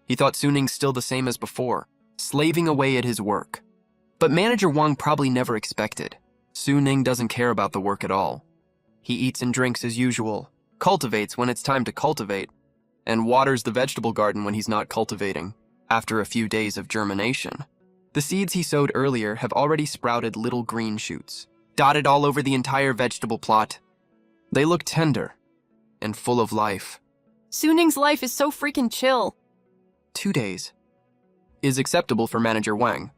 He thought Suning's still the same as before, slaving away at his work. But Manager Wang probably never expected. Suning doesn't care about the work at all. He eats and drinks as usual, cultivates when it's time to cultivate, and waters the vegetable garden when he's not cultivating, after a few days of germination. The seeds he sowed earlier have already sprouted little green shoots, dotted all over the entire vegetable plot. They look tender and full of life. Suning's life is so freaking chill. 2 days is acceptable for Manager Wang.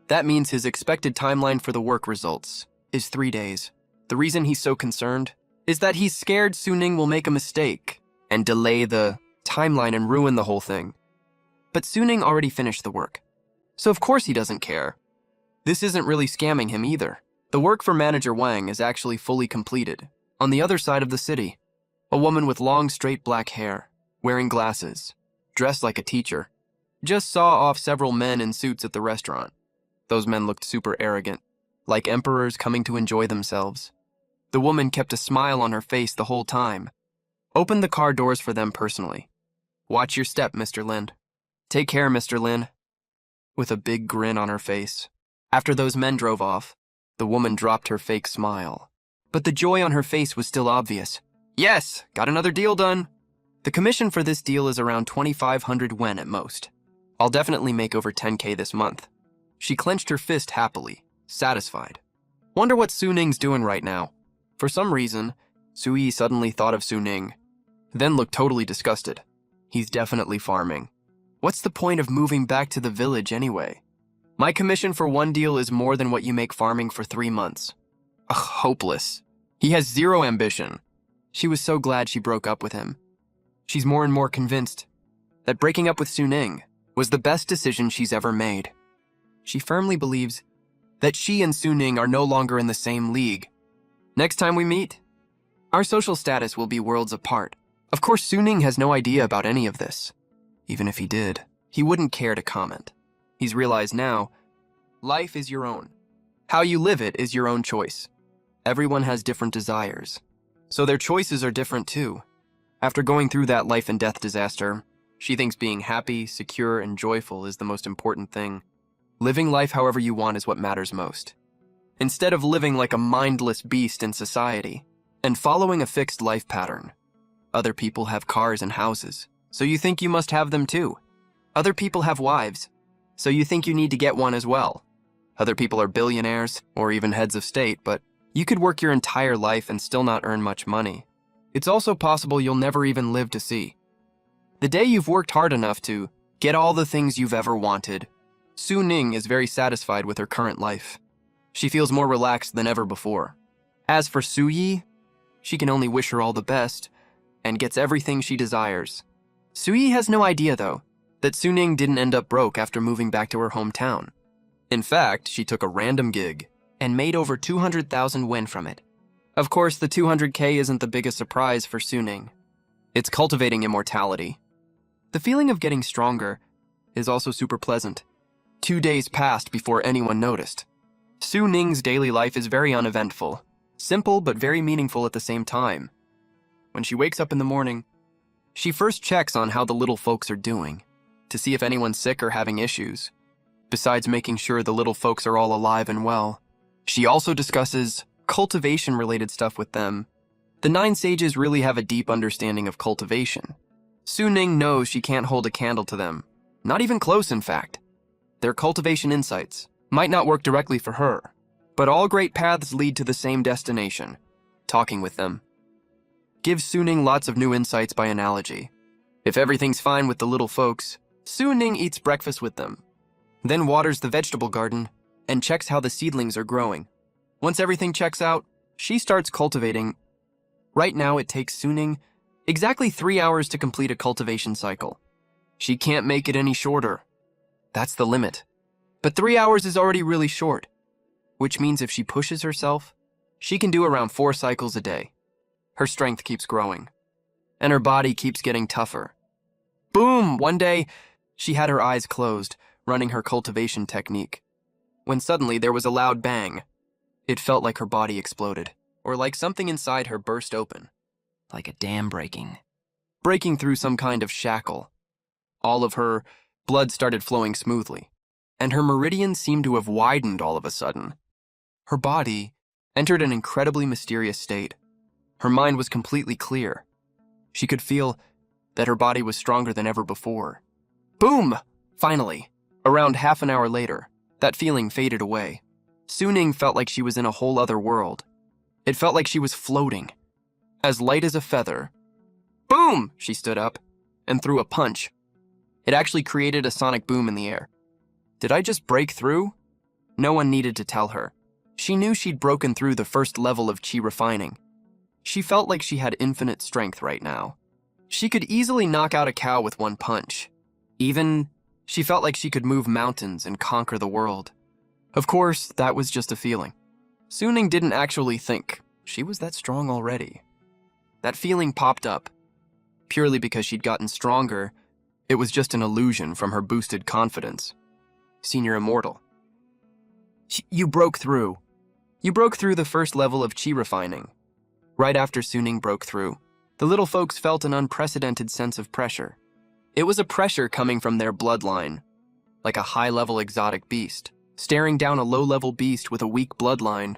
That means his expected timeline for the work results is 3 days. The reason he's so concerned is that he's scared Suning will make a mistake and delay the timeline and ruin the whole thing. But Suning already finished the work, so of course he doesn't care. This isn't really scamming him either. The work for Manager Wang is actually fully completed. On the other side of the city, a woman with long straight black hair, wearing glasses, dressed like a teacher, just saw off several men in suits at the restaurant. Those men looked super arrogant, like emperors coming to enjoy themselves. The woman kept a smile on her face the whole time. Opened the car doors for them personally. "Watch your step, Mr. Lin. Take care, Mr. Lin." With a big grin on her face. After those men drove off, the woman dropped her fake smile. But the joy on her face was still obvious. "Yes, got another deal done." The commission for this deal is around 2,500 wen at most. I'll definitely make over 10K this month. She clenched her fist happily, satisfied. Wonder what Suning's doing right now. For some reason, Sui suddenly thought of Suning, then looked totally disgusted. He's definitely farming. What's the point of moving back to the village anyway? My commission for one deal is more than what you make farming for 3 months. Ugh, hopeless. He has zero ambition. She was so glad she broke up with him. She's more and more convinced that breaking up with Suning was the best decision she's ever made. She firmly believes that she and Suning are no longer in the same league. Next time we meet, our social status will be worlds apart. Of course, Suning has no idea about any of this. Even if he did, he wouldn't care to comment. He's realized now, life is your own. How you live it is your own choice. Everyone has different desires, so their choices are different too. After going through that life and death disaster, she thinks being happy, secure, and joyful is the most important thing. Living life however you want is what matters most. Instead of living like a mindless beast in society and following a fixed life pattern. Other people have cars and houses, so you think you must have them too. Other people have wives, so you think you need to get one as well. Other people are billionaires or even heads of state, but you could work your entire life and still not earn much money. It's also possible you'll never even live to see. The day you've worked hard enough to get all the things you've ever wanted, Suning is very satisfied with her current life. She feels more relaxed than ever before. As for Suyi, she can only wish her all the best and gets everything she desires. Suyi has no idea, though, that Suning didn't end up broke after moving back to her hometown. In fact, she took a random gig and made over 200,000 yen from it. Of course, the 200K isn't the biggest surprise for Suning. It's cultivating immortality. The feeling of getting stronger is also super pleasant. 2 days passed before anyone noticed. Suning's daily life is very uneventful, simple but very meaningful at the same time. When she wakes up in the morning, she first checks on how the little folks are doing, to see if anyone's sick or having issues. Besides making sure the little folks are all alive and well, she also discusses cultivation-related stuff with them. The 9 sages really have a deep understanding of cultivation. Suning knows she can't hold a candle to them, not even close in fact. Their cultivation insights might not work directly for her, but all great paths lead to the same destination, talking with them. Gives Suning lots of new insights by analogy. If everything's fine with the little folks, Suning eats breakfast with them, then waters the vegetable garden and checks how the seedlings are growing. Once everything checks out, she starts cultivating. Right now it takes Suning exactly 3 hours to complete a cultivation cycle. She can't make it any shorter. That's the limit. But 3 hours is already really short, which means if she pushes herself, she can do around 4 cycles a day. Her strength keeps growing, and her body keeps getting tougher. Boom! One day, she had her eyes closed, running her cultivation technique, when suddenly there was a loud bang. It felt like her body exploded, or like something inside her burst open, like a dam breaking through some kind of shackle. All of her blood started flowing smoothly, and her meridians seemed to have widened all of a sudden. Her body entered an incredibly mysterious state. Her mind was completely clear. She could feel that her body was stronger than ever before. Boom! Finally, around half an hour later, That feeling faded away. Suning felt like she was in a whole other world. It felt like she was floating, as light as a feather. Boom! She stood up and threw a punch. It actually created a sonic boom in the air. Did I just break through? No one needed to tell her. She knew she'd broken through the first level of chi refining. She felt like she had infinite strength right now. She could easily knock out a cow with one punch. She felt like she could move mountains and conquer the world. Of course, that was just a feeling. Suning didn't actually think she was that strong already. That feeling popped up. Purely because she'd gotten stronger, it was just an illusion from her boosted confidence. Senior Immortal. You broke through. You broke through the first level of chi refining. Right after Suning broke through, the little folks felt an unprecedented sense of pressure. It was a pressure coming from their bloodline, like a high-level exotic beast, staring down a low-level beast with a weak bloodline.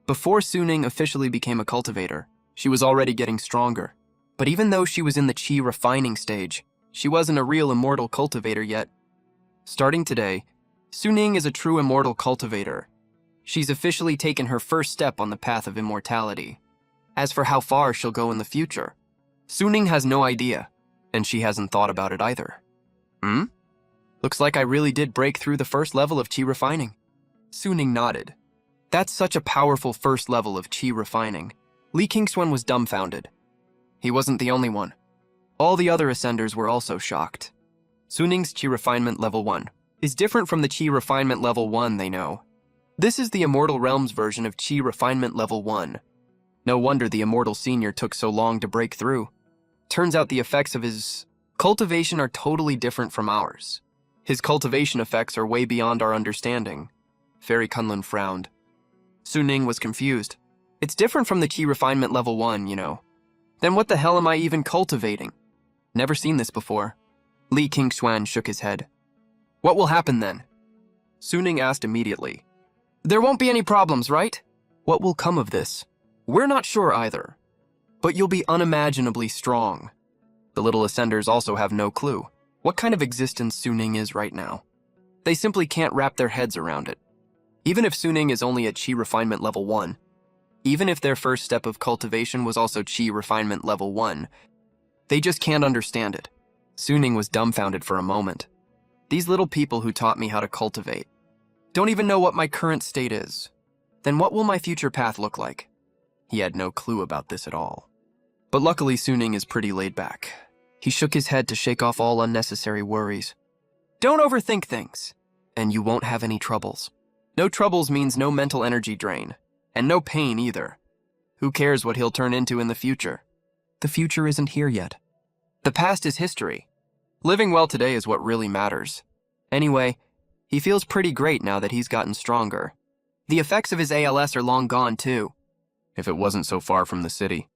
Before Suning officially became a cultivator, she was already getting stronger. But even though she was in the chi refining stage, she wasn't a real immortal cultivator yet. Starting today, Suning is a true immortal cultivator. She's officially taken her first step on the path of immortality. As for how far she'll go in the future, Suning has no idea, and she hasn't thought about it either. Looks like I really did break through the first level of chi refining. Suning nodded. That's such a powerful first level of chi refining. Lee Kingswan was dumbfounded. He wasn't the only one. All the other Ascenders were also shocked. Suning's Chi Refinement Level 1 is different from the Chi Refinement Level 1 they know. This is the Immortal Realms version of Chi Refinement Level 1. No wonder the Immortal Senior took so long to break through. Turns out the effects of his cultivation are totally different from ours. His cultivation effects are way beyond our understanding. Fairy Kunlun frowned. Suning was confused. It's different from the Chi Refinement Level 1, you know. Then what the hell am I even cultivating? Never seen this before. Lee Kingswan shook his head. What will happen then? Suning asked immediately. There won't be any problems, right? What will come of this? We're not sure either. But you'll be unimaginably strong. The little Ascenders also have no clue what kind of existence Suning is right now. They simply can't wrap their heads around it. Even if Suning is only at Chi Refinement Level 1, even if their first step of cultivation was also Chi Refinement Level 1, they just can't understand it. Suning was dumbfounded for a moment. These little people who taught me how to cultivate don't even know what my current state is. Then what will my future path look like? He had no clue about this at all. But luckily Suning is pretty laid back. He shook his head to shake off all unnecessary worries. Don't overthink things, and you won't have any troubles. No troubles means no mental energy drain. And no pain either. Who cares what he'll turn into in the future? The future isn't here yet. The past is history. Living well today is what really matters. Anyway, he feels pretty great now that he's gotten stronger. The effects of his ALS are long gone too. If it wasn't so far from the city,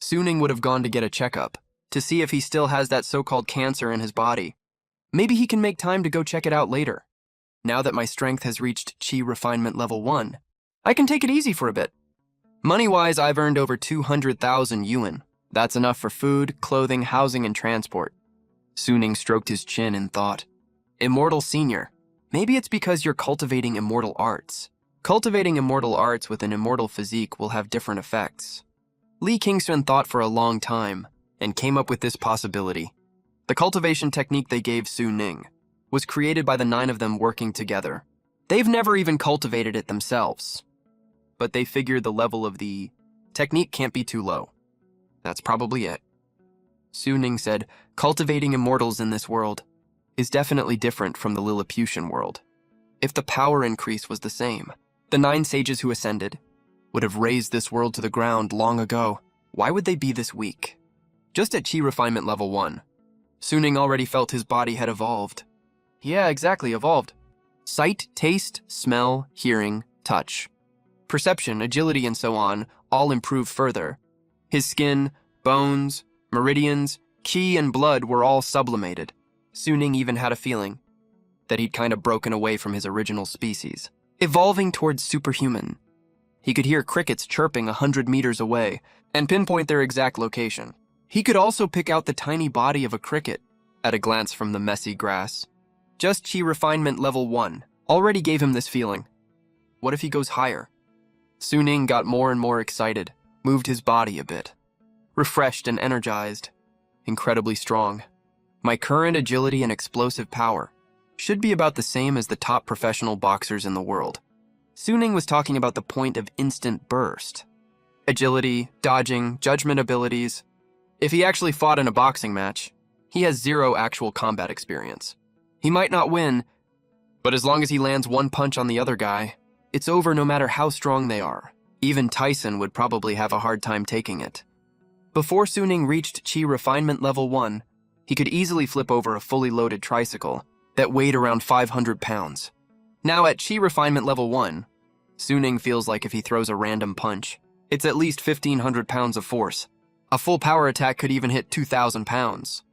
Suning would have gone to get a checkup, to see if he still has that so-called cancer in his body. Maybe he can make time to go check it out later. Now that my strength has reached Chi Refinement Level 1, I can take it easy for a bit. Money-wise, I've earned over 200,000 yuan. That's enough for food, clothing, housing, and transport. Suning stroked his chin in thought. Immortal Senior. Maybe it's because you're cultivating immortal arts. Cultivating immortal arts with an immortal physique will have different effects. Lee Kingston thought for a long time and came up with this possibility. The cultivation technique they gave Suning was created by the 9 of them working together. They've never even cultivated it themselves. But they figured the level of the technique can't be too low. That's probably it. Suning said, cultivating immortals in this world is definitely different from the Lilliputian world. If the power increase was the same, the 9 sages who ascended would have razed this world to the ground long ago. Why would they be this weak? Just at Chi Refinement Level 1, Suning already felt his body had evolved. Yeah, exactly, evolved. Sight, taste, smell, hearing, touch. Perception, agility, and so on all improved further. His skin, bones, meridians, ki, and blood were all sublimated. Suning even had a feeling that he'd kind of broken away from his original species, evolving towards superhuman. He could hear crickets chirping 100 meters away and pinpoint their exact location. He could also pick out the tiny body of a cricket at a glance from the messy grass. Just Chi Refinement Level 1. already gave him this feeling. What if he goes higher? Suning got more and more excited, moved his body a bit. Refreshed and energized. Incredibly strong. My current agility and explosive power should be about the same as the top professional boxers in the world. Suning was talking about the point of instant burst. Agility, dodging, judgment abilities. If he actually fought in a boxing match, he has zero actual combat experience. He might not win, but as long as he lands one punch on the other guy, it's over no matter how strong they are. Even Tyson would probably have a hard time taking it. Before Suning reached Chi Refinement Level 1, he could easily flip over a fully loaded tricycle that weighed around 500 pounds. Now at Chi Refinement Level 1, Suning feels like if he throws a random punch, it's at least 1,500 pounds of force. A full power attack could even hit 2,000 pounds.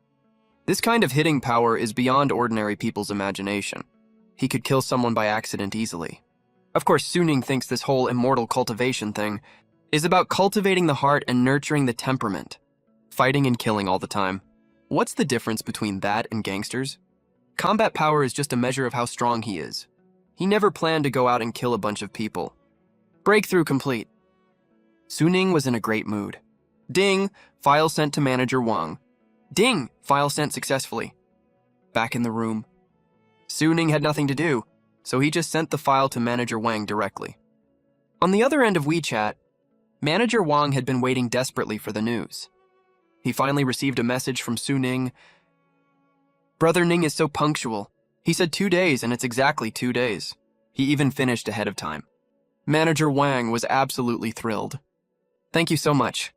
This kind of hitting power is beyond ordinary people's imagination. He could kill someone by accident easily. Of course, Suning thinks this whole immortal cultivation thing is about cultivating the heart and nurturing the temperament, fighting and killing all the time. What's the difference between that and gangsters? Combat power is just a measure of how strong he is. He never planned to go out and kill a bunch of people. Breakthrough complete. Suning was in a great mood. Ding, file sent to Manager Wang. Ding, file sent successfully. Back in the room. Suning had nothing to do, so he just sent the file to Manager Wang directly. On the other end of WeChat, Manager Wang had been waiting desperately for the news. He finally received a message from Suning. Brother Ning is so punctual. He said 2 days, and it's exactly 2 days. He even finished ahead of time. Manager Wang was absolutely thrilled. Thank you so much.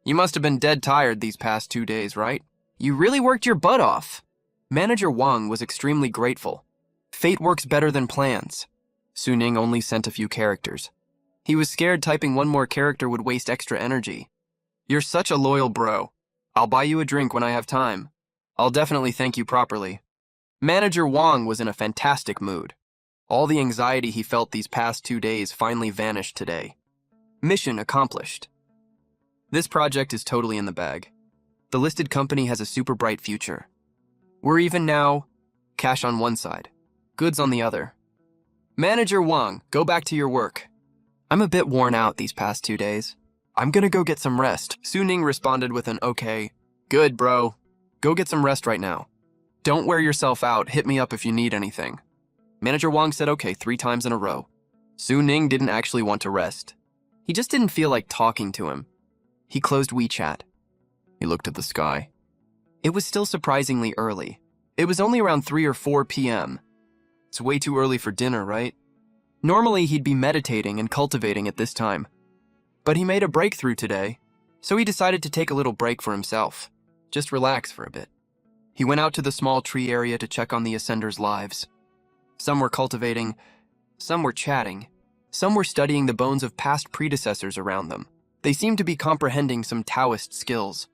You must have been dead tired these past 2 days, right? You really worked your butt off. Manager Wang was extremely grateful. Fate works better than plans. Suning only sent a few characters. He was scared typing one more character would waste extra energy. You're such a loyal bro. I'll buy you a drink when I have time. I'll definitely thank you properly. Manager Wang was in a fantastic mood. All the anxiety he felt these past 2 days finally vanished today. Mission accomplished. This project is totally in the bag. The listed company has a super bright future. We're even now, cash on one side, goods on the other. Manager Wang, go back to your work. I'm a bit worn out these past 2 days. I'm gonna go get some rest. Suning responded with an okay. Good, bro. Go get some rest right now. Don't wear yourself out. Hit me up if you need anything. Manager Wang said okay 3 times in a row. Suning didn't actually want to rest. He just didn't feel like talking to him. He closed WeChat. He looked at the sky. It was still surprisingly early. It was only around 3 or 4 p.m. It's way too early for dinner, right? Normally, he'd be meditating and cultivating at this time. But he made a breakthrough today, so he decided to take a little break for himself. Just relax for a bit. He went out to the small tree area to check on the Ascenders' lives. Some were cultivating, some were chatting, some were studying the bones of past predecessors around them. They seemed to be comprehending some Taoist skills.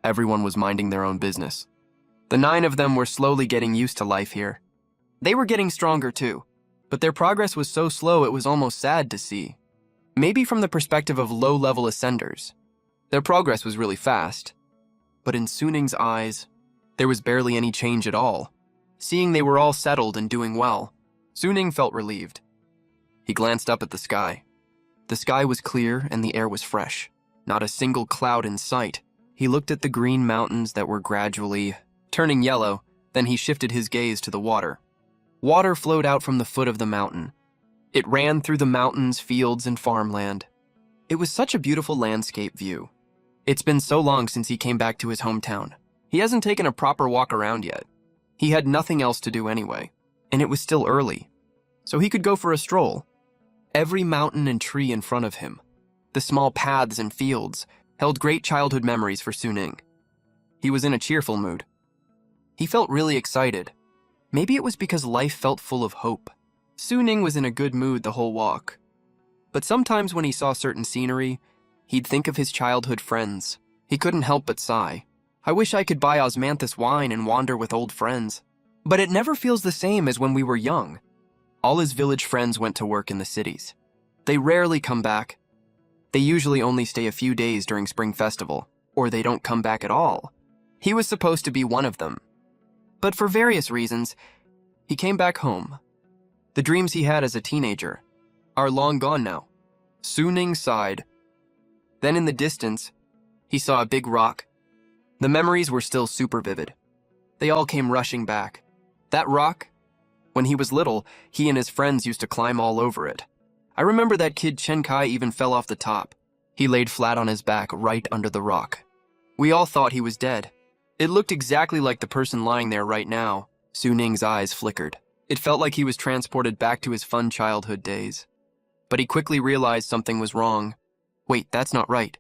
Everyone was minding their own business. The 9 of them were slowly getting used to life here. They were getting stronger too, but their progress was so slow it was almost sad to see. Maybe from the perspective of low-level Ascenders, their progress was really fast. But in Suning's eyes, there was barely any change at all. Seeing they were all settled and doing well, Suning felt relieved. He glanced up at the sky. The sky was clear and the air was fresh. Not a single cloud in sight. He looked at the green mountains that were gradually turning yellow, then he shifted his gaze to the water. Water flowed out from the foot of the mountain. It ran through the mountains, fields, and farmland. It was such a beautiful landscape view. It's been so long since he came back to his hometown. He hasn't taken a proper walk around yet. He had nothing else to do anyway, and it was still early, so he could go for a stroll. Every mountain and tree in front of him, the small paths and fields, held great childhood memories for Suning. He was in a cheerful mood. He felt really excited. Maybe it was because life felt full of hope. Suning was in a good mood the whole walk. But sometimes when he saw certain scenery, he'd think of his childhood friends. He couldn't help but sigh. I wish I could buy osmanthus wine and wander with old friends. But it never feels the same as when we were young. All his village friends went to work in the cities. They rarely come back. They usually only stay a few days during Spring Festival, or they don't come back at all. He was supposed to be one of them. But for various reasons, he came back home. The dreams he had as a teenager are long gone now. Suning sighed. Then in the distance, he saw a big rock. The memories were still super vivid. They all came rushing back. That rock? When he was little, he and his friends used to climb all over it. I remember that kid Chen Kai even fell off the top. He laid flat on his back right under the rock. We all thought he was dead. It looked exactly like the person lying there right now. Suning's eyes flickered. It felt like he was transported back to his fun childhood days. But he quickly realized something was wrong. Wait, that's not right.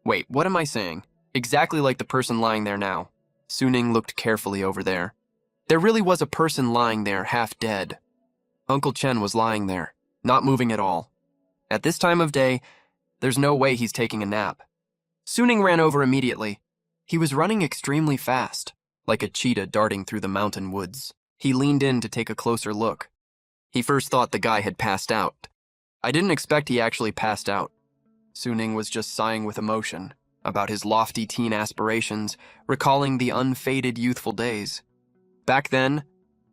Wait, what am I saying? Exactly like the person lying there now. Suning looked carefully over there. There really was a person lying there, half dead. Uncle Chen was lying there, not moving at all. At this time of day, there's no way he's taking a nap. Suning ran over immediately. He was running extremely fast, like a cheetah darting through the mountain woods. He leaned in to take a closer look. He first thought the guy had passed out. I didn't expect he actually passed out. Suning was just sighing with emotion about his lofty teen aspirations, recalling the unfaded youthful days. Back then,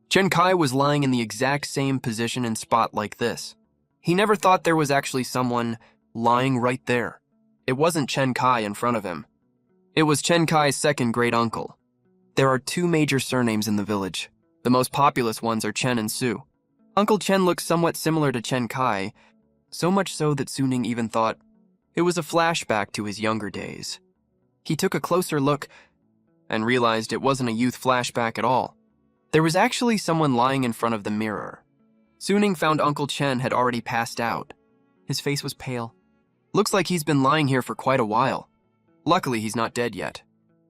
Chen Kai was lying in the exact same position and spot like this. He never thought there was actually someone lying right there. It wasn't Chen Kai in front of him. It was Chen Kai's second great uncle. There are two major surnames in the village. The most populous ones are Chen and Su. Uncle Chen looks somewhat similar to Chen Kai, so much so that Suning even thought it was a flashback to his younger days. He took a closer look and realized it wasn't a youth flashback at all. There was actually someone lying in front of the mirror. Suning found Uncle Chen had already passed out. His face was pale. Looks like he's been lying here for quite a while. Luckily, he's not dead yet.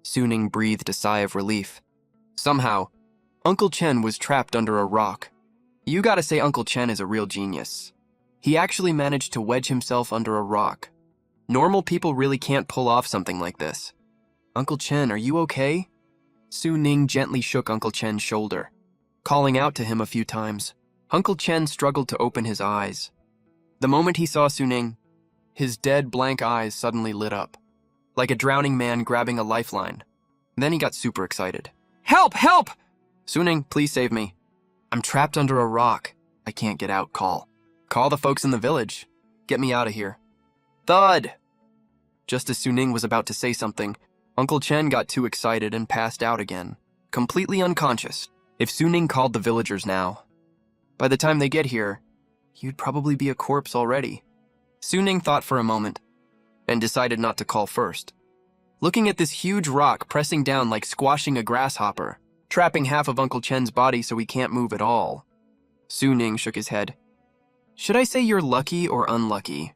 Suning breathed a sigh of relief. Somehow, Uncle Chen was trapped under a rock. You gotta say Uncle Chen is a real genius. He actually managed to wedge himself under a rock. Normal people really can't pull off something like this. Uncle Chen, are you okay? Suning gently shook Uncle Chen's shoulder, calling out to him a few times. Uncle Chen struggled to open his eyes. The moment he saw Suning, his dead, blank eyes suddenly lit up, like a drowning man grabbing a lifeline. Then he got super excited. Help! Help! Suning, please save me. I'm trapped under a rock. I can't get out. Call the folks in the village. Get me out of here. Thud! Just as Suning was about to say something, Uncle Chen got too excited and passed out again, completely unconscious. If Suning called the villagers now, by the time they get here, you'd probably be a corpse already. Suning thought for a moment and decided not to call first. Looking at this huge rock pressing down like squashing a grasshopper, trapping half of Uncle Chen's body so he can't move at all. Suning shook his head. Should I say you're lucky or unlucky?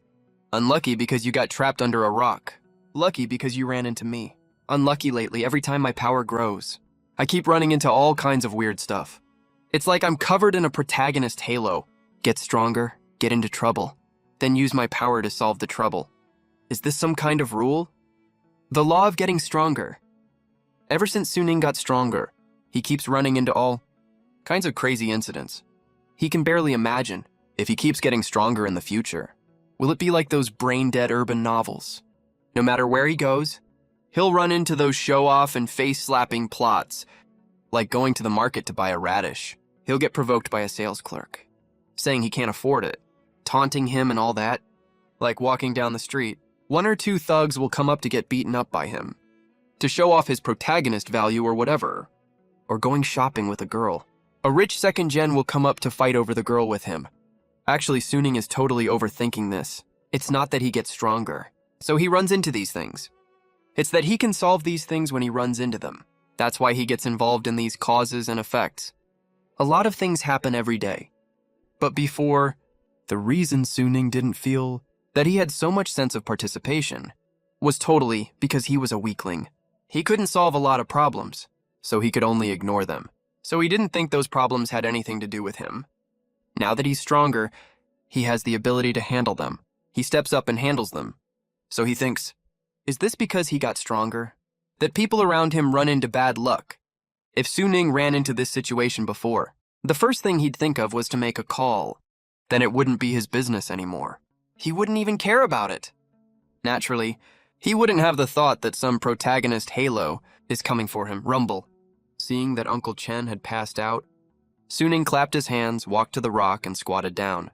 Unlucky because you got trapped under a rock. Lucky because you ran into me. Unlucky lately, every time my power grows. I keep running into all kinds of weird stuff. It's like I'm covered in a protagonist halo. Get stronger, get into trouble, then use my power to solve the trouble. Is this some kind of rule? The law of getting stronger. Ever since Suning got stronger, he keeps running into all kinds of crazy incidents. He can barely imagine if he keeps getting stronger in the future. Will it be like those brain-dead urban novels? No matter where he goes, he'll run into those show-off and face-slapping plots, like going to the market to buy a radish. He'll get provoked by a sales clerk, saying he can't afford it, taunting him and all that. Like walking down the street, one or two thugs will come up to get beaten up by him, to show off his protagonist value or whatever. Or going shopping with a girl. A rich second gen will come up to fight over the girl with him. Actually, Suning is totally overthinking this. It's not that he gets stronger, so he runs into these things. It's that he can solve these things when he runs into them. That's why he gets involved in these causes and effects. A lot of things happen every day. But before, the reason Suning didn't feel that he had so much sense of participation was totally because he was a weakling. He couldn't solve a lot of problems, so he could only ignore them. So he didn't think those problems had anything to do with him. Now that he's stronger, he has the ability to handle them. He steps up and handles them. So he thinks, is this because he got stronger? That people around him run into bad luck? If Suning ran into this situation before, the first thing he'd think of was to make a call. Then it wouldn't be his business anymore. He wouldn't even care about it. Naturally, he wouldn't have the thought that some protagonist halo is coming for him, Rumble. Seeing that Uncle Chen had passed out, Suning clapped his hands, walked to the rock, and squatted down.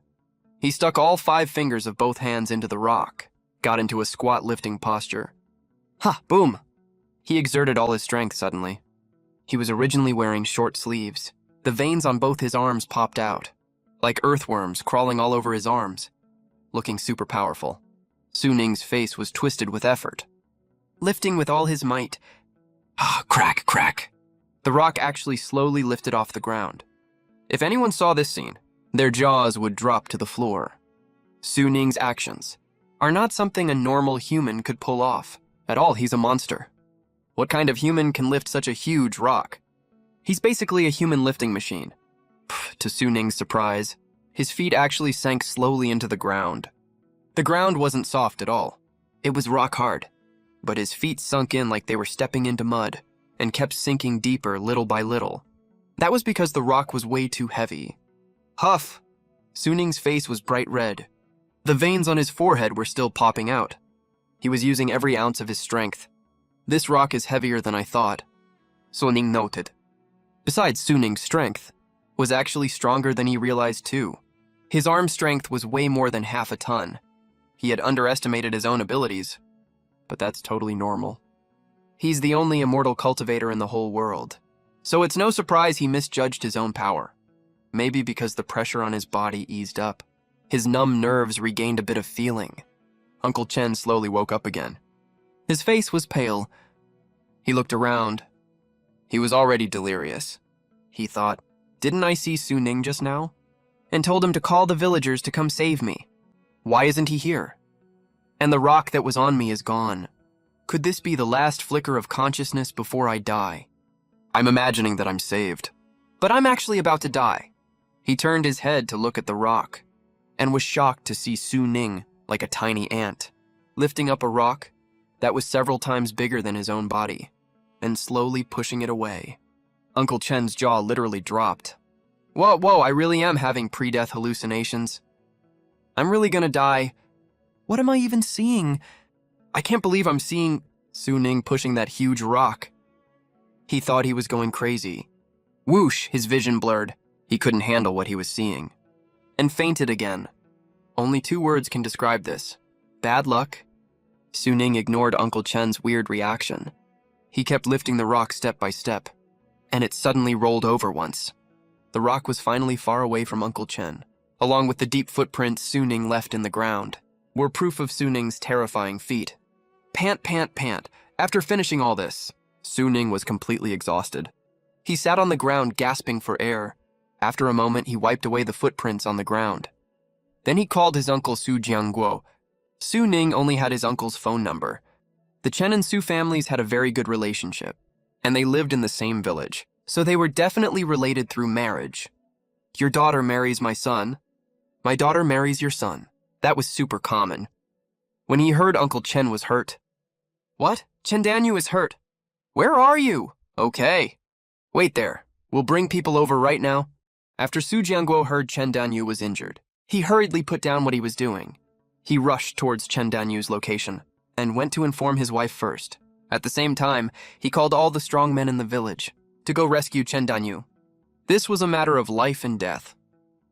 He stuck all 5 fingers of both hands into the rock, got into a squat lifting posture. Ha! Boom! He exerted all his strength suddenly. He was originally wearing short sleeves. The veins on both his arms popped out, like earthworms crawling all over his arms, looking super powerful. Suning's face was twisted with effort. Lifting with all his might, crack, crack. The rock actually slowly lifted off the ground. If anyone saw this scene, their jaws would drop to the floor. Suning's actions are not something a normal human could pull off. At all, he's a monster. What kind of human can lift such a huge rock? He's basically a human lifting machine. To Suning's surprise, his feet actually sank slowly into the ground. The ground wasn't soft at all. It was rock hard. But his feet sunk in like they were stepping into mud and kept sinking deeper little by little. That was because the rock was way too heavy. Huff! Suning's face was bright red. The veins on his forehead were still popping out. He was using every ounce of his strength. This rock is heavier than I thought, Suning noted. Besides, Suning's strength was actually stronger than he realized too. His arm strength was way more than half a ton. He had underestimated his own abilities, but that's totally normal. He's the only immortal cultivator in the whole world, so it's no surprise he misjudged his own power. Maybe because the pressure on his body eased up. His numb nerves regained a bit of feeling. Uncle Chen slowly woke up again. His face was pale. He looked around. He was already delirious. He thought, didn't I see Suning just now? And told him to call the villagers to come save me. Why isn't he here? And the rock that was on me is gone. Could this be the last flicker of consciousness before I die? I'm imagining that I'm saved, but I'm actually about to die. He turned his head to look at the rock and was shocked to see Suning like a tiny ant, lifting up a rock that was several times bigger than his own body and slowly pushing it away. Uncle Chen's jaw literally dropped. Whoa, I really am having pre-death hallucinations. I'm really gonna die. What am I even seeing? I can't believe I'm seeing Suning pushing that huge rock. He thought he was going crazy. Whoosh, his vision blurred. He couldn't handle what he was seeing. And fainted again. Only 2 words can describe this. Bad luck. Suning ignored Uncle Chen's weird reaction. He kept lifting the rock step by step, and it suddenly rolled over once. The rock was finally far away from Uncle Chen, along with the deep footprints Suning left in the ground, were proof of Suning's terrifying feat. Pant, pant, pant. After finishing all this, Suning was completely exhausted. He sat on the ground gasping for air. After a moment, he wiped away the footprints on the ground. Then he called his uncle Su Jiangguo. Suning only had his uncle's phone number. The Chen and Su families had a very good relationship, and they lived in the same village, so they were definitely related through marriage. Your daughter marries my son. My daughter marries your son. That was super common. When he heard Uncle Chen was hurt. What? Chen Danyu is hurt. Where are you? Okay. Wait there. We'll bring people over right now. After Su Jiangguo heard Chen Danyu was injured, he hurriedly put down what he was doing. He rushed towards Chen Danyu's location and went to inform his wife first. At the same time, he called all the strong men in the village to go rescue Chen Danyu. This was a matter of life and death.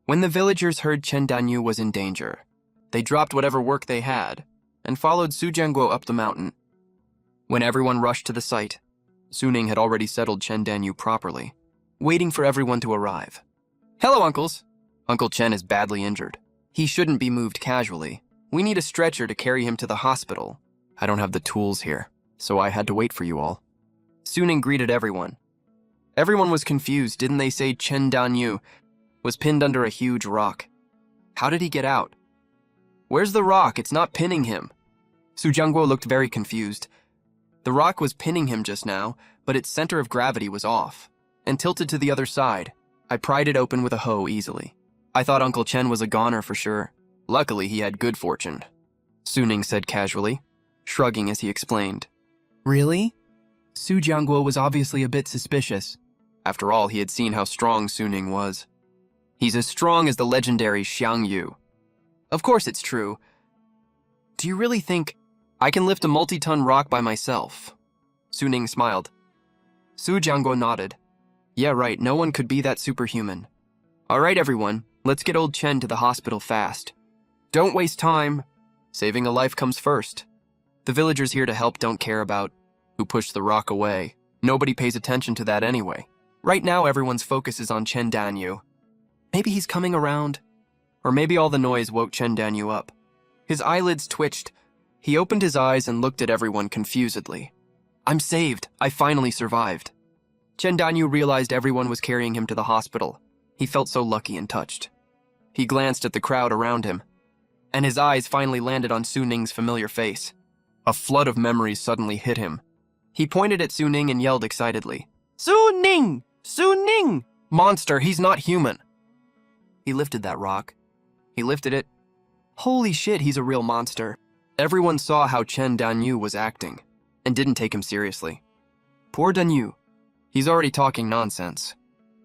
When the villagers heard Chen Danyu was in danger, they dropped whatever work they had and followed Su Jiangguo up the mountain. When everyone rushed to the site, Suning had already settled Chen Danyu properly, waiting for everyone to arrive. Hello, uncles. Uncle Chen is badly injured. He shouldn't be moved casually. We need a stretcher to carry him to the hospital. I don't have the tools here, so I had to wait for you all. Suning greeted everyone. Everyone was confused. Didn't they say Chen Danyu was pinned under a huge rock? How did he get out? Where's the rock? It's not pinning him. Su Jiangguo looked very confused. The rock was pinning him just now, but its center of gravity was off and tilted to the other side. I pried it open with a hoe easily. I thought Uncle Chen was a goner for sure. Luckily, he had good fortune, Suning said casually, shrugging as he explained. Really? Su Jiangguo was obviously a bit suspicious. After all, he had seen how strong Suning was. He's as strong as the legendary Xiang Yu. Of course it's true. Do you really think I can lift a multi-ton rock by myself? Suning smiled. Su Jiangguo nodded. Yeah, right, no one could be that superhuman. All right, everyone, let's get old Chen to the hospital fast. Don't waste time. Saving a life comes first. The villagers here to help don't care about who pushed the rock away. Nobody pays attention to that anyway. Right now, everyone's focus is on Chen Danyu. Maybe he's coming around. Or maybe all the noise woke Chen Danyu up. His eyelids twitched. He opened his eyes and looked at everyone confusedly. I'm saved. I finally survived. Chen Danyu realized everyone was carrying him to the hospital. He felt so lucky and touched. He glanced at the crowd around him, and his eyes finally landed on Su Ning's familiar face. A flood of memories suddenly hit him. He pointed at Su Ning and yelled excitedly, Su Ning! Su Ning! Monster, he's not human. He lifted that rock. He lifted it. Holy shit, he's a real monster. Everyone saw how Chen Danyu was acting, and didn't take him seriously. Poor Danyu. He's already talking nonsense.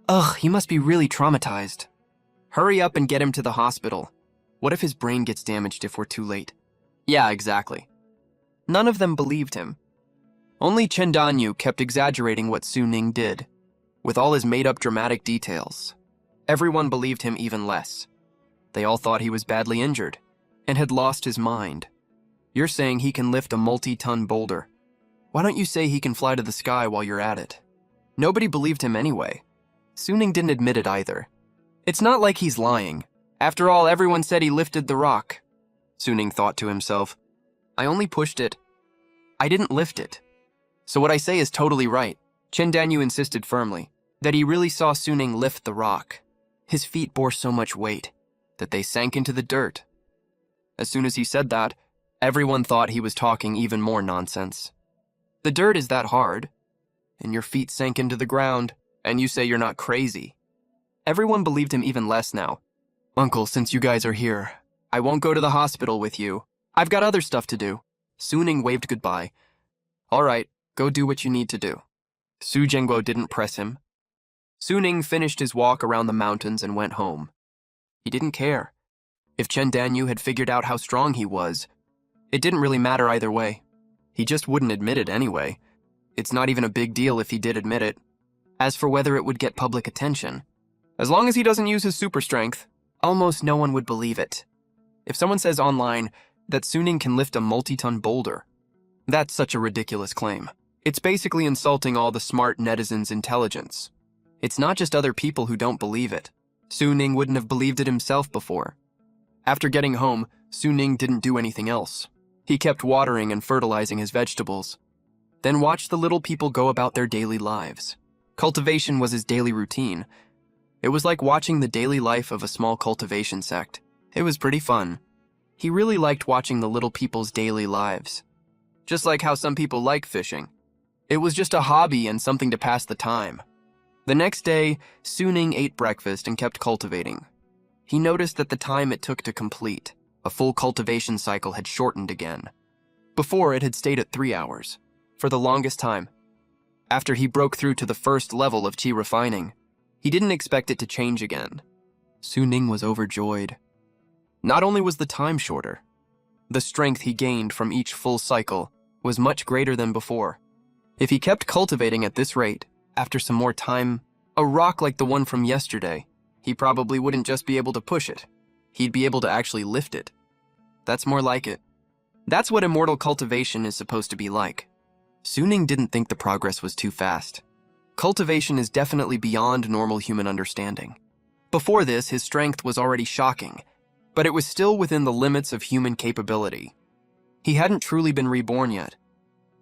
Ugh, he must be really traumatized. Hurry up and get him to the hospital. What if his brain gets damaged if we're too late? Yeah, exactly. None of them believed him. Only Chen Danyu kept exaggerating what Su Ning did, with all his made-up dramatic details. Everyone believed him even less. They all thought he was badly injured, and had lost his mind. You're saying he can lift a multi-ton boulder. Why don't you say he can fly to the sky while you're at it? Nobody believed him anyway. Su Ning didn't admit it either. It's not like he's lying. After all, everyone said he lifted the rock. Su Ning thought to himself, I only pushed it. I didn't lift it. So what I say is totally right. Chen Danyu insisted firmly that he really saw Su Ning lift the rock. His feet bore so much weight that they sank into the dirt. As soon as he said that, everyone thought he was talking even more nonsense. The dirt is that hard, and your feet sank into the ground, and you say you're not crazy. Everyone believed him even less now. Uncle, since you guys are here, I won't go to the hospital with you. I've got other stuff to do. Su Ning waved goodbye. All right, go do what you need to do. Su Zhengguo didn't press him. Su Ning finished his walk around the mountains and went home. He didn't care. If Chen Danyu had figured out how strong he was, it didn't really matter either way. He just wouldn't admit it anyway. It's not even a big deal if he did admit it. As for whether it would get public attention, as long as he doesn't use his super strength, almost no one would believe it. If someone says online that Su Ning can lift a multi-ton boulder, that's such a ridiculous claim. It's basically insulting all the smart netizens' intelligence. It's not just other people who don't believe it. Su Ning wouldn't have believed it himself before. After getting home, Su Ning didn't do anything else. He kept watering and fertilizing his vegetables, then watched the little people go about their daily lives. Cultivation was his daily routine. It was like watching the daily life of a small cultivation sect. It was pretty fun. He really liked watching the little people's daily lives. Just like how some people like fishing. It was just a hobby and something to pass the time. The next day, Su Ning ate breakfast and kept cultivating. He noticed that the time it took to complete a full cultivation cycle had shortened again. Before, it had stayed at 3 hours, for the longest time. After he broke through to the first level of qi refining, he didn't expect it to change again. Su Ning was overjoyed. Not only was the time shorter, the strength he gained from each full cycle was much greater than before. If he kept cultivating at this rate, after some more time, a rock like the one from yesterday, he probably wouldn't just be able to push it. He'd be able to actually lift it. That's more like it. That's what immortal cultivation is supposed to be like. Su Ning didn't think the progress was too fast. Cultivation is definitely beyond normal human understanding. Before this, his strength was already shocking, but it was still within the limits of human capability. He hadn't truly been reborn yet.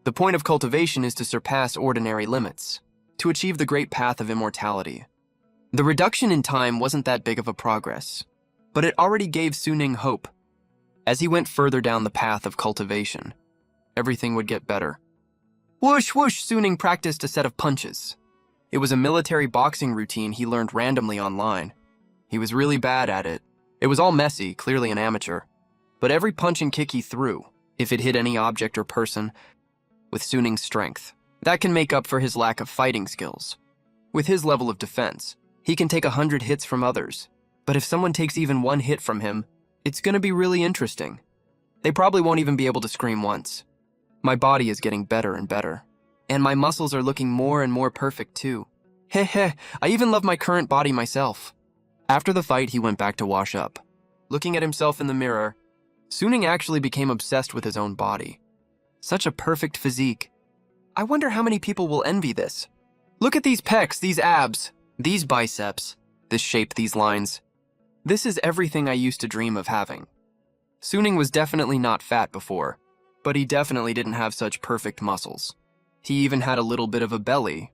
The point of cultivation is to surpass ordinary limits, to achieve the great path of immortality. The reduction in time wasn't that big of a progress, but it already gave Su Ning hope. As he went further down the path of cultivation, everything would get better. Whoosh, whoosh, Su Ning practiced a set of punches. It was a military boxing routine he learned randomly online. He was really bad at it. It was all messy, clearly an amateur. But every punch and kick he threw, if it hit any object or person, with Su Ning's strength, that can make up for his lack of fighting skills. With his level of defense, he can take 100 hits from others. But if someone takes even 1 hit from him, it's gonna be really interesting. They probably won't even be able to scream once. My body is getting better and better. And my muscles are looking more and more perfect too. Heh heh, I even love my current body myself. After the fight, he went back to wash up. Looking at himself in the mirror, Suning actually became obsessed with his own body. Such a perfect physique. I wonder how many people will envy this. Look at these pecs, these abs, these biceps, this shape, these lines. This is everything I used to dream of having. Suning was definitely not fat before, but he definitely didn't have such perfect muscles. He even had a little bit of a belly.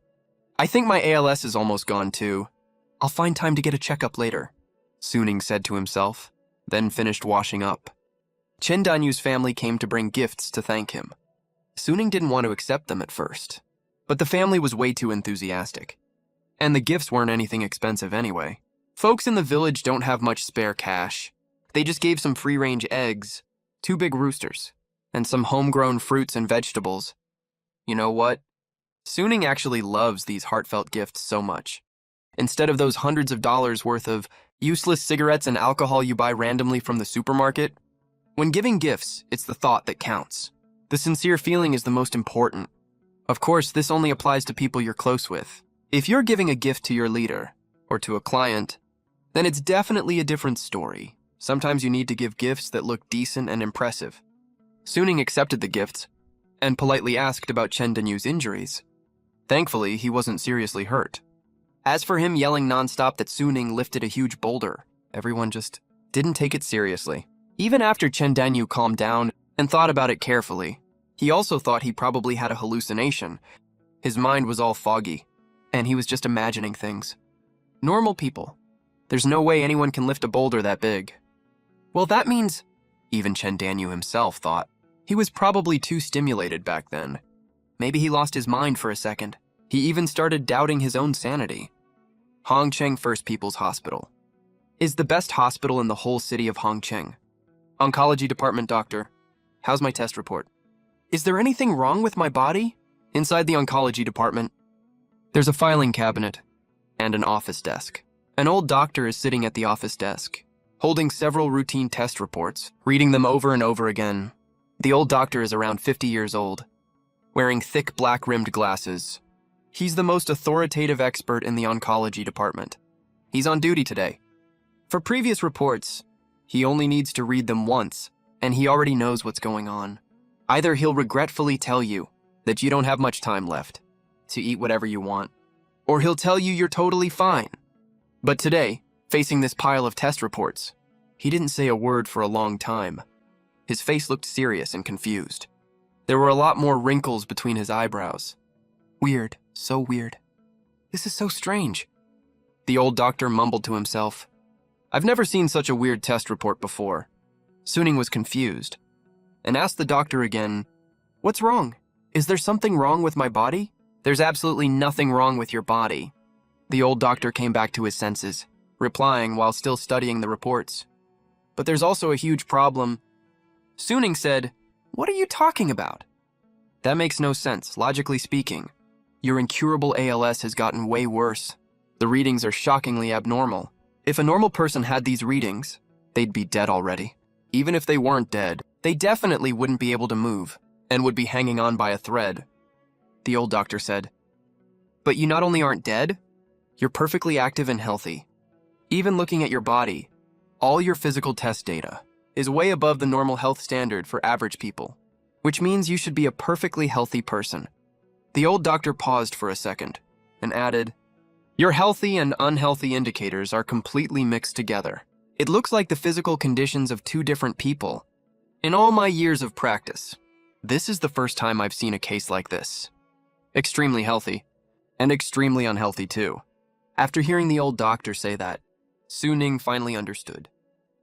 I think my ALS is almost gone too. I'll find time to get a checkup later, Suning said to himself, then finished washing up. Chen Danyu's family came to bring gifts to thank him. Suning didn't want to accept them at first, but the family was way too enthusiastic. And the gifts weren't anything expensive anyway. Folks in the village don't have much spare cash. They just gave some free-range eggs, 2 big roosters, and some homegrown fruits and vegetables. You know what? Suning actually loves these heartfelt gifts so much. Instead of those hundreds of dollars worth of useless cigarettes and alcohol you buy randomly from the supermarket, when giving gifts, it's the thought that counts. The sincere feeling is the most important. Of course, this only applies to people you're close with. If you're giving a gift to your leader, or to a client, then it's definitely a different story. Sometimes you need to give gifts that look decent and impressive. Suning accepted the gifts, and politely asked about Chen Danyu's injuries. Thankfully, he wasn't seriously hurt. As for him yelling nonstop that Suning lifted a huge boulder, everyone just didn't take it seriously. Even after Chen Danyu calmed down and thought about it carefully, he also thought he probably had a hallucination. His mind was all foggy, and he was just imagining things. Normal people. There's no way anyone can lift a boulder that big. Well, that means, even Chen Danyu himself thought, he was probably too stimulated back then. Maybe he lost his mind for a second. He even started doubting his own sanity. Hongcheng First People's Hospital is the best hospital in the whole city of Hongcheng. Oncology department doctor. How's my test report? Is there anything wrong with my body? Inside the oncology department, there's a filing cabinet and an office desk. An old doctor is sitting at the office desk, holding several routine test reports, reading them over and over again. The old doctor is around 50 years old, wearing thick black-rimmed glasses. He's the most authoritative expert in the oncology department. He's on duty today. For previous reports, he only needs to read them once, and he already knows what's going on. Either he'll regretfully tell you that you don't have much time left to eat whatever you want, or he'll tell you you're totally fine. But today, facing this pile of test reports, he didn't say a word for a long time. His face looked serious and confused. There were a lot more wrinkles between his eyebrows. Weird, so weird. This is so strange. The old doctor mumbled to himself. I've never seen such a weird test report before. Suning was confused and asked the doctor again, What's wrong? Is there something wrong with my body? There's absolutely nothing wrong with your body. The old doctor came back to his senses, replying while still studying the reports. But there's also a huge problem. Suning said, What are you talking about? That makes no sense, logically speaking. Your incurable ALS has gotten way worse. The readings are shockingly abnormal. If a normal person had these readings, they'd be dead already. Even if they weren't dead, they definitely wouldn't be able to move and would be hanging on by a thread. The old doctor said, But you not only aren't dead, you're perfectly active and healthy. Even looking at your body, all your physical test data is way above the normal health standard for average people, which means you should be a perfectly healthy person. The old doctor paused for a second and added, Your healthy and unhealthy indicators are completely mixed together. It looks like the physical conditions of 2 different people. In all my years of practice, this is the first time I've seen a case like this. Extremely healthy, and extremely unhealthy too. After hearing the old doctor say that, Suning finally understood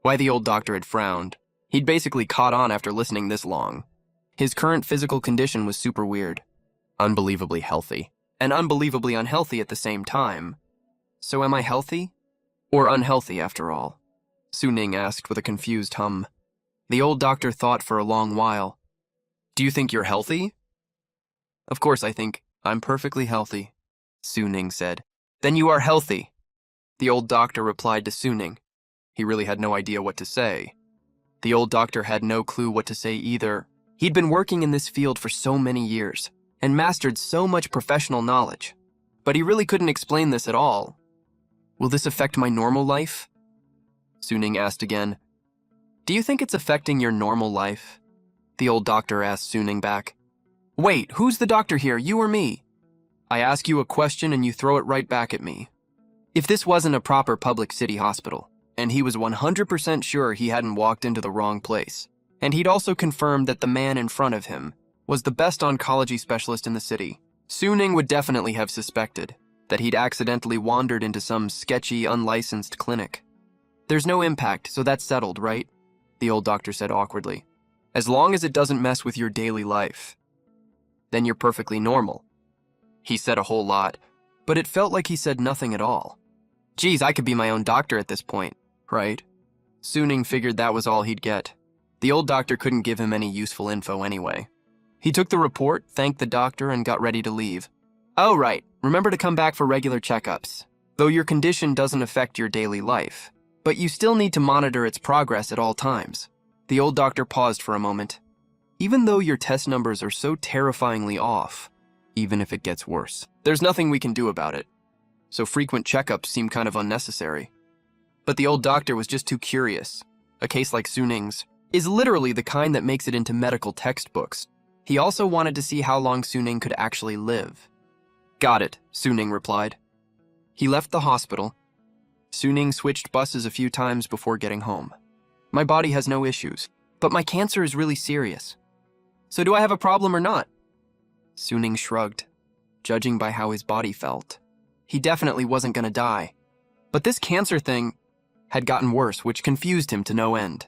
why the old doctor had frowned. He'd basically caught on after listening this long. His current physical condition was super weird, unbelievably healthy, and unbelievably unhealthy at the same time. So am I healthy? Or unhealthy after all? Suning asked with a confused hum. The old doctor thought for a long while. Do you think you're healthy? Of course I think I'm perfectly healthy, Suning said. Then you are healthy, the old doctor replied to Suning. He really had no idea what to say. The old doctor had no clue what to say either. He'd been working in this field for so many years and mastered so much professional knowledge. but he really couldn't explain this at all. Will this affect my normal life? Suning asked again. Do you think it's affecting your normal life? The old doctor asked Suning back. Wait, who's the doctor here, you or me? I ask you a question and you throw it right back at me. If this wasn't a proper public city hospital, and he was 100% sure he hadn't walked into the wrong place, and he'd also confirmed that the man in front of him was the best oncology specialist in the city, Suning would definitely have suspected that he'd accidentally wandered into some sketchy, unlicensed clinic. There's no impact, so that's settled, right? The old doctor said awkwardly. As long as it doesn't mess with your daily life. Then you're perfectly normal. He said a whole lot, but it felt like he said nothing at all. Geez, I could be my own doctor at this point, right? Suning figured that was all he'd get. The old doctor couldn't give him any useful info anyway. He took the report, thanked the doctor, and got ready to leave. Oh, right. Remember to come back for regular checkups. Though your condition doesn't affect your daily life, but you still need to monitor its progress at all times. The old doctor paused for a moment. Even though your test numbers are so terrifyingly off, even if it gets worse, there's nothing we can do about it. So frequent checkups seem kind of unnecessary. But the old doctor was just too curious. A case like Suning's is literally the kind that makes it into medical textbooks. He also wanted to see how long Suning could actually live. Got it, Suning replied. He left the hospital. Suning switched buses a few times before getting home. My body has no issues, but my cancer is really serious. So do I have a problem or not? Suning shrugged, judging by how his body felt. He definitely wasn't going to die. But this cancer thing had gotten worse, which confused him to no end.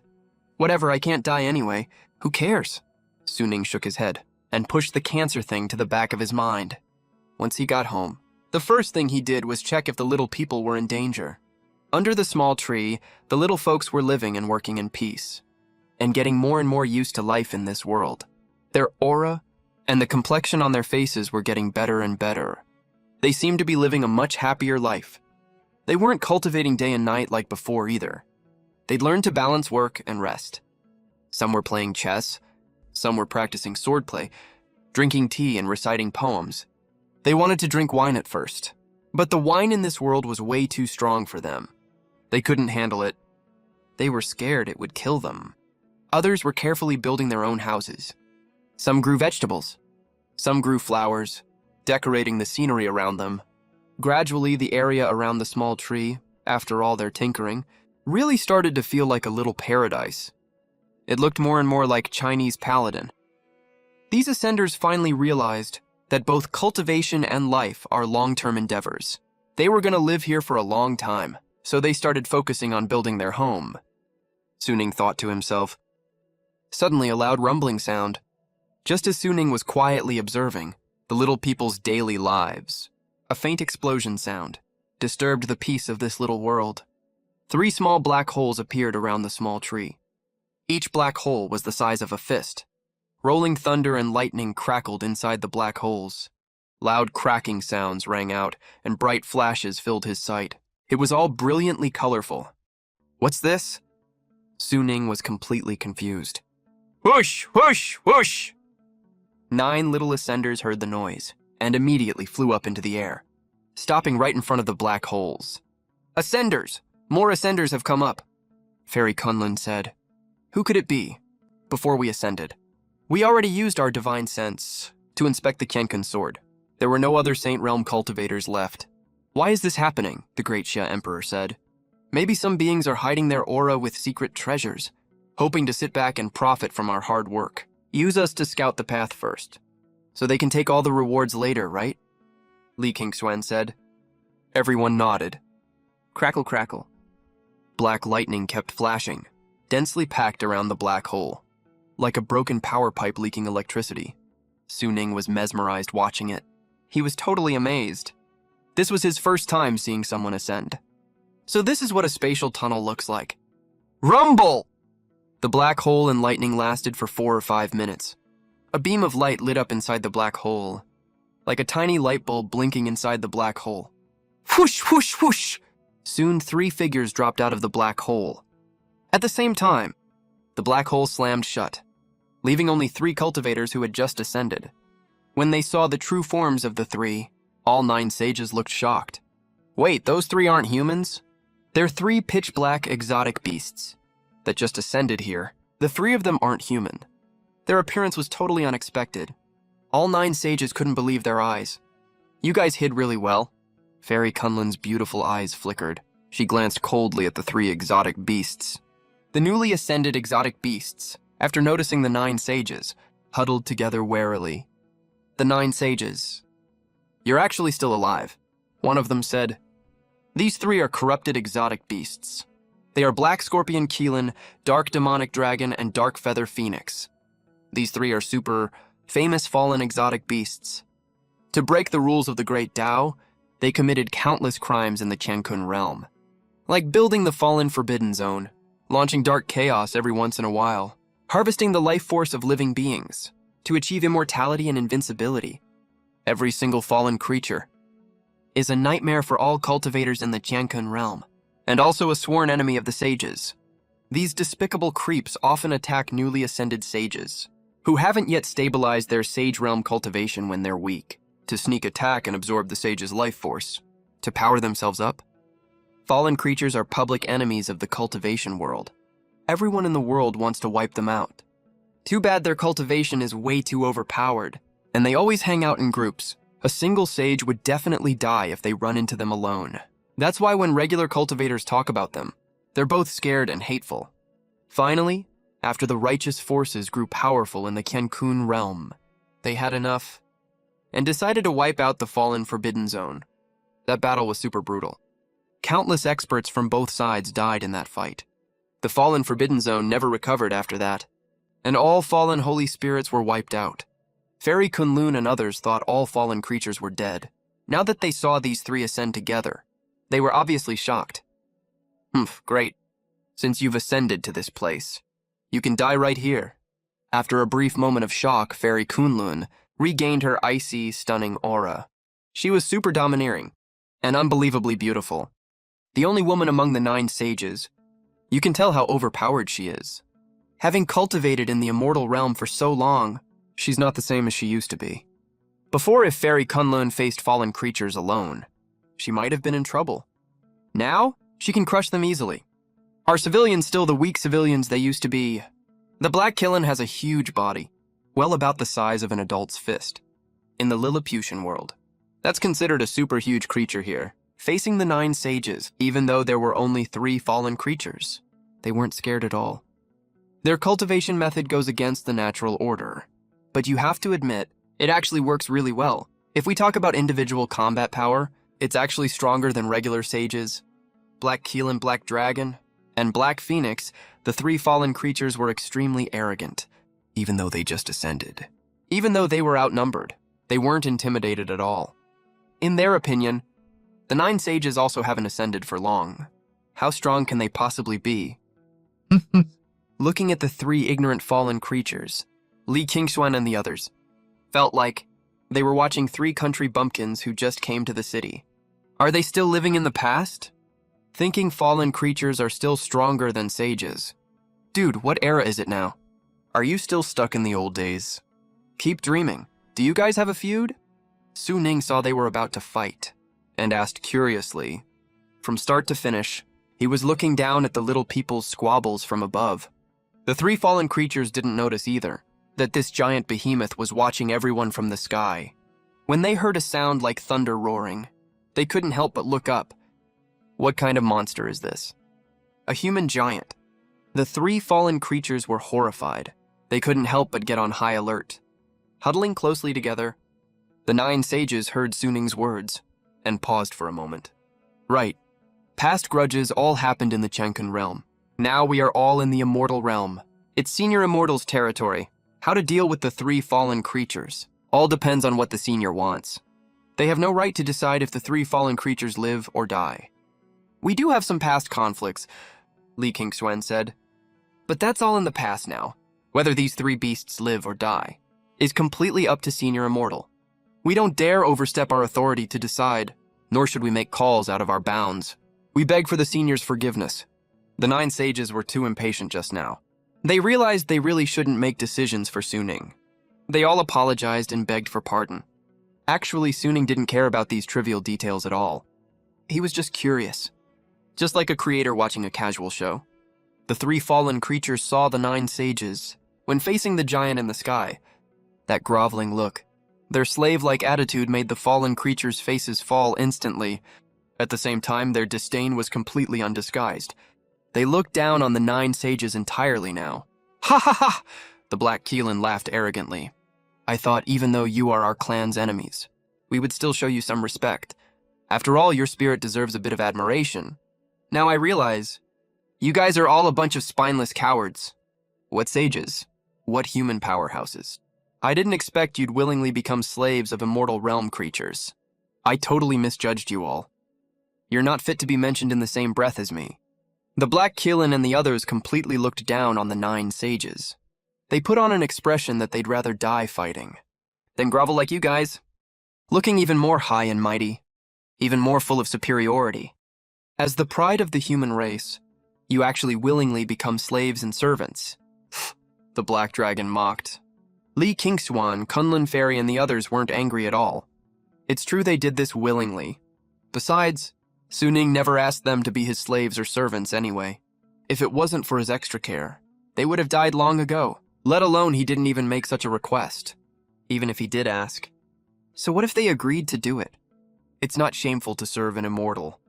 Whatever, I can't die anyway. Who cares? Suning shook his head and pushed the cancer thing to the back of his mind. Once he got home, the first thing he did was check if the little people were in danger. Under the small tree, the little folks were living and working in peace, and getting more and more used to life in this world. Their aura and the complexion on their faces were getting better and better. They seemed to be living a much happier life. They weren't cultivating day and night like before either. They'd learned to balance work and rest. Some were playing chess, some were practicing swordplay, drinking tea and reciting poems. They wanted to drink wine at first, but the wine in this world was way too strong for them. They couldn't handle it. They were scared it would kill them. Others were carefully building their own houses. Some grew vegetables. Some grew flowers, decorating the scenery around them. Gradually, the area around the small tree, after all their tinkering, really started to feel like a little paradise. It looked more and more like Chinese Paladin. These ascenders finally realized that both cultivation and life are long-term endeavors. They were going to live here for a long time, so they started focusing on building their home. Suning thought to himself. Suddenly, a loud rumbling sound. Just as Suning was quietly observing the little people's daily lives, a faint explosion sound disturbed the peace of this little world. 3 small black holes appeared around the small tree. Each black hole was the size of a fist. Rolling thunder and lightning crackled inside the black holes. Loud cracking sounds rang out, and bright flashes filled his sight. It was all brilliantly colorful. What's this? Suning was completely confused. Whoosh, whoosh, whoosh! 9 little ascenders heard the noise, and immediately flew up into the air, stopping right in front of the black holes. Ascenders! More ascenders have come up, Fairy Kunlun said. Who could it be? Before we ascended, we already used our divine sense to inspect the Kyenkun sword. There were no other Saint Realm cultivators left. Why is this happening? The great Xia Emperor said. Maybe some beings are hiding their aura with secret treasures, hoping to sit back and profit from our hard work. Use us to scout the path first, so they can take all the rewards later, right? Li Qingsuen said. Everyone nodded. Crackle, crackle. Black lightning kept flashing, densely packed around the black hole, like a broken power pipe leaking electricity. Suning was mesmerized watching it. He was totally amazed. This was his first time seeing someone ascend. So this is what a spatial tunnel looks like. Rumble! The black hole and lightning lasted for 4 or 5 minutes. A beam of light lit up inside the black hole, like a tiny light bulb blinking inside the black hole. Whoosh, whoosh, whoosh! Soon 3 figures dropped out of the black hole. At the same time, the black hole slammed shut, leaving only 3 cultivators who had just ascended. When they saw the true forms of the 3, All 9 sages looked shocked. Wait, those 3 aren't humans? They're 3 pitch-black exotic beasts that just ascended here. The 3 of them aren't human. Their appearance was totally unexpected. All 9 sages couldn't believe their eyes. You guys hid really well. Fairy Kunlun's beautiful eyes flickered. She glanced coldly at the 3 exotic beasts. The newly ascended exotic beasts, after noticing the 9 sages, huddled together warily. The 9 sages. You're actually still alive, one of them said. These 3 are corrupted exotic beasts. They are Black Scorpion Keelan, Dark Demonic Dragon, and Dark Feather Phoenix. These 3 are super famous fallen exotic beasts. To break the rules of the Great Tao, they committed countless crimes in the Qiankun realm, like building the Fallen Forbidden Zone, launching dark chaos every once in a while, harvesting the life force of living beings to achieve immortality and invincibility. Every single fallen creature is a nightmare for all cultivators in the Qiankun realm, and also a sworn enemy of the sages. These despicable creeps often attack newly ascended sages, who haven't yet stabilized their sage realm cultivation when they're weak, to sneak attack and absorb the sage's life force, to power themselves up. Fallen creatures are public enemies of the cultivation world. Everyone in the world wants to wipe them out. Too bad their cultivation is way too overpowered, and they always hang out in groups. A single sage would definitely die if they run into them alone. That's why when regular cultivators talk about them, they're both scared and hateful. Finally, after the righteous forces grew powerful in the Qiankun realm, they had enough and decided to wipe out the Fallen Forbidden Zone. That battle was super brutal. Countless experts from both sides died in that fight. The Fallen Forbidden Zone never recovered after that, and all fallen holy spirits were wiped out. Fairy Kunlun and others thought all fallen creatures were dead. Now that they saw these 3 ascend together, they were obviously shocked. Great. Since you've ascended to this place, you can die right here. After a brief moment of shock, Fairy Kunlun regained her icy, stunning aura. She was super domineering and unbelievably beautiful. The only woman among the 9 sages. You can tell how overpowered she is. Having cultivated in the immortal realm for so long, she's not the same as she used to be. Before, if Fairy Kunlun faced fallen creatures alone, she might have been in trouble. Now, she can crush them easily. Are civilians still the weak civilians they used to be? The Black Killen has a huge body, well about the size of an adult's fist. In the Lilliputian world, that's considered a super huge creature here. Facing the 9 sages, even though there were only 3 fallen creatures, they weren't scared at all. Their cultivation method goes against the natural order, but you have to admit, it actually works really well. If we talk about individual combat power, it's actually stronger than regular sages. Black Keelan, Black Dragon, and Black Phoenix, the 3 fallen creatures were extremely arrogant, even though they just ascended. Even though they were outnumbered, they weren't intimidated at all. In their opinion, the 9 sages also haven't ascended for long. How strong can they possibly be? Looking at the 3 ignorant fallen creatures, Li Qingshuan and the others felt like they were watching 3 country bumpkins who just came to the city. Are they still living in the past? Thinking fallen creatures are still stronger than sages. Dude, what era is it now? Are you still stuck in the old days? Keep dreaming. Do you guys have a feud? Su Ning saw they were about to fight and asked curiously. From start to finish, he was looking down at the little people's squabbles from above. The 3 fallen creatures didn't notice either that this giant behemoth was watching everyone from the sky. When they heard a sound like thunder roaring, they couldn't help but look up. What kind of monster is this? A human giant. The 3 fallen creatures were horrified. They couldn't help but get on high alert. Huddling closely together, the 9 sages heard Su Ning's words and paused for a moment. Right. Past grudges all happened in the Qiankun realm. Now we are all in the immortal realm. It's Senior Immortal's territory. How to deal with the 3 fallen creatures all depends on what the Senior wants. They have no right to decide if the 3 fallen creatures live or die. We do have some past conflicts, Li Qingshuan said. But that's all in the past now. Whether these 3 beasts live or die is completely up to Senior Immortal. We don't dare overstep our authority to decide, nor should we make calls out of our bounds. We beg for the Senior's forgiveness. The 9 sages were too impatient just now. They realized they really shouldn't make decisions for Su Ning. They all apologized and begged for pardon. Actually, Suning didn't care about these trivial details at all. He was just curious. Just like a creator watching a casual show. The three fallen creatures saw the 9 sages when facing the giant in the sky. That groveling look, their slave-like attitude made the fallen creatures' faces fall instantly. At the same time, their disdain was completely undisguised. They looked down on the 9 sages entirely now. Ha ha ha! The Black Keelan laughed arrogantly. I thought even though you are our clan's enemies, we would still show you some respect. After all, your spirit deserves a bit of admiration. Now I realize, you guys are all a bunch of spineless cowards. What sages? What human powerhouses? I didn't expect you'd willingly become slaves of immortal realm creatures. I totally misjudged you all. You're not fit to be mentioned in the same breath as me. The Black Keelan and the others completely looked down on the 9 sages. They put on an expression that they'd rather die fighting than grovel like you guys, looking even more high and mighty, even more full of superiority. As the pride of the human race, you actually willingly become slaves and servants. The Black Dragon mocked. Li Kingswan, Kunlun Fairy, and the others weren't angry at all. It's true they did this willingly. Besides, Suning never asked them to be his slaves or servants anyway. If it wasn't for his extra care, they would have died long ago, let alone he didn't even make such a request, even if he did ask. So what if they agreed to do it? It's not shameful to serve an immortal.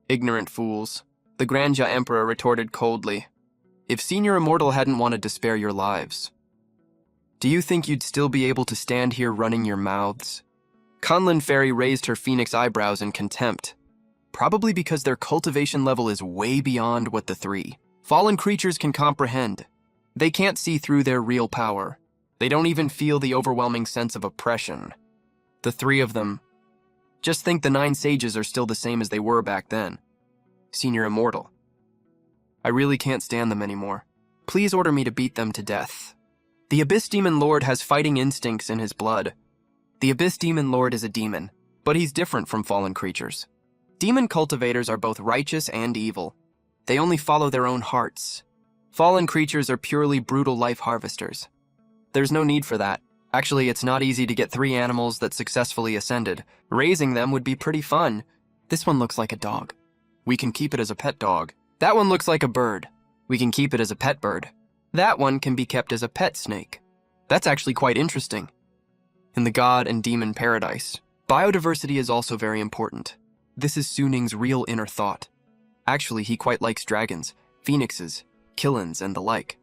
Ignorant fools, the Grandja Emperor retorted coldly. If Senior Immortal hadn't wanted to spare your lives, do you think you'd still be able to stand here running your mouths? Kunlun Fairy raised her phoenix eyebrows in contempt, probably because their cultivation level is way beyond what the 3 fallen creatures can comprehend. They can't see through their real power. They don't even feel the overwhelming sense of oppression. The 3 of them just think the 9 sages are still the same as they were back then. Senior Immortal. I really can't stand them anymore. Please order me to beat them to death. The Abyss Demon Lord has fighting instincts in his blood. The Abyss Demon Lord is a demon, but he's different from fallen creatures. Demon cultivators are both righteous and evil. They only follow their own hearts. Fallen creatures are purely brutal life harvesters. There's no need for that. Actually, it's not easy to get 3 animals that successfully ascended. Raising them would be pretty fun. This one looks like a dog. We can keep it as a pet dog. That one looks like a bird. We can keep it as a pet bird. That one can be kept as a pet snake. That's actually quite interesting. In the god and demon paradise, biodiversity is also very important. This is Suning's real inner thought. Actually, he quite likes dragons, phoenixes, killins, and the like.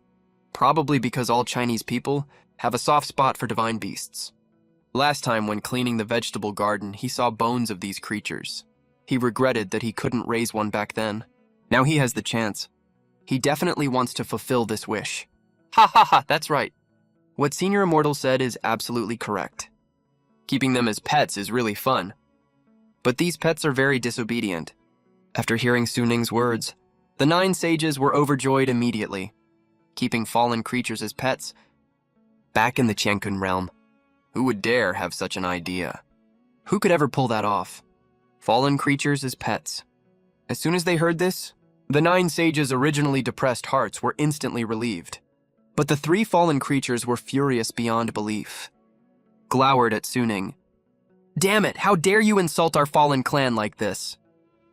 Probably because all Chinese people have a soft spot for divine beasts. Last time when cleaning the vegetable garden, he saw bones of these creatures. He regretted that he couldn't raise one back then. Now he has the chance. He definitely wants to fulfill this wish. Ha ha ha, that's right. What Senior Immortal said is absolutely correct. Keeping them as pets is really fun. But these pets are very disobedient. After hearing Suning's words, the 9 sages were overjoyed immediately. Keeping fallen creatures as pets, back in the Qiankun realm, who would dare have such an idea? Who could ever pull that off? Fallen creatures as pets. As soon as they heard this, the 9 sages' originally depressed hearts were instantly relieved. But the 3 fallen creatures were furious beyond belief. Glowered at Suning. Damn it, how dare you insult our fallen clan like this?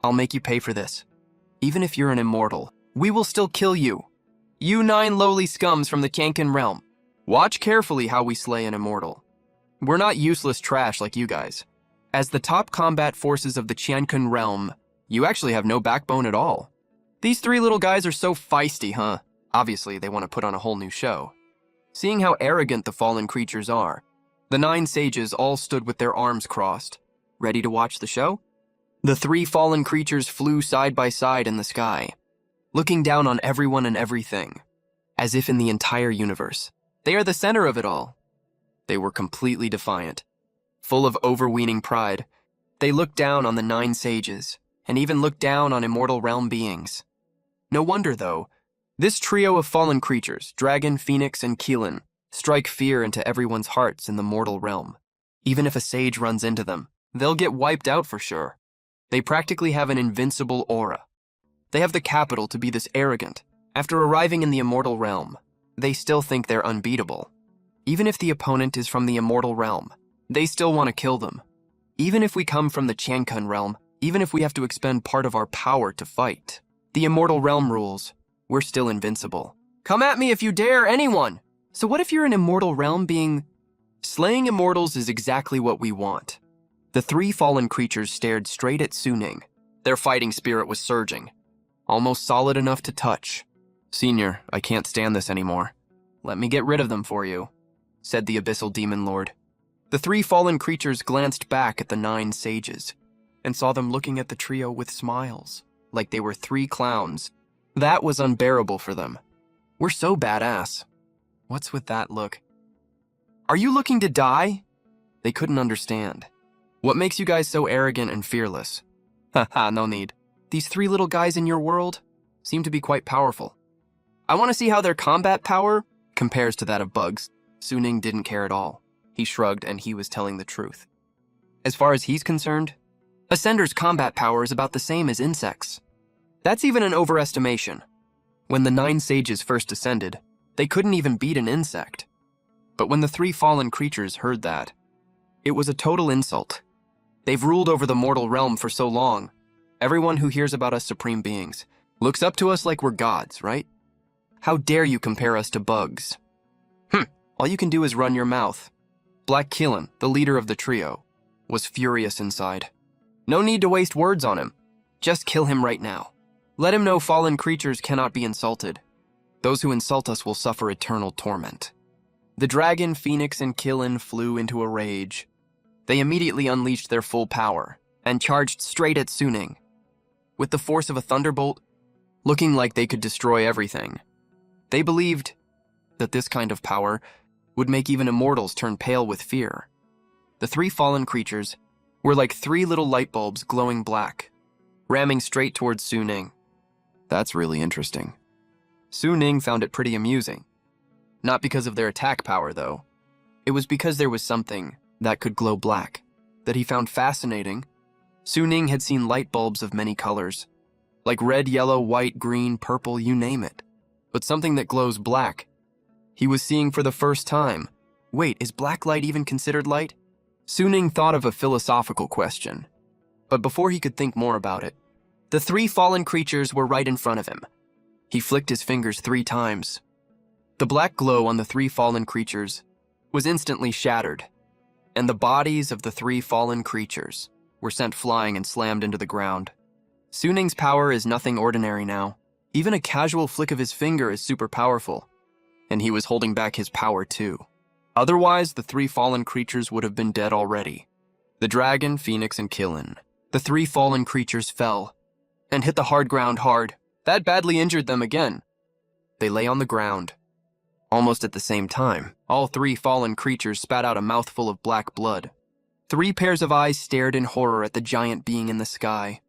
I'll make you pay for this. Even if you're an immortal, we will still kill you. You 9 lowly scums from the Qiankun realm. Watch carefully how we slay an immortal. We're not useless trash like you guys. As the top combat forces of the Qiankun realm, you actually have no backbone at all. These 3 little guys are so feisty, huh? Obviously, they want to put on a whole new show. Seeing how arrogant the fallen creatures are, the 9 sages all stood with their arms crossed, ready to watch the show. The 3 fallen creatures flew side by side in the sky, looking down on everyone and everything, as if in the entire universe. They are the center of it all. They were completely defiant, full of overweening pride. They looked down on the 9 sages, and even looked down on immortal realm beings. No wonder, though, this trio of fallen creatures, dragon, phoenix, and Keelan, strike fear into everyone's hearts in the mortal realm. Even if a sage runs into them, they'll get wiped out for sure. They practically have an invincible aura. They have the capital to be this arrogant. After arriving in the immortal realm, they still think they're unbeatable. Even if the opponent is from the immortal realm, they still want to kill them. Even if we come from the Chankun realm, even if we have to expend part of our power to fight, the immortal realm rules. We're still invincible. Come at me if you dare, anyone! So what if you're an immortal realm being... Slaying immortals is exactly what we want. The three fallen creatures stared straight at Suning. Their fighting spirit was surging, almost solid enough to touch. Senior, I can't stand this anymore. Let me get rid of them for you, said the abyssal demon lord. The three fallen creatures glanced back at the 9 sages and saw them looking at the trio with smiles, like they were 3 clowns. That was unbearable for them. We're so badass. What's with that look? Are you looking to die? They couldn't understand. What makes you guys so arrogant and fearless? Haha, no need. These 3 little guys in your world seem to be quite powerful. I want to see how their combat power compares to that of bugs. Suning didn't care at all. He shrugged, and he was telling the truth. As far as he's concerned, Ascender's combat power is about the same as insects. That's even an overestimation. When the 9 sages first ascended, they couldn't even beat an insect. But when the 3 fallen creatures heard that, it was a total insult. They've ruled over the mortal realm for so long. Everyone who hears about us supreme beings looks up to us like we're gods, right? How dare you compare us to bugs? All you can do is run your mouth. Black Killen, the leader of the trio, was furious inside. No need to waste words on him. Just kill him right now. Let him know fallen creatures cannot be insulted. Those who insult us will suffer eternal torment. The dragon, Phoenix, and Killen flew into a rage. They immediately unleashed their full power and charged straight at Suning. With the force of a thunderbolt, looking like they could destroy everything. They believed that this kind of power would make even immortals turn pale with fear. The 3 fallen creatures were like 3 little light bulbs glowing black, ramming straight towards Suning. That's really interesting. Suning found it pretty amusing. Not because of their attack power, though. It was because there was something that could glow black that he found fascinating. Suning had seen light bulbs of many colors, like red, yellow, white, green, purple, you name it. But something that glows black, he was seeing for the first time. Wait, is black light even considered light? Suning thought of a philosophical question. But before he could think more about it, the 3 fallen creatures were right in front of him. He flicked his fingers 3 times. The black glow on the 3 fallen creatures was instantly shattered, and the bodies of the 3 fallen creatures were sent flying and slammed into the ground. Suning's power is nothing ordinary now. Even a casual flick of his finger is super powerful, and he was holding back his power too. Otherwise, the 3 fallen creatures would have been dead already. The dragon, Phoenix, and Killen. The 3 fallen creatures fell and hit the hard ground hard. That badly injured them again. They lay on the ground. Almost at the same time, all 3 fallen creatures spat out a mouthful of black blood. 3 pairs of eyes stared in horror at the giant being in the sky.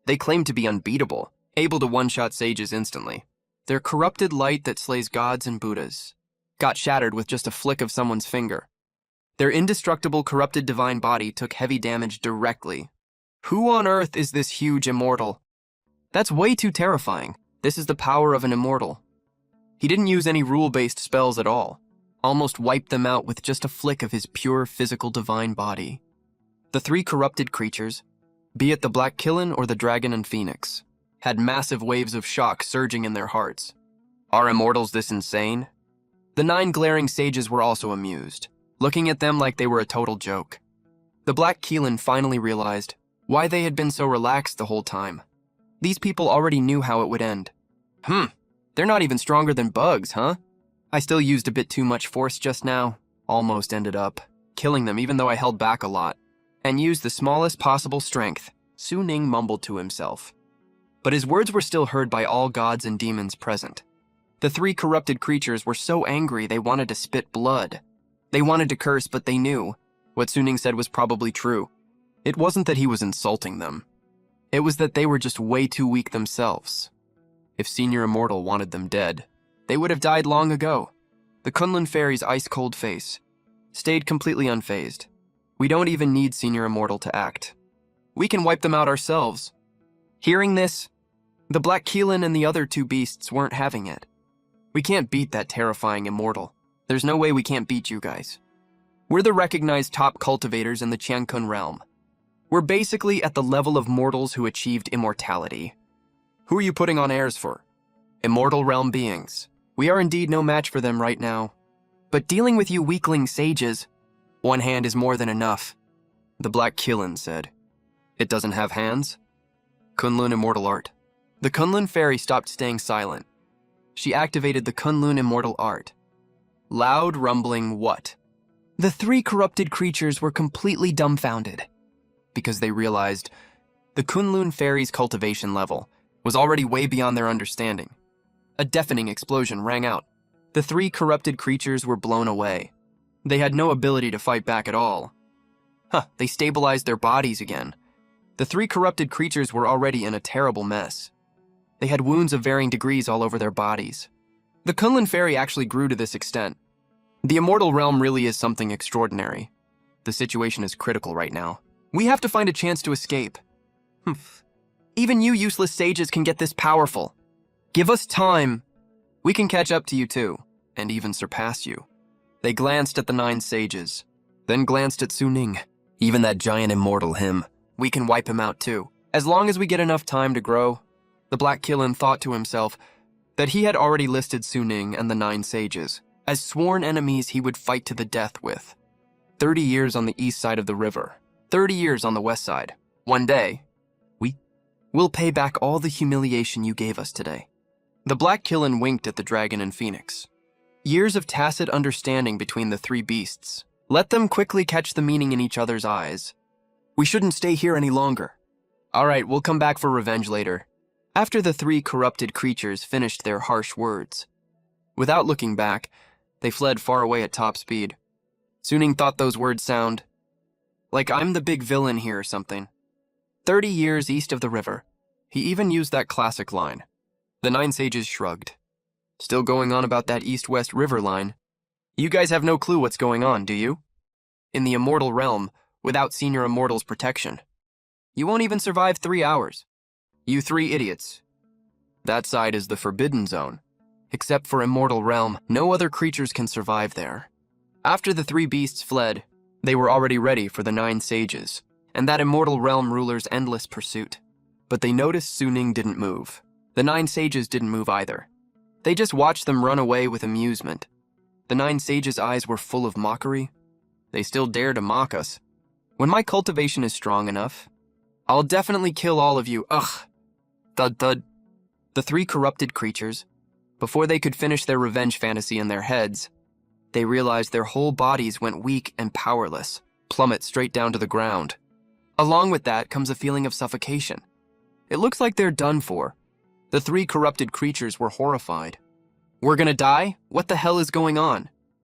They claimed to be unbeatable, able to one-shot sages instantly. Their corrupted light that slays gods and Buddhas got shattered with just a flick of someone's finger. Their indestructible, corrupted divine body took heavy damage directly. Who on earth is this huge immortal? That's way too terrifying. This is the power of an immortal. He didn't use any rule-based spells at all, almost wiped them out with just a flick of his pure physical divine body. The 3 corrupted creatures, be it the Black Killen or the Dragon and Phoenix, had massive waves of shock surging in their hearts. Are immortals this insane? The 9 glaring sages were also amused, looking at them like they were a total joke. The Black Killen finally realized why they had been so relaxed the whole time. These people already knew how it would end. They're not even stronger than bugs, huh? I still used a bit too much force just now. Almost ended up killing them even though I held back a lot. And used the smallest possible strength, Suning mumbled to himself. But his words were still heard by all gods and demons present. The 3 corrupted creatures were so angry they wanted to spit blood. They wanted to curse, but they knew what Suning said was probably true. It wasn't that he was insulting them. It was that they were just way too weak themselves. If Senior Immortal wanted them dead, they would have died long ago. The Kunlun Fairy's ice-cold face stayed completely unfazed. We don't even need Senior Immortal to act. We can wipe them out ourselves. Hearing this, the Black Killen and the other 2 beasts weren't having it. We can't beat that terrifying immortal. There's no way we can't beat you guys. We're the recognized top cultivators in the Chankun realm. We're basically at the level of mortals who achieved immortality. Who are you putting on airs for? Immortal realm beings. We are indeed no match for them right now. But dealing with you weakling sages, one hand is more than enough. The Black Kiln said. It doesn't have hands? Kunlun Immortal Art. The Kunlun fairy stopped staying silent. She activated the Kunlun Immortal Art. Loud rumbling what? The three corrupted creatures were completely dumbfounded because they realized the Kunlun fairy's cultivation level was already way beyond their understanding. A deafening explosion rang out. The three corrupted creatures were blown away. They had no ability to fight back at all. They stabilized their bodies again. The three corrupted creatures were already in a terrible mess. They had wounds of varying degrees all over their bodies. The Kunlun fairy actually grew to this extent. The immortal realm really is something extraordinary. The situation is critical right now. We have to find a chance to escape. Even you useless sages can get this powerful. Give us time. We can catch up to you too, and even surpass you. They glanced at the 9 sages, then glanced at Suning. Even that giant immortal him. We can wipe him out too. As long as we get enough time to grow. The Black Kiln thought to himself that he had already listed Suning and the 9 sages as sworn enemies he would fight to the death with. 30 years on the east side of the river, 30 years on the west side. One day, we'll pay back all the humiliation you gave us today. The Black Kiln winked at the dragon and phoenix. Years of tacit understanding between the 3 beasts. Let them quickly catch the meaning in each other's eyes. We shouldn't stay here any longer. All right, we'll come back for revenge later. After the 3 corrupted creatures finished their harsh words, without looking back, they fled far away at top speed. Suning thought those words sound like I'm the big villain here or something. 30 years east of the river. He even used that classic line. The 9 sages shrugged. Still going on about that east-west river line. You guys have no clue what's going on, do you? In the immortal realm, without senior immortals' protection. You won't even survive 3 hours. You 3 idiots. That side is the forbidden zone. Except for immortal realm, no other creatures can survive there. After the 3 beasts fled, they were already ready for the 9 sages, and that immortal realm ruler's endless pursuit. But they noticed Suning didn't move. The 9 sages didn't move either. They just watched them run away with amusement. The 9 sages' eyes were full of mockery. They still dare to mock us. When my cultivation is strong enough, I'll definitely kill all of you. Ugh. Thud thud. The 3 corrupted creatures, before they could finish their revenge fantasy in their heads, they realized their whole bodies went weak and powerless, plummet straight down to the ground. Along with that comes a feeling of suffocation. It looks like they're done for. The 3 corrupted creatures were horrified. We're gonna die? What the hell is going on?